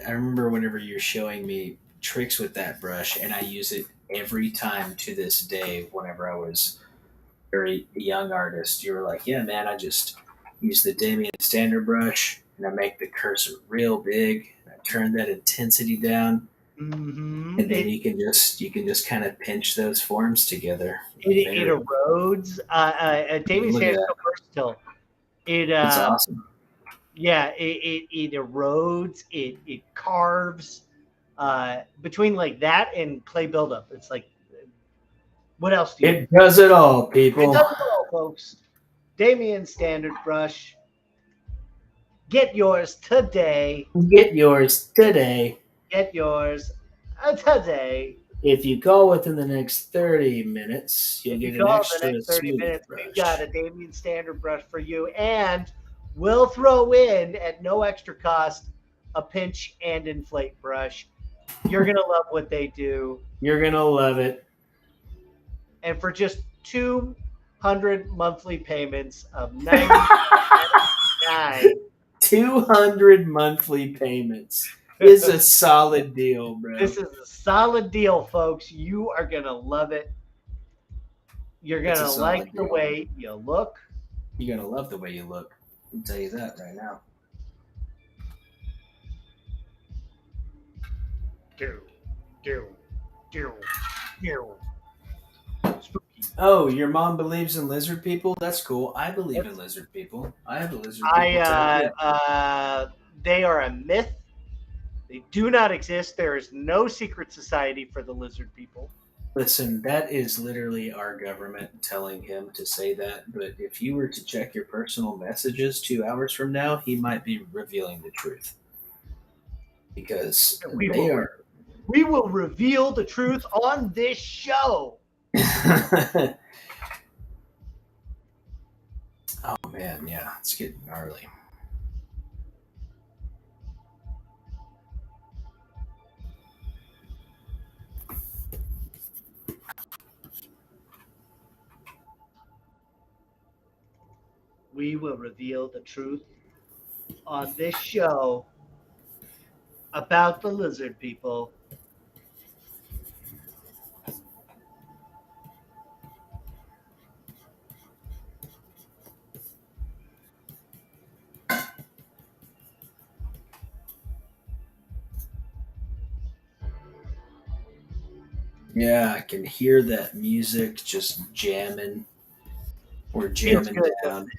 Speaker 2: I remember whenever you're showing me tricks with that brush, and I use it every time to this day. Whenever I was a very young artist, you were like, "Yeah, man, I just use the Damien standard brush, and I make the cursor real big. And I turn that intensity down, and then you can just kind of pinch those forms together.
Speaker 1: It erodes. Damien standard is so versatile.
Speaker 2: It's awesome.
Speaker 1: Yeah, it erodes. It carves. Between like that and clay buildup, it's like, what else do you?
Speaker 2: It does it all, people.
Speaker 1: It does it all, folks. Damien standard brush. Get yours today.
Speaker 2: Get yours today.
Speaker 1: Get yours today.
Speaker 2: If you call within the next 30 minutes, you'll get an extra
Speaker 1: 30 minutes.
Speaker 2: brush.
Speaker 1: We've got a Damien standard brush for you, and we'll throw in at no extra cost a pinch and inflate brush. You're gonna love what they do.
Speaker 2: You're gonna love it.
Speaker 1: And for just 200 monthly payments of $99.
Speaker 2: 200 monthly payments is a solid deal, bro.
Speaker 1: This is a solid deal, folks. You are going to love it. You're going to like the way you look.
Speaker 2: You're going to love the way you look. I'll tell you that right now.
Speaker 1: Spooky.
Speaker 2: Oh, your mom believes in lizard people? That's cool. I believe in lizard people. I have a lizard people.
Speaker 1: They are a myth. They do not exist. There is no secret society for the lizard people.
Speaker 2: Listen, that is literally our government telling him to say that. But if you were to check your personal messages 2 hours from now, he might be revealing the truth. Because
Speaker 1: we will reveal the truth on this show.
Speaker 2: Oh man, yeah, it's getting gnarly.
Speaker 1: We will reveal the truth on this show about the lizard people.
Speaker 2: Yeah, I can hear that music just jamming. We're jamming down.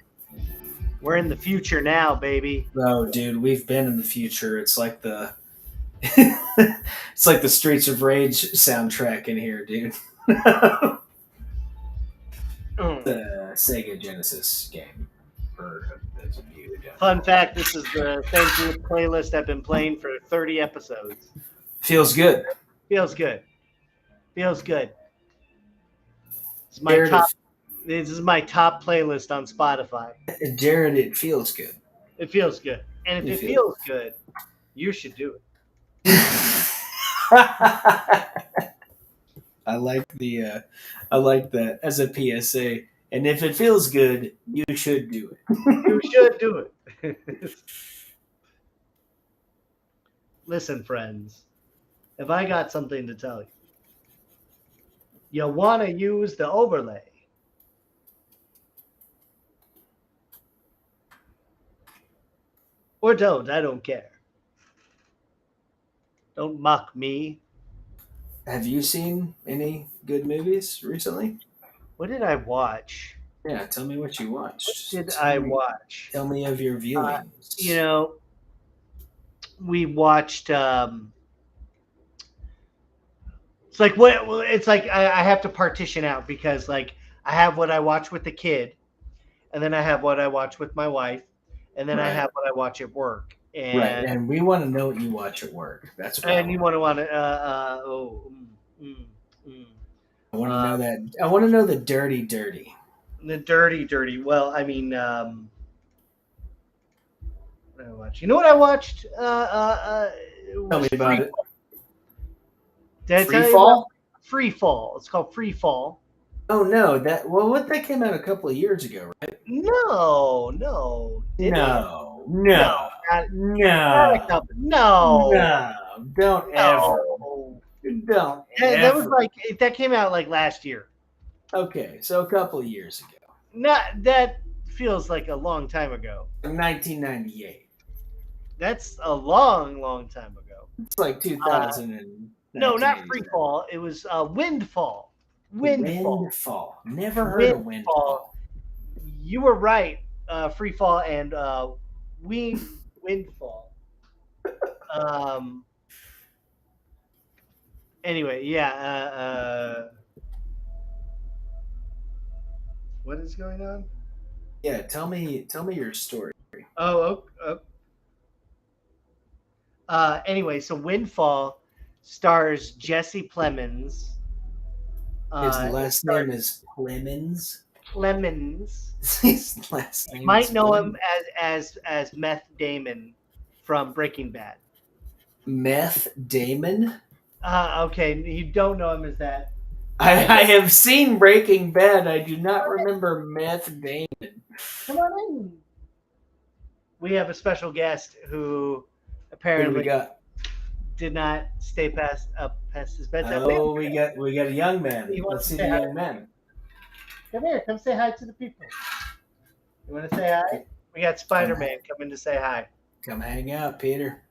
Speaker 1: We're in the future now, baby.
Speaker 2: Oh, dude, we've been in the future. It's like the it's like the Streets of Rage soundtrack in here, dude. The Sega Genesis game. For those of you who don't
Speaker 1: Fun
Speaker 2: know.
Speaker 1: fact: this is the same playlist I've been playing for 30 episodes.
Speaker 2: Feels good.
Speaker 1: Feels good. Feels good. It's my
Speaker 2: Jared,
Speaker 1: top. This is my top playlist on Spotify.
Speaker 2: Jared, it feels good.
Speaker 1: It feels good, and if it feels good, you should do it.
Speaker 2: I like that as a PSA. And if it feels good, you should do it.
Speaker 1: You should do it. Listen, friends, if I got something to tell you, you want to use the overlay. Or don't. I don't care. Don't mock me.
Speaker 2: Have you seen any good movies recently?
Speaker 1: What did I watch?
Speaker 2: Yeah, tell me what you watched.
Speaker 1: What did I watch?
Speaker 2: Tell me of your viewings.
Speaker 1: We watched. It's like what? It's like I have to partition out because like I have what I watch with the kid, and then I have what I watch with my wife, and then I have what I watch at work.
Speaker 2: And we want to know what you watch at work. That's what
Speaker 1: and you want to
Speaker 2: I want to know that. I want to know the dirty.
Speaker 1: The dirty. Well, I mean, what did I watch? You know what I watched?
Speaker 2: Tell me about it.
Speaker 1: Did I tell you about Free Fall? It's called Free Fall.
Speaker 2: Oh no, that came out a couple of years ago, right?
Speaker 1: No. Don't ever.
Speaker 2: Don't.
Speaker 1: That was like that came out like last year.
Speaker 2: Okay, so a couple of years ago.
Speaker 1: That feels like a long time ago.
Speaker 2: 1998.
Speaker 1: That's a long time ago.
Speaker 2: It's like 2000.
Speaker 1: No, not Free Fall. It was Windfall.
Speaker 2: Windfall. Never heard of Windfall.
Speaker 1: You were right. Free Fall and Windfall. Anyway, yeah. What is going on?
Speaker 2: Yeah, tell me your story.
Speaker 1: Anyway, so Windfall stars Jesse Plemons.
Speaker 2: His last name is Plemons. His last name.
Speaker 1: You might know him as Meth Damon from Breaking Bad.
Speaker 2: Meth Damon?
Speaker 1: Okay, you don't know him as that.
Speaker 2: I have seen Breaking Bad. I do not remember Meth Damon.
Speaker 1: Come on in. We have a special guest who apparently did not stay past his bedtime.
Speaker 2: Oh, we got a young man. Let's see the young man.
Speaker 1: Come here. Come say hi to the people. You want to say hi? We got Spider-Man coming to say hi.
Speaker 2: Come hang out, Peter.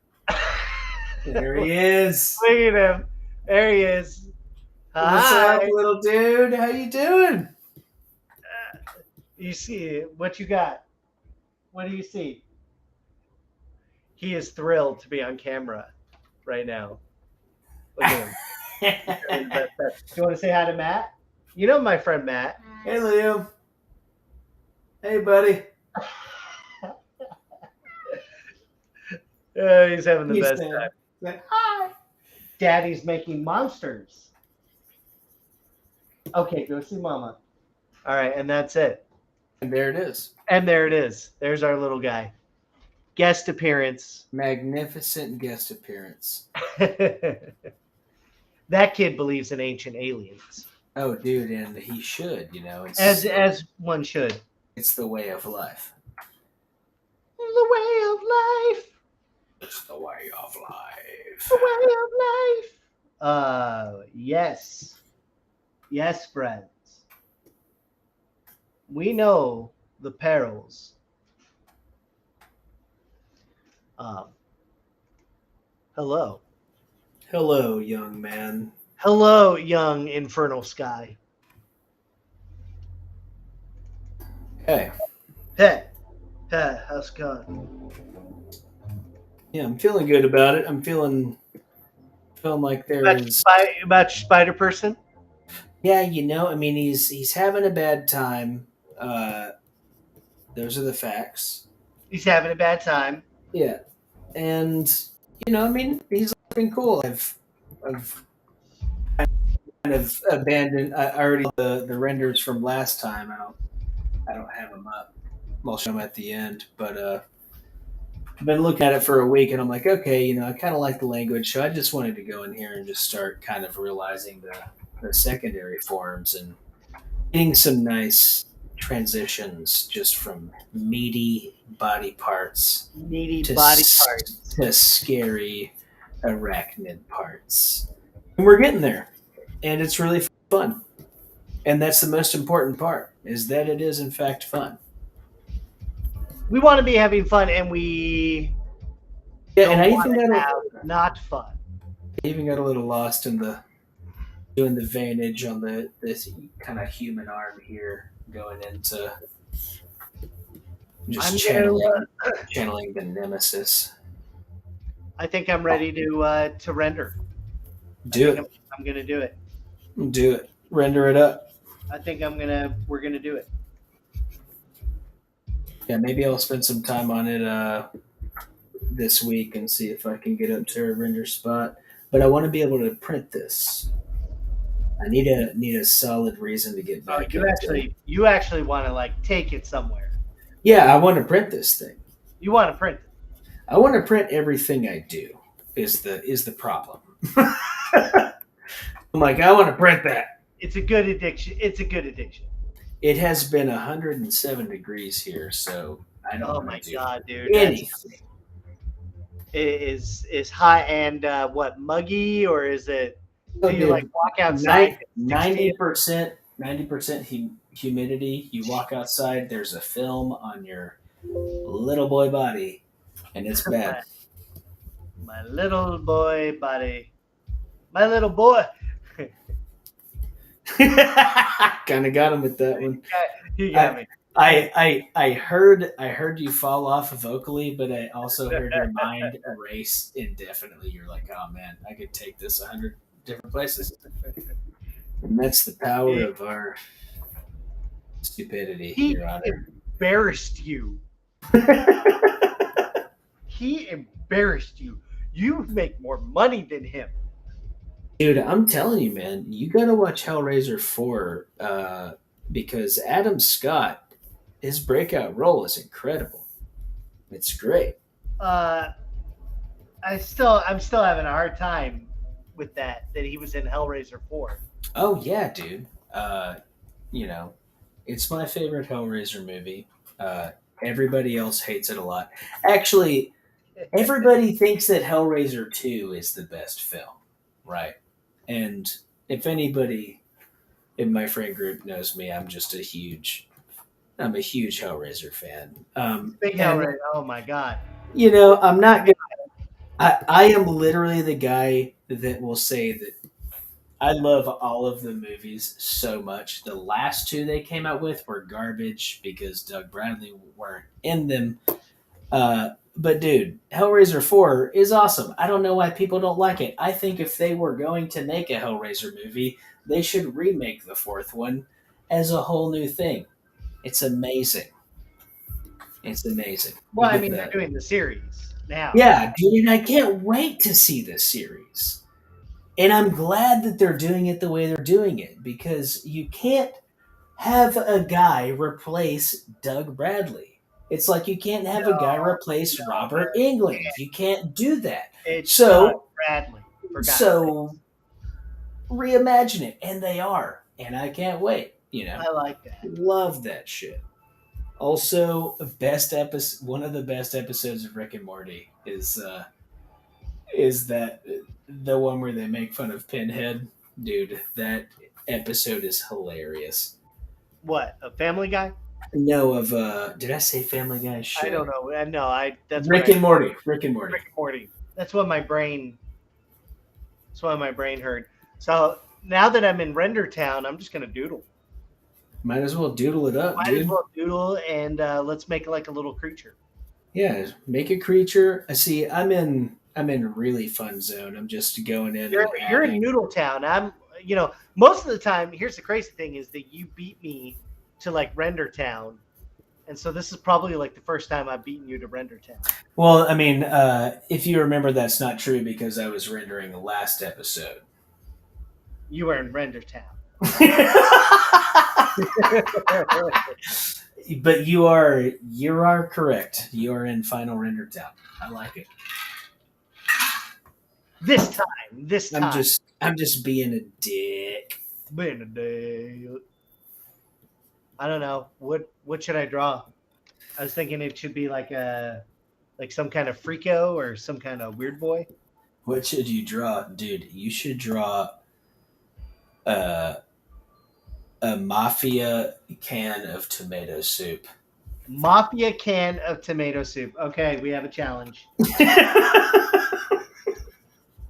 Speaker 2: There he is.
Speaker 1: Look at him. There he is. Hi.
Speaker 2: What's up, little dude? How you doing?
Speaker 1: You see what you got? What do you see? He is thrilled to be on camera right now. Look at him. Do you want to say hi to Matt? You know my friend Matt.
Speaker 2: Hey, Liam. Hey, buddy.
Speaker 1: He's having the best time.
Speaker 2: Like, hi.
Speaker 1: Daddy's making monsters. Okay, go see Mama. All right, and that's it.
Speaker 2: And there it is.
Speaker 1: There's our little guy. Guest appearance.
Speaker 2: Magnificent guest appearance.
Speaker 1: That kid believes in ancient aliens.
Speaker 2: Oh, dude, and he should, It's,
Speaker 1: as one should.
Speaker 2: It's the way of life.
Speaker 1: The way of life.
Speaker 2: It's the way of life.
Speaker 1: The way of life. Yes. Yes, friends. We know the perils. Hello.
Speaker 2: Hello, young man.
Speaker 1: Hello, young infernal sky.
Speaker 2: Hey.
Speaker 1: Hey. How's it going?
Speaker 2: Yeah, I'm feeling good about it. I'm feeling like there
Speaker 1: About,
Speaker 2: is.
Speaker 1: about Spider Person?
Speaker 2: Yeah, I mean, he's having a bad time. Uh, those are the facts.
Speaker 1: He's having a bad time.
Speaker 2: Yeah, and I mean, he's been cool. I've kind of abandoned. I already the renders from last time. I don't have them up. I'll show them at the end, but I've been looking at it for a week, and I'm like, okay, I kind of like the language, so I just wanted to go in here and just start kind of realizing the secondary forms and getting some nice transitions just from meaty body parts
Speaker 1: Needy
Speaker 2: to
Speaker 1: body parts.
Speaker 2: to scary arachnid parts. And we're getting there, and it's really fun. And that's the most important part, is that it is in fact fun.
Speaker 1: We want to be having fun, and we
Speaker 2: And I
Speaker 1: want
Speaker 2: even
Speaker 1: to
Speaker 2: got
Speaker 1: have not fun.
Speaker 2: a little lost in doing the vantage on this kind of human arm here, going into just channeling the nemesis.
Speaker 1: I think I'm ready to render.
Speaker 2: Do it.
Speaker 1: I'm gonna do it.
Speaker 2: Do it. Render it up.
Speaker 1: I think we're gonna do it.
Speaker 2: Yeah, maybe I'll spend some time on it this week and see if I can get up to a render spot. But I want to be able to print this. I need a solid reason to get back.
Speaker 1: You actually want to like take it somewhere.
Speaker 2: Yeah, I want to print this thing.
Speaker 1: You want to print it.
Speaker 2: I want to print everything I do. Is the problem? I'm like, I want to print that.
Speaker 1: It's a good addiction. It's a good addiction.
Speaker 2: It has been 107 degrees here, so I don't.
Speaker 1: Oh my god, dude!
Speaker 2: Anything.
Speaker 1: It is hot and what, muggy, or is it? Do you like walk outside?
Speaker 2: 90% humidity. You walk outside, there's a film on your little boy body, and it's bad.
Speaker 1: My little boy body. My little boy.
Speaker 2: Kind of got him with that one.
Speaker 1: You got me.
Speaker 2: I heard you fall off vocally, but I also heard your mind erase indefinitely. You're like, oh man, I could take this 100 different places, and that's the power of our stupidity.
Speaker 1: He
Speaker 2: Your Honor.
Speaker 1: Embarrassed you. He embarrassed you. You make more money than him.
Speaker 2: Dude, I'm telling you, man, you gotta watch Hellraiser 4 because Adam Scott, his breakout role is incredible. It's great.
Speaker 1: I'm still having a hard time with that he was in Hellraiser 4.
Speaker 2: Oh yeah, dude. It's my favorite Hellraiser movie. Everybody else hates it a lot. Actually, everybody thinks that Hellraiser 2 is the best film, right? And if anybody in my friend group knows me, I'm a huge Hellraiser fan.
Speaker 1: Big Hellraiser. Oh my god.
Speaker 2: I'm not gonna. I am literally the guy that will say that I love all of the movies so much. The last two they came out with were garbage because Doug Bradley weren't in them. But dude, Hellraiser 4 is awesome. I don't know why people don't like it. I think if they were going to make a Hellraiser movie, they should remake the fourth one as a whole new thing. It's amazing. It's amazing.
Speaker 1: Well, I mean, they're doing the series now.
Speaker 2: Yeah, dude, I can't wait to see this series. And I'm glad that they're doing it the way they're doing it, because you can't have a guy replace Doug Bradley. It's like you can't have a guy replace Robert Englund. You can't do that.
Speaker 1: It's Doug Bradley.
Speaker 2: So reimagine it, and they are, and I can't wait.
Speaker 1: I like that.
Speaker 2: Love that shit. Also, one of the best episodes of Rick and Morty is that the one where they make fun of Pinhead. Dude, that episode is hilarious.
Speaker 1: What, a Family Guy?
Speaker 2: No, did I say Family Guy? Shit.
Speaker 1: I don't know. No, that's
Speaker 2: Rick and Morty.
Speaker 1: That's what my brain heard. So now that I'm in Render Town, I'm just gonna doodle.
Speaker 2: Might as well doodle it up,
Speaker 1: Might as
Speaker 2: dude.
Speaker 1: well doodle and let's make like a little creature.
Speaker 2: Yeah, make a creature. I see. I'm in a really fun zone. I'm just going in and
Speaker 1: You're in
Speaker 2: adding.
Speaker 1: Noodle Town. I'm, most of the time. Here's the crazy thing: is that you beat me to like Render Town, and so this is probably like the first time I've beaten you to Render Town.
Speaker 2: Well, I mean, if you remember, that's not true because I was rendering the last episode.
Speaker 1: You were in Render Town.
Speaker 2: But you are correct. You are in Final Render Town. I like it.
Speaker 1: This time.
Speaker 2: I'm just being a dick.
Speaker 1: Been a day. I don't know what should I draw. I was thinking it should be like some kind of freako or some kind of weird boy.
Speaker 2: What should you draw, dude? You should draw a mafia can of tomato soup.
Speaker 1: Mafia can of tomato soup. Okay, we have a challenge.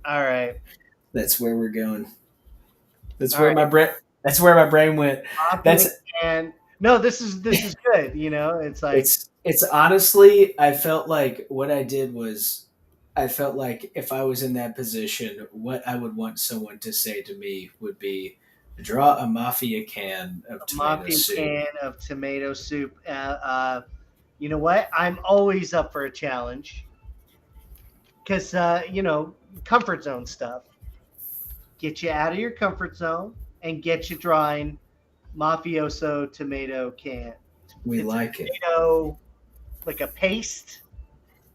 Speaker 1: All right.
Speaker 2: That's where we're going. That's
Speaker 1: All
Speaker 2: where
Speaker 1: right.
Speaker 2: my brain went.
Speaker 1: No, this is good. It's like
Speaker 2: It's honestly, I felt like what I did was, I felt like if I was in that position, what I would want someone to say to me would be, draw a mafia can of tomato soup.
Speaker 1: can of tomato soup. You know what? I'm always up for a challenge because comfort zone stuff. Get you out of your comfort zone and get you drawing mafioso tomato can.
Speaker 2: We
Speaker 1: It's
Speaker 2: like it.
Speaker 1: Tomato, like a paste,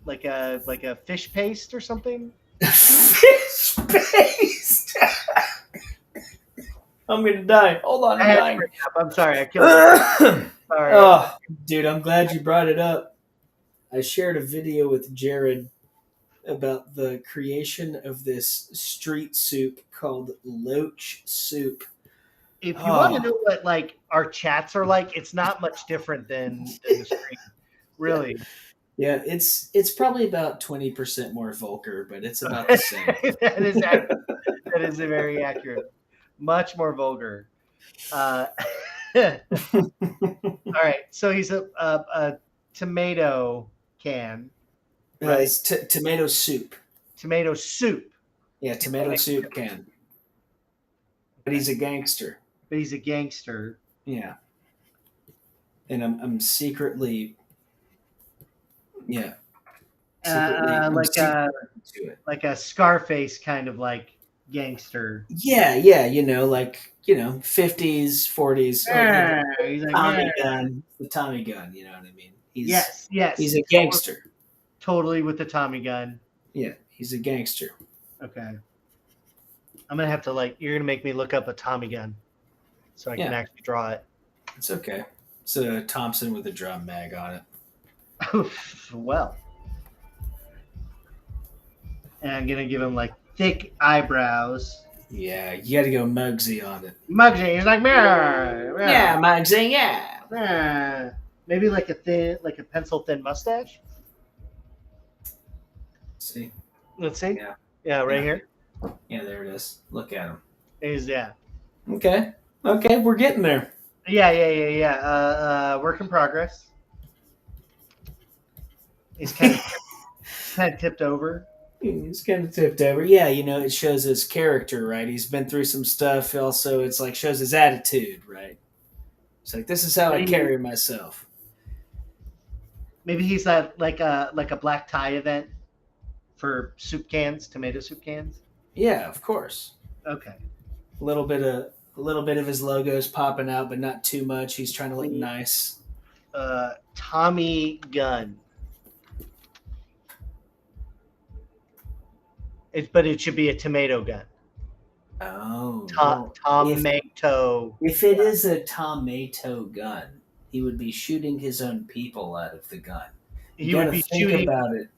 Speaker 1: like a fish paste or something.
Speaker 2: Fish paste. I'm gonna die. Hold on, I'm dying.
Speaker 1: I'm sorry, I killed you. Sorry.
Speaker 2: Oh, dude, I'm glad you brought it up. I shared a video with Jared about the creation of this street soup called Loach soup.
Speaker 1: If you want to know what like our chats are like, it's not much different than the street, really.
Speaker 2: Yeah, it's probably about 20% more vulgar, but it's about the same.
Speaker 1: That is accurate. That is very accurate. Much more vulgar. All right, so he's a tomato can.
Speaker 2: Right, it's tomato soup.
Speaker 1: Tomato soup.
Speaker 2: Yeah, tomato soup can. But he's a gangster.
Speaker 1: But he's a gangster.
Speaker 2: Yeah. And I'm secretly, yeah.
Speaker 1: Like a Scarface kind of like gangster.
Speaker 2: Yeah, 50s, 40s.
Speaker 1: He's like,
Speaker 2: Tommy gun. The Tommy gun, you know what I mean?
Speaker 1: Yes.
Speaker 2: He's a gangster.
Speaker 1: Totally with the Tommy gun.
Speaker 2: Yeah, he's a gangster.
Speaker 1: Okay. I'm going to have to you're going to make me look up a Tommy gun so I can actually draw it.
Speaker 2: It's okay. It's a Thompson with a drum mag on it.
Speaker 1: Well. And I'm going to give him thick eyebrows.
Speaker 2: Yeah, you got to go Muggsy on it.
Speaker 1: Muggsy, he's like, meh.
Speaker 2: Yeah, Muggsy, yeah.
Speaker 1: Maybe like a pencil thin mustache.
Speaker 2: See?
Speaker 1: Let's see.
Speaker 2: Yeah,
Speaker 1: right here.
Speaker 2: Yeah, there it is. Look at him.
Speaker 1: Okay,
Speaker 2: we're getting there.
Speaker 1: Yeah. Work in progress. He's kind of tipped over.
Speaker 2: He's kind of tipped over. Yeah, it shows his character, right? He's been through some stuff. Also, it's shows his attitude, right? It's this is how I carry myself.
Speaker 1: Maybe he's at like a black tie event for soup cans, tomato soup cans.
Speaker 2: Yeah, of course.
Speaker 1: Okay.
Speaker 2: A little bit of his logos popping out, but not too much. He's trying to look nice.
Speaker 1: Tommy gun. But it should be a tomato gun.
Speaker 2: Oh.
Speaker 1: Tomato.
Speaker 2: If it is a tomato gun, he would be shooting his own people out of the gun.
Speaker 1: He would be shooting
Speaker 2: about it.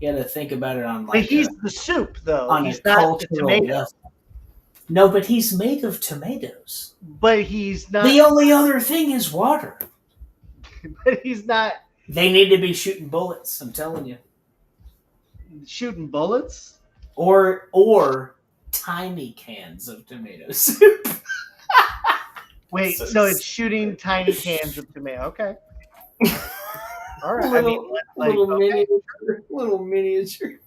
Speaker 2: You got to think about it on
Speaker 1: But he's the soup, though.
Speaker 2: On
Speaker 1: he's
Speaker 2: a
Speaker 1: not the
Speaker 2: cultural
Speaker 1: tomato.
Speaker 2: level. No, but he's made of tomatoes.
Speaker 1: But he's not.
Speaker 2: The only other thing is water.
Speaker 1: But he's not
Speaker 2: They need to be shooting bullets. I'm telling you.
Speaker 1: shooting bullets.
Speaker 2: Or tiny cans of tomato soup.
Speaker 1: Wait, so it's shooting tiny cans of tomato. Okay. All right.
Speaker 2: Little miniature.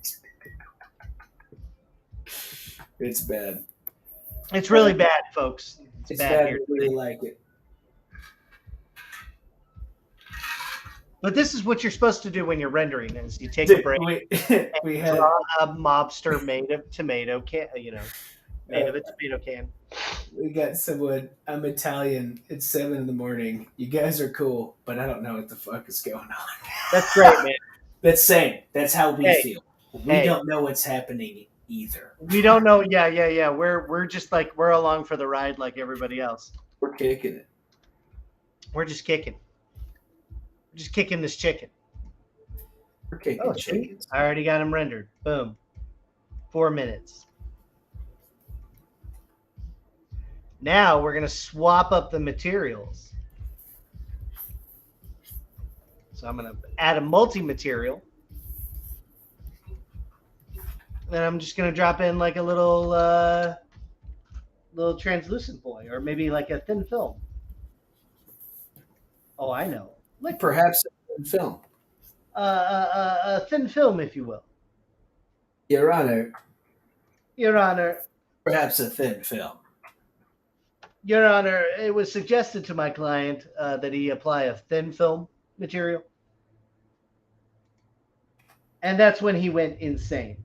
Speaker 2: It's bad.
Speaker 1: It's really bad, folks.
Speaker 2: It's bad. I really like it.
Speaker 1: But this is what you're supposed to do when you're rendering: is you take a break,
Speaker 2: we had
Speaker 1: draw a mobster made of tomato can, made of a tomato can.
Speaker 2: We got someone. I'm Italian. It's 7 a.m. You guys are cool, but I don't know what the fuck is going on.
Speaker 1: That's great, man.
Speaker 2: That's same. That's how we feel. We don't know what's happening either.
Speaker 1: We don't know. Yeah. We're just like we're along for the ride, like everybody else.
Speaker 2: We're kicking it.
Speaker 1: We're just kicking. Just kicking this chicken.
Speaker 2: We're kicking chickens.
Speaker 1: I already got them rendered. Boom. 4 minutes. Now we're going to swap up the materials. So I'm going to add a multi-material. Then I'm just going to drop in like a little translucent boy, or maybe like a thin film. Oh, I know.
Speaker 2: Like perhaps a thin film.
Speaker 1: A thin film, if you will.
Speaker 2: Your Honor.
Speaker 1: Your Honor.
Speaker 2: Perhaps a thin film.
Speaker 1: Your Honor, it was suggested to my client that he apply a thin film material. And that's when he went insane.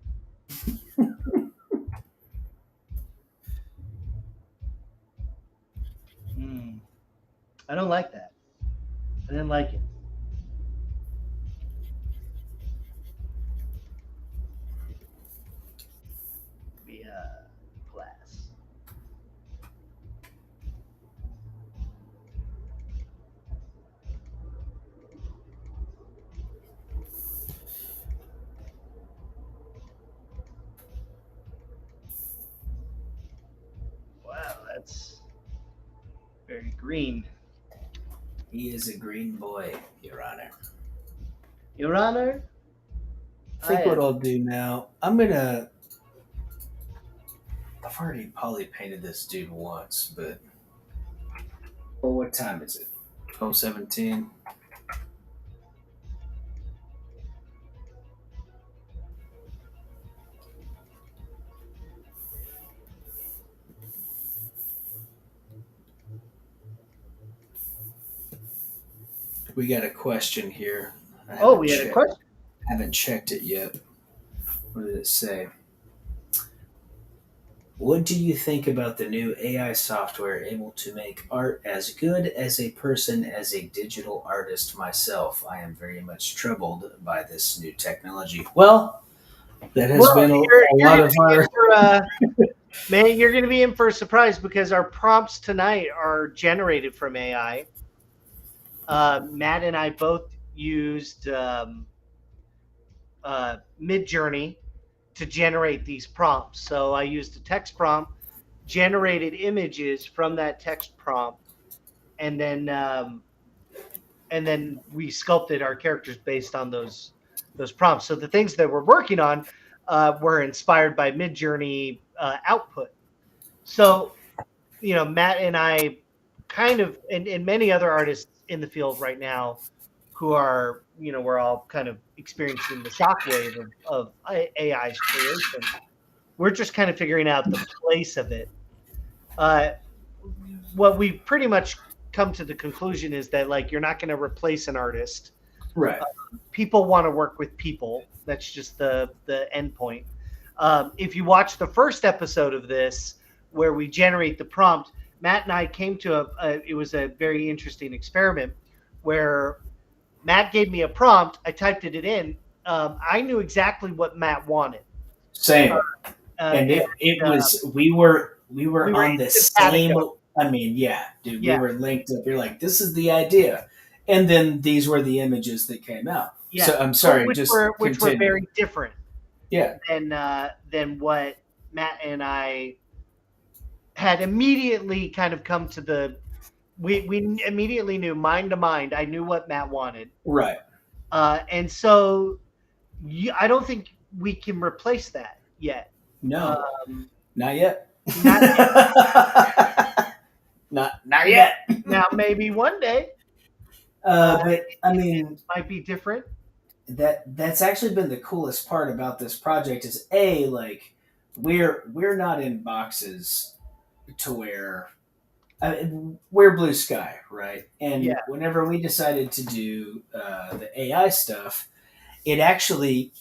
Speaker 1: I don't like that. I didn't like it. Glass. Wow, that's very green.
Speaker 2: He is a green boy, Your Honor.
Speaker 1: Your Honor?
Speaker 2: I think what I'll do now, I've already poly painted this dude once, but well, what time is it? 12:17. We got a question here.
Speaker 1: We had a question?
Speaker 2: I haven't checked it yet. What did it say? What do you think about the new AI software able to make art as good as a person as a digital artist myself? I am very much troubled by this new technology. Well, that has been a lot of our...
Speaker 1: Man, you're going to be in for a surprise because our prompts tonight are generated from AI. Matt and I both used Midjourney to generate these prompts. So I used a text prompt, generated images from that text prompt, and then we sculpted our characters based on those prompts. So the things that we're working on were inspired by Midjourney output. So, Matt and I kind of, and many other artists in the field right now who are, we're all kind of experiencing the shockwave of AI's creation. We're just kind of figuring out the place of it. What we've pretty much come to the conclusion is that, like, you're not going to replace an artist.
Speaker 2: Right.
Speaker 1: People want to work with people. That's just the end point. If you watch the first episode of this, where we generate the prompt, Matt and I came to it was a very interesting experiment where Matt gave me a prompt. I typed it in. I knew exactly what Matt wanted.
Speaker 2: Same. And it was, we were on the same. I mean, yeah, dude, we were linked up. You're like, this is the idea. And then these were the images that came out.
Speaker 1: Yeah.
Speaker 2: So I'm sorry,
Speaker 1: which were very different.
Speaker 2: Yeah.
Speaker 1: Than what Matt and I had immediately kind of come to the. We immediately knew mind to mind. I knew what Matt wanted.
Speaker 2: Right.
Speaker 1: And so I don't think we can replace that yet.
Speaker 2: No. Not yet.
Speaker 1: Not yet.
Speaker 2: Not yet.
Speaker 1: Now maybe one day
Speaker 2: But I mean,
Speaker 1: it might be different.
Speaker 2: that's actually been the coolest part about this project is like we're not in boxes to where we're blue sky, right? And
Speaker 1: Yeah.
Speaker 2: whenever we decided to do the AI stuff, it actually,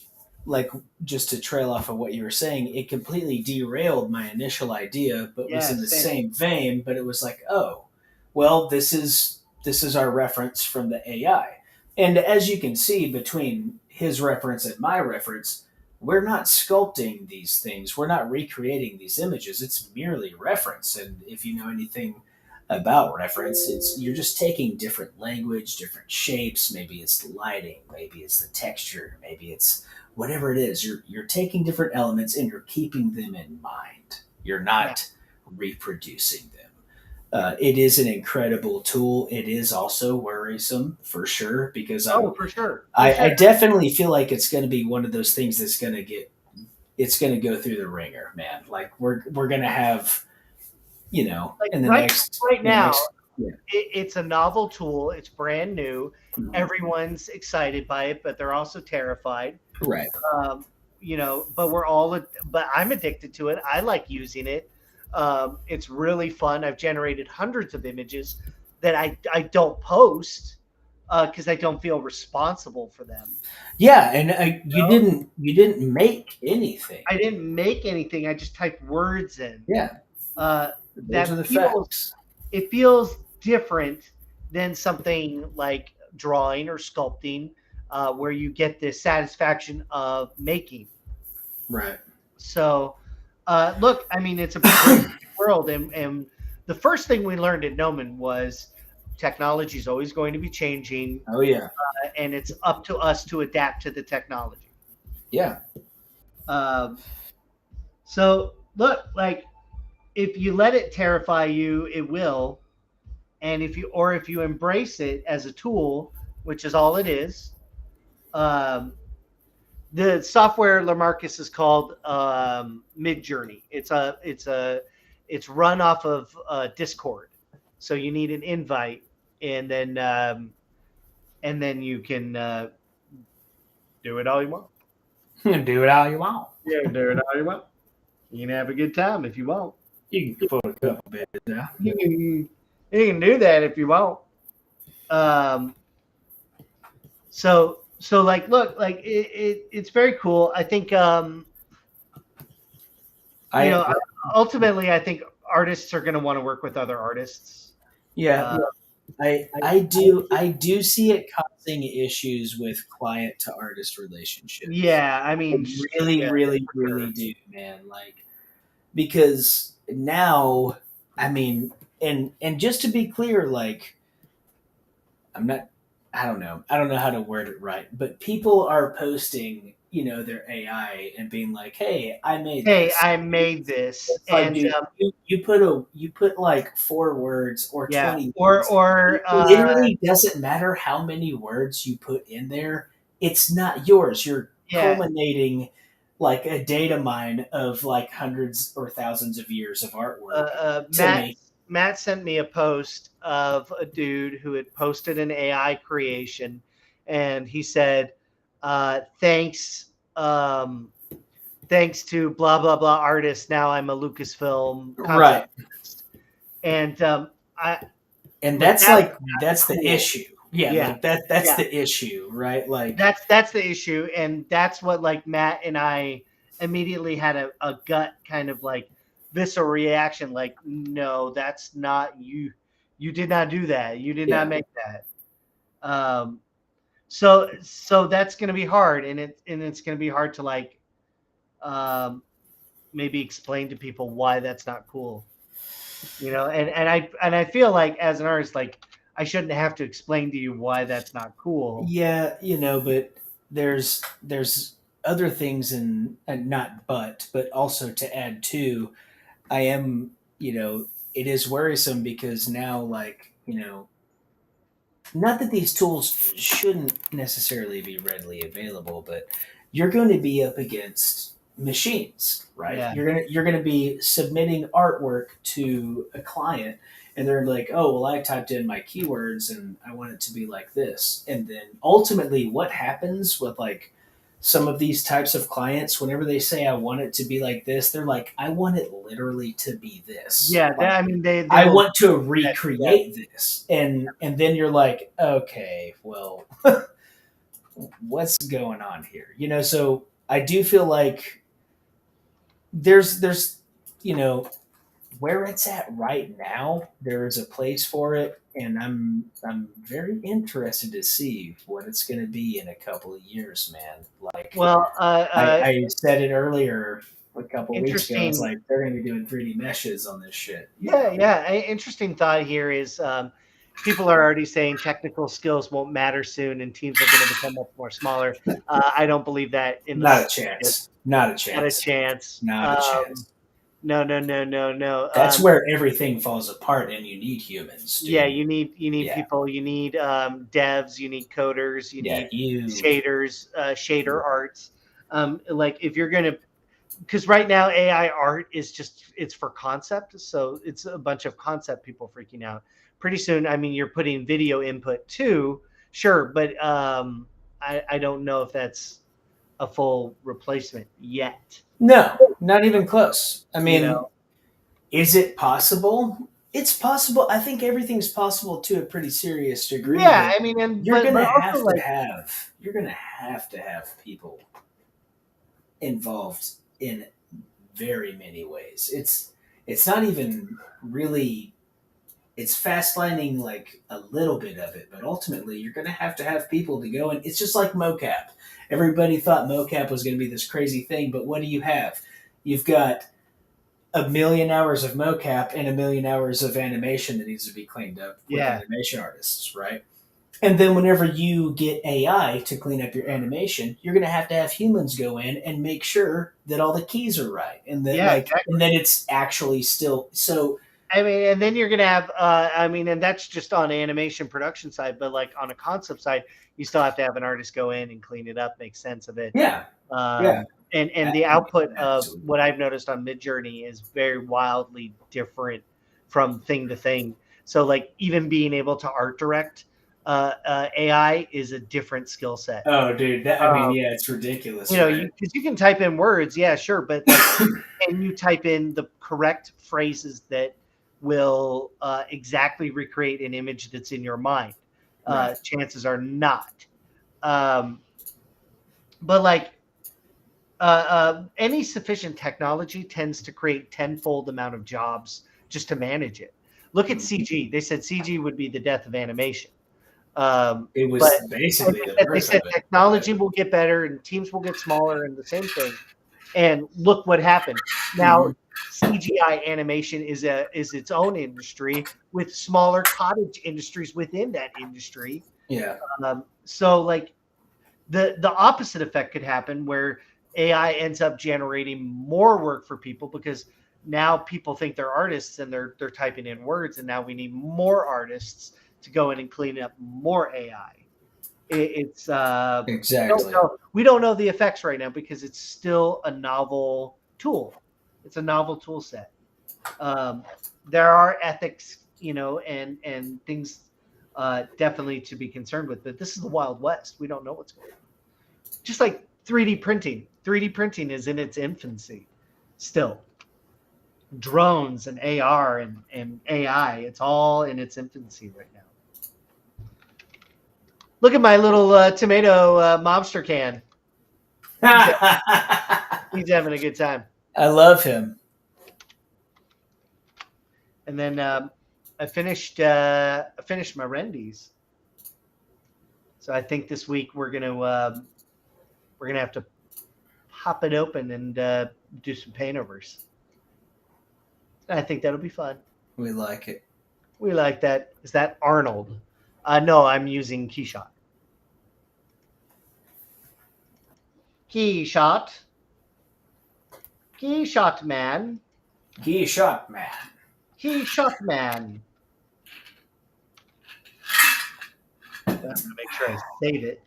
Speaker 2: like, just to trail off of what you were saying, it completely derailed my initial idea, but was
Speaker 1: Yeah,
Speaker 2: in the
Speaker 1: same.
Speaker 2: same vein. But it was like, oh, well, this is our reference from the AI, and as you can see between his reference and my reference, we're not sculpting these things. We're not recreating these images. It's merely reference. And if you know anything about reference, it's you're just taking different language, different shapes. Maybe it's the lighting, maybe it's the texture, maybe it's whatever it is. You're taking different elements and you're keeping them in mind. You're
Speaker 1: Yeah.
Speaker 2: not reproducing them. It is an incredible tool. It is also worrisome for sure because
Speaker 1: Oh, for sure.
Speaker 2: I definitely feel like it's going to be one of those things that's going to it's going to go through the ringer, man. Like we're going to have,
Speaker 1: Like
Speaker 2: in the
Speaker 1: right,
Speaker 2: next
Speaker 1: right
Speaker 2: in the
Speaker 1: now,
Speaker 2: next- yeah.
Speaker 1: it's a novel tool. It's brand new.
Speaker 2: Mhm.
Speaker 1: Everyone's excited by it, but they're also terrified.
Speaker 2: Right.
Speaker 1: But I'm addicted to it. I like using it. It's really fun. I've generated hundreds of images that I don't post because I don't feel responsible for them.
Speaker 2: Yeah, and you
Speaker 1: know?
Speaker 2: didn't make anything.
Speaker 1: I didn't make anything. I just typed words in.
Speaker 2: Yeah, those are the facts.
Speaker 1: It feels different than something like drawing or sculpting, where you get the satisfaction of making.
Speaker 2: Right.
Speaker 1: So, look, I mean, it's a great world, and the first thing we learned at Gnomon was technology is always going to be changing,
Speaker 2: Oh yeah.
Speaker 1: and it's up to us to adapt to the technology.
Speaker 2: Yeah.
Speaker 1: Um, so, look, like if you let it terrify you, it will, and if you embrace it as a tool, which is all it is. Um, the software Lamarcus is called Mid Journey. It's run off of Discord, so you need an invite, and then you can do it all you want.
Speaker 2: Do it how you want.
Speaker 1: Yeah, do it all you want. You can have a good time if you want.
Speaker 2: You can put a couple bits down.
Speaker 1: You can do that if you want. So like, look, like it's very cool. I think ultimately, I think artists are going to want to work with other artists.
Speaker 2: Yeah. I do see it causing issues with client to artist relationships.
Speaker 1: Yeah, I mean,
Speaker 2: really do, man. Like, because now, I mean, and just to be clear, like, I don't know how to word it right, but people are posting, their AI and being like, "Hey, I made this.
Speaker 1: I made this,"
Speaker 2: It's like,
Speaker 1: and
Speaker 2: dude, you put like 4 words or 20
Speaker 1: or
Speaker 2: words. It literally doesn't matter how many words you put in there. It's not yours. You're culminating like a data mine of like hundreds or thousands of years of artwork.
Speaker 1: Matt sent me a post of a dude who had posted an AI creation, and he said, "Thanks, thanks to blah blah blah artist. Now I'm a Lucasfilm
Speaker 2: right."
Speaker 1: And
Speaker 2: that's the issue. Yeah. Like that's the issue, right? Like
Speaker 1: that's the issue, and that's what like Matt and I immediately had a gut kind of like visceral reaction, like, no, that's not you. You did not do that. You did not make that. So that's going to be hard, and it's going to be hard to like maybe explain to people why that's not cool. And I feel like as an artist, like I shouldn't have to explain to you why that's not cool.
Speaker 2: Yeah, but there's other things and but also to add to, I am, it is worrisome because now, like, not that these tools shouldn't necessarily be readily available, but you're going to be up against machines, right?
Speaker 1: Yeah.
Speaker 2: You're gonna be submitting artwork to a client, and they're like, oh, well, I typed in my keywords and I want it to be like this. And then ultimately what happens with like some of these types of clients, whenever they say I want it to be like this, they're like, I want it literally to be this.
Speaker 1: Yeah,
Speaker 2: like,
Speaker 1: I mean, they
Speaker 2: I
Speaker 1: will-
Speaker 2: want to recreate this. And then you're like, okay, well, what's going on here? You know, so I do feel like there's you know, where it's at right now, there is a place for it, and I'm very interested to see what it's going to be in a couple of years, man. Like,
Speaker 1: well,
Speaker 2: I said it earlier a couple of weeks ago. It's
Speaker 1: Interesting.
Speaker 2: like they're going to be doing 3D meshes on this shit. you
Speaker 1: yeah,
Speaker 2: know?
Speaker 1: yeah. Interesting thought here is people are already saying technical skills won't matter soon, and teams are going to become much more smaller. I don't believe that.
Speaker 2: Not a chance. Not a
Speaker 1: Not a
Speaker 2: chance.
Speaker 1: chance.
Speaker 2: Not a chance.
Speaker 1: No.
Speaker 2: That's where everything falls apart, and you need humans. Dude.
Speaker 1: Yeah, you need
Speaker 2: Yeah.
Speaker 1: people. You need devs. You need coders. You
Speaker 2: Yeah,
Speaker 1: need
Speaker 2: you.
Speaker 1: shaders, shader arts. Like if you're gonna, because right now AI art is just it's for concept, so it's a bunch of concept people freaking out. Pretty soon, I mean, you're putting video input too, sure, but I don't know if that's a full replacement yet.
Speaker 2: No, not even close. I mean,
Speaker 1: You know?
Speaker 2: is it possible? It's possible. I think everything's possible to a pretty serious degree.
Speaker 1: Yeah,
Speaker 2: but
Speaker 1: I mean, and
Speaker 2: you're
Speaker 1: but
Speaker 2: gonna
Speaker 1: also,
Speaker 2: have to
Speaker 1: like,
Speaker 2: have you're gonna have to have people involved in very many ways. It's not even really. It's fast lining like a little bit of it, but ultimately you're gonna have to have people to go, and it's just like mocap. Everybody thought mocap was going to be this crazy thing, but what do you have? You've got 1,000,000 hours of mocap and 1,000,000 hours of animation that needs to be cleaned up with
Speaker 1: Yeah.
Speaker 2: animation artists, right? And then whenever you get AI to clean up your animation, you're going to have humans go in and make sure that all the keys are right, and that
Speaker 1: Yeah, exactly.
Speaker 2: and then it's actually still so.
Speaker 1: I mean, and then you're gonna have, I mean, and that's just on animation production side, but like on a concept side, you still have to have an artist go in and clean it up, make sense of it.
Speaker 2: Yeah, yeah.
Speaker 1: And the output of
Speaker 2: Absolutely.
Speaker 1: what I've noticed on Midjourney is very wildly different from thing to thing. So like even being able to art direct AI is a different skill set.
Speaker 2: Oh, dude, I mean, yeah, it's ridiculous.
Speaker 1: You know,
Speaker 2: right?
Speaker 1: because you can type in words, yeah, sure, but like, can you type in the correct phrases that will exactly recreate an image that's in your mind?
Speaker 2: Right.
Speaker 1: Chances are not. But like any sufficient technology tends to create tenfold amount of jobs just to manage it. Look at CG. They said CG would be the death of animation.
Speaker 2: It was
Speaker 1: but
Speaker 2: basically the
Speaker 1: they
Speaker 2: birth
Speaker 1: said
Speaker 2: of it.
Speaker 1: technology will get better and teams will get smaller and the same thing. And look what happened. Now CGI animation is its own industry with smaller cottage industries within that industry.
Speaker 2: Yeah.
Speaker 1: So like the opposite effect could happen where AI ends up generating more work for people because now people think they're artists and they're typing in words, and now we need more artists to go in and clean up more AI. It's
Speaker 2: Exactly.
Speaker 1: we don't know the effects right now because it's still a novel tool. It's a novel tool set. There are ethics, you know, and things definitely to be concerned with, but this is the Wild West. We don't know what's going on. Just like 3D printing. 3D printing is in its infancy still. Drones and AR and AI, it's all in its infancy right now. Look at my little tomato mobster can. He's having a good time.
Speaker 2: I love him.
Speaker 1: And then I finished my Rendies. So I think this week we're gonna have to pop it open and do some paintovers. I think that'll be fun.
Speaker 2: We like it.
Speaker 1: We like that. Is that Arnold? No, I'm using Keyshot. Keyshot. Keyshot man.
Speaker 2: Keyshot man.
Speaker 1: Keyshot man. I'm gonna make sure I save it.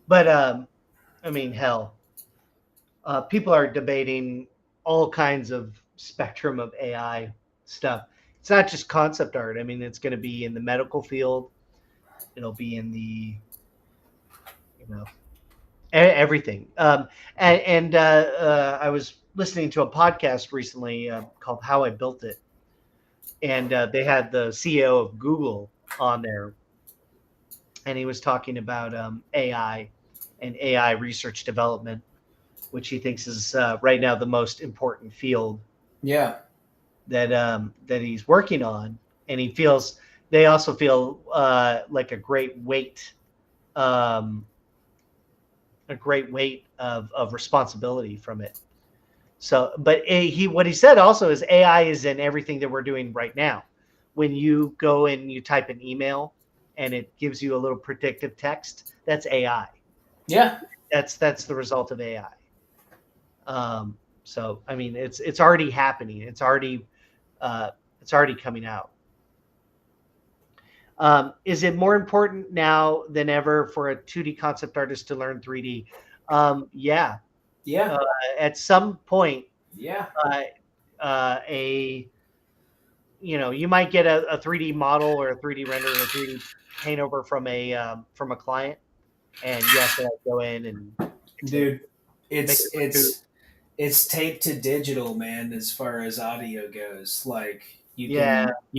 Speaker 1: But I mean, hell, people are debating all kinds of spectrum of AI stuff. It's not just concept art. I mean, it's going to be in the medical field. It'll be in the, everything. I was listening to a podcast recently called How I Built It. And they had the CEO of Google on there. And he was talking about AI and AI research development, which he thinks is right now the most important field.
Speaker 2: Yeah.
Speaker 1: That he's working on, and they also feel like a great weight of responsibility from it. So, but what he said also is AI is in everything that we're doing right now. When you go and you type an email and it gives you a little predictive text, that's AI.
Speaker 2: Yeah,
Speaker 1: that's the result of AI. So I mean, it's already happening. It's already coming out. Is it more important now than ever for a 2D concept artist to learn 3D? Yeah.
Speaker 2: Yeah.
Speaker 1: At some point,
Speaker 2: Yeah.
Speaker 1: You might get a 3D model or a 3D render or a 3D paint over from a client, and you have to go in and
Speaker 2: dude, it's tape to digital, man. As far as audio goes, like you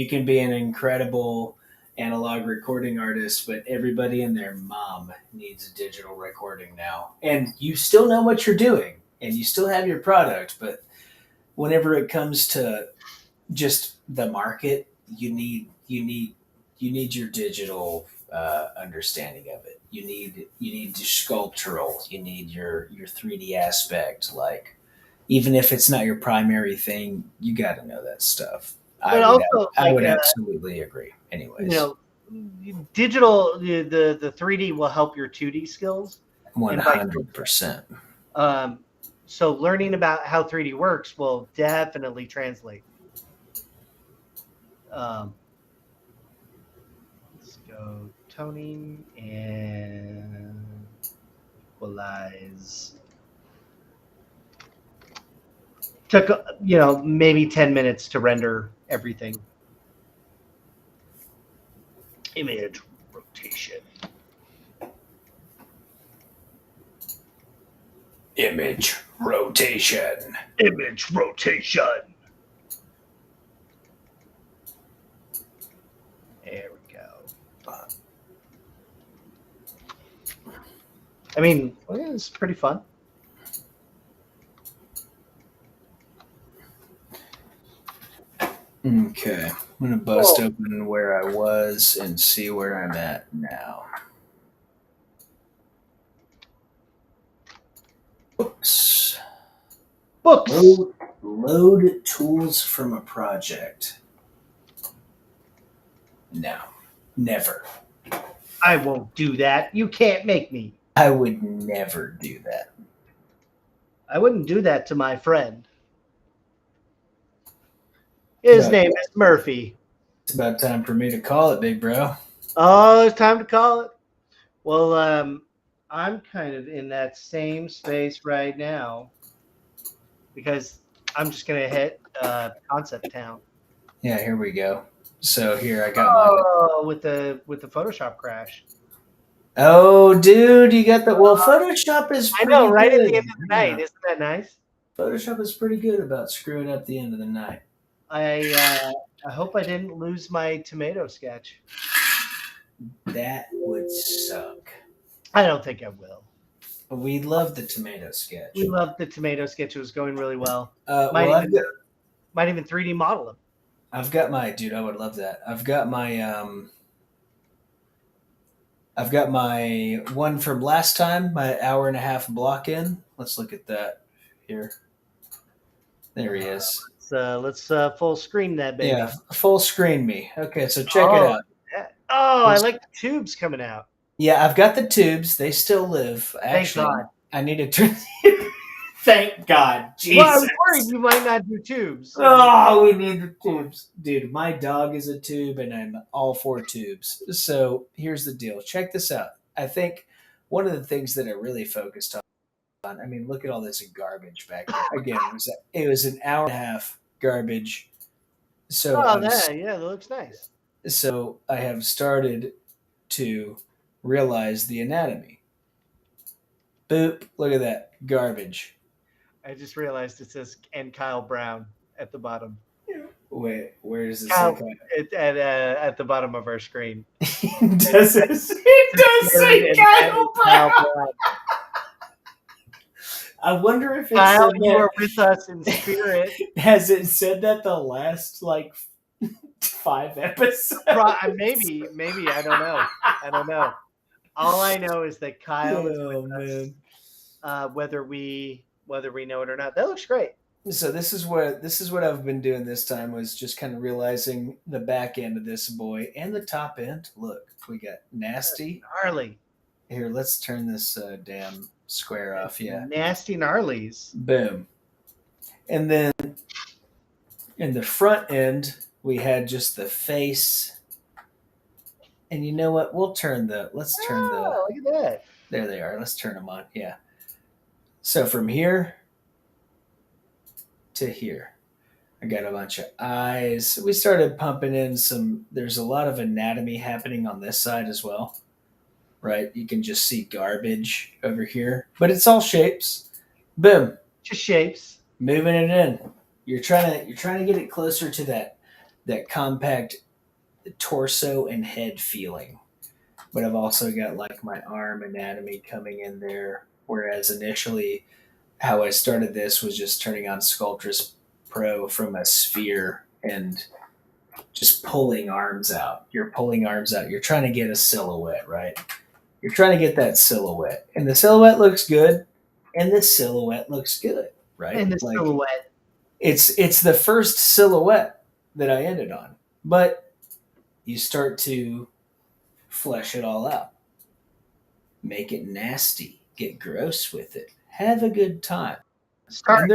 Speaker 2: can be an incredible analog recording artist, but everybody and their mom needs a digital recording now. And you still know what you're doing and you still have your product, but whenever it comes to just the market, you need your digital understanding of it. You need your sculptural, you need your 3D aspect. Like, even if it's not your primary thing, you got to know that stuff.
Speaker 1: But
Speaker 2: I would absolutely agree. Anyways,
Speaker 1: digital, the 3D will help your 2D skills.
Speaker 2: 100%.
Speaker 1: So learning about how 3D works will definitely translate. Let's go toning and equalize. Took maybe 10 minutes to render everything. Image rotation.
Speaker 2: Image rotation.
Speaker 1: Image rotation. There we go. I mean, it's pretty fun.
Speaker 2: Okay, I'm going to bust open where I was and see where I'm at now. Books. Load tools from a project. No, never.
Speaker 1: I won't do that. You can't make me.
Speaker 2: I would never do that.
Speaker 1: I wouldn't do that to my friend. His name is Murphy.
Speaker 2: It's about time for me to call it, big bro.
Speaker 1: Oh, it's time to call it. Well, I'm kind of in that same space right now because I'm just going to hit Concept Town.
Speaker 2: Yeah, here we go. So here I got
Speaker 1: with the Photoshop crash.
Speaker 2: Oh, dude, you got the Photoshop is pretty
Speaker 1: I know, right
Speaker 2: good.
Speaker 1: at the end of the night. Isn't that nice?
Speaker 2: Photoshop is pretty good about screwing up the end of the night.
Speaker 1: I hope I didn't lose my tomato sketch.
Speaker 2: That would suck.
Speaker 1: I don't think I will.
Speaker 2: We love the tomato sketch.
Speaker 1: We loved the tomato sketch. It was going really well.
Speaker 2: Might
Speaker 1: even 3D model them.
Speaker 2: I've got my dude. I would love that. I've got my one from last time. My hour and a half block in. Let's look at that here. There he is.
Speaker 1: Let's full screen that baby.
Speaker 2: Yeah, full screen me. Okay, so check it out.
Speaker 1: I like the tubes coming out.
Speaker 2: Yeah, I've got the tubes. They still live. Actually,
Speaker 1: thank God.
Speaker 2: I need to turn. Thank God. Jesus.
Speaker 1: Well, I was worried you might not do tubes.
Speaker 2: Oh, we need the tubes. Dude, my dog is a tube and I'm all for tubes. So here's the deal. Check this out. I think one of the things that I really focused on fun. I mean, look at all this garbage back there. Again, it was an hour and a half garbage. So
Speaker 1: yeah, that looks nice.
Speaker 2: so I have started to realize the anatomy. Boop! Look at that garbage.
Speaker 1: I just realized it says and Kyle Brown at the bottom.
Speaker 2: Wait, where does it
Speaker 1: Kyle,
Speaker 2: say?
Speaker 1: at the bottom of our screen.
Speaker 2: Does it? It does say Kyle Brown. I wonder if it's
Speaker 1: Kyle, you are with us in spirit.
Speaker 2: Has it said that the last like 5 episodes?
Speaker 1: Maybe. I don't know. All I know is that Kyle is with us, whether we know it or not. That looks great.
Speaker 2: So this is what I've been doing this time, was just kind of realizing the back end of this boy and the top end. Look, we got nasty.
Speaker 1: Gnarly.
Speaker 2: Here, let's turn this damn square off. Yeah.
Speaker 1: Nasty gnarlies.
Speaker 2: Boom. And then in the front end, we had just the face. And you know what? Look at that. There they are. Let's turn them on. Yeah. So from here to here, I got a bunch of eyes. We started pumping in there's a lot of anatomy happening on this side as well, right? You can just see garbage over here, but it's all shapes. Boom.
Speaker 1: Just shapes.
Speaker 2: Moving it in. You're trying to get it closer to that compact torso and head feeling. But I've also got like my arm anatomy coming in there. Whereas initially how I started this was just turning on Sculptress Pro from a sphere and just pulling arms out. You're pulling arms out. You're trying to get a silhouette, right? You're trying to get that silhouette. And the silhouette looks good. And the silhouette looks good, right?
Speaker 1: And the silhouette.
Speaker 2: It's the first silhouette that I ended on. But you start to flesh it all out. Make it nasty. Get gross with it. Have a good time.
Speaker 1: Start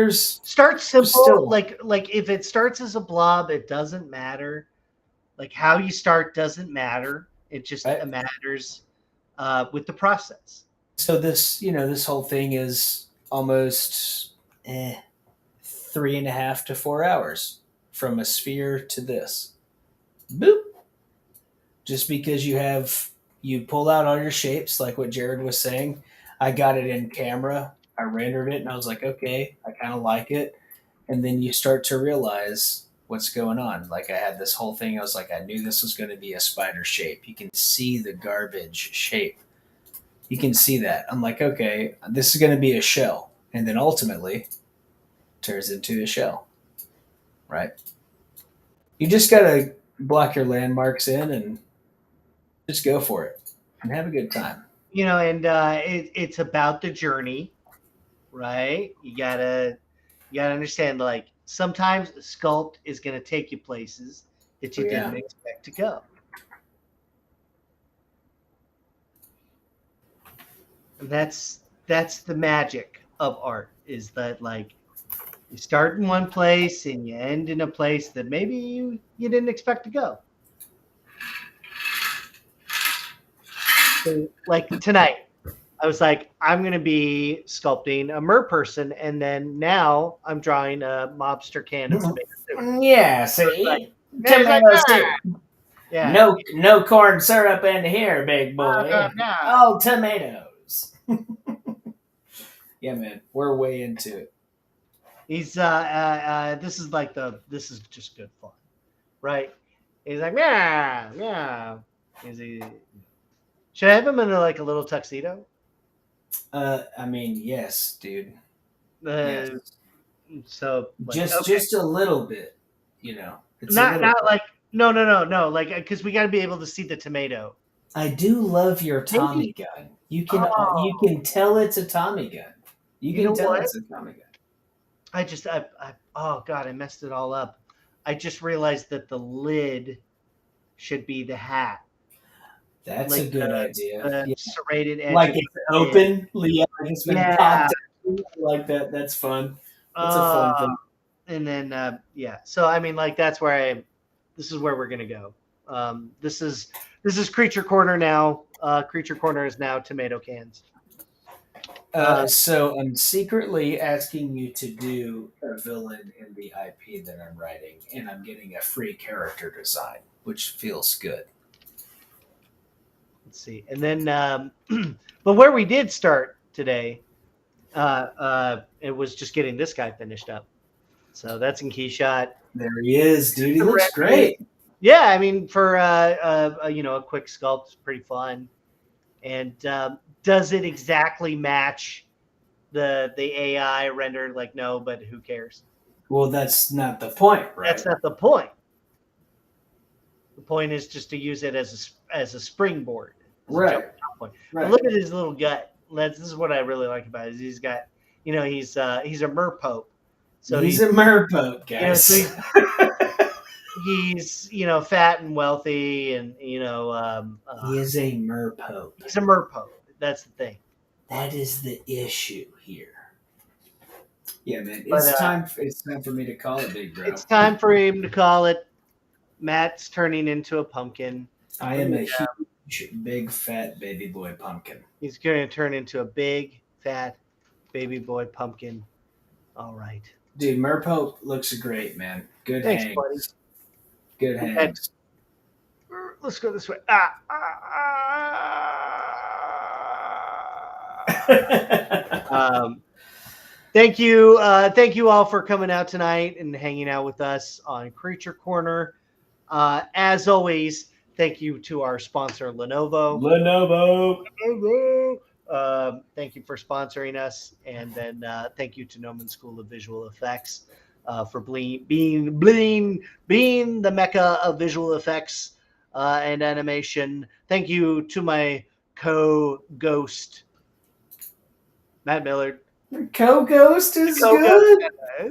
Speaker 1: simple. Like if it starts as a blob, it doesn't matter. Like how you start doesn't matter. It just matters with the process.
Speaker 2: So this whole thing is almost 3.5 to 4 hours from a sphere to this. Boop. Just because you pull out all your shapes, like what Jared was saying. I got it in camera. I rendered it and I was like, okay, I kind of like it. And then you start to realize what's going on. Like I had this whole thing. I was like, I knew this was going to be a spider shape. You can see the garbage shape. You can see that. I'm like, okay, this is going to be a shell. And then ultimately turns into a shell, right? You just got to block your landmarks in and just go for it and have a good time.
Speaker 1: And it's about the journey, right? You gotta understand, like sometimes a sculpt is gonna take you places that you didn't expect to go. And that's the magic of art, is that like you start in one place and you end in a place that maybe you didn't expect to go. So, like tonight, I was like, I'm going to be sculpting a mer person, and then now I'm drawing a mobster can of tomato soup.
Speaker 2: Yeah, see? Tomato soup. Yeah. No corn syrup in here, big boy. All tomatoes. Yeah, man, we're way into it.
Speaker 1: He's this is just good fun, right? He's like, yeah. Should I have him in a little tuxedo?
Speaker 2: I mean, yes, dude.
Speaker 1: Yes. So
Speaker 2: just a little bit, It's
Speaker 1: not like no, like because we got to be able to see the tomato.
Speaker 2: I do love your Tommy gun. You can tell it's a Tommy gun. You can tell it's a Tommy gun.
Speaker 1: Oh God, I messed it all up. I just realized that the lid should be the hat.
Speaker 2: That's a good idea.
Speaker 1: Serrated edge.
Speaker 2: Like it's open. Yeah, it's been popped out. Like that. That's fun. That's a fun thing.
Speaker 1: And then So I mean, like that's where this is where we're gonna go. This is Creature Corner now. Creature Corner is now tomato cans.
Speaker 2: So I'm secretly asking you to do a villain in the IP that I'm writing, and I'm getting a free character design, which feels good.
Speaker 1: Let's see. And then, but where we did start today, it was just getting this guy finished up. So that's in Keyshot.
Speaker 2: There he is, dude. He looks great.
Speaker 1: Yeah, I mean, for a quick sculpt, it's pretty fun. And does it exactly match the AI rendered? Like, no, but who cares?
Speaker 2: Well, that's not the point, right?
Speaker 1: That's not the point. The point is just to use it as a springboard.
Speaker 2: Right.
Speaker 1: But look at his little gut. This is what I really like about it. Is he's got, he's a merpope. So
Speaker 2: he's a merpope, guys.
Speaker 1: He's fat and wealthy, and
Speaker 2: he is a merpope.
Speaker 1: He's a merpope. That's the thing.
Speaker 2: That is the issue here. Yeah, man. It's time for me to call it, big bro.
Speaker 1: It's time for him to call it. Matt's turning into a pumpkin.
Speaker 2: I am a huge, big, fat baby boy pumpkin.
Speaker 1: He's going to turn into a big, fat baby boy pumpkin. All right.
Speaker 2: Dude, merpope looks great, man. Good
Speaker 1: Thanks,
Speaker 2: hangs.
Speaker 1: buddy.
Speaker 2: Good hangs.
Speaker 1: Let's go this way. Thank you all for coming out tonight and hanging out with us on Creature Corner. As always, thank you to our sponsor, Lenovo. Thank you for sponsoring us, and then thank you to Gnomon School of Visual Effects for being the mecca of visual effects and animation. Thank you to my co-ghost, Matt Millard.
Speaker 2: Co-ghost is good.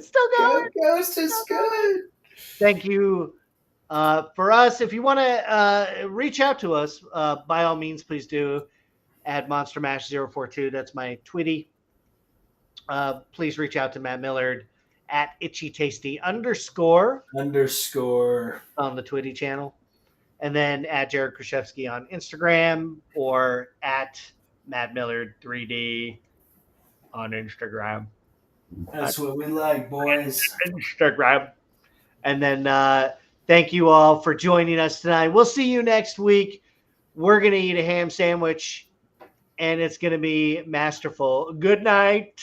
Speaker 1: Still going.
Speaker 2: Co-ghost is good.
Speaker 1: Thank you. For us, if you want to reach out to us, by all means, please do. At MonsterMash042. That's my Twitty. Please reach out to Matt Millard at itchytasty__ on the Twitty channel. And then at Jared Krichevsky on Instagram, or at Matt Millard 3D on Instagram.
Speaker 2: That's what we like, boys.
Speaker 1: Instagram. And then thank you all for joining us tonight. We'll see you next week. We're going to eat a ham sandwich, and it's going to be masterful. Good night.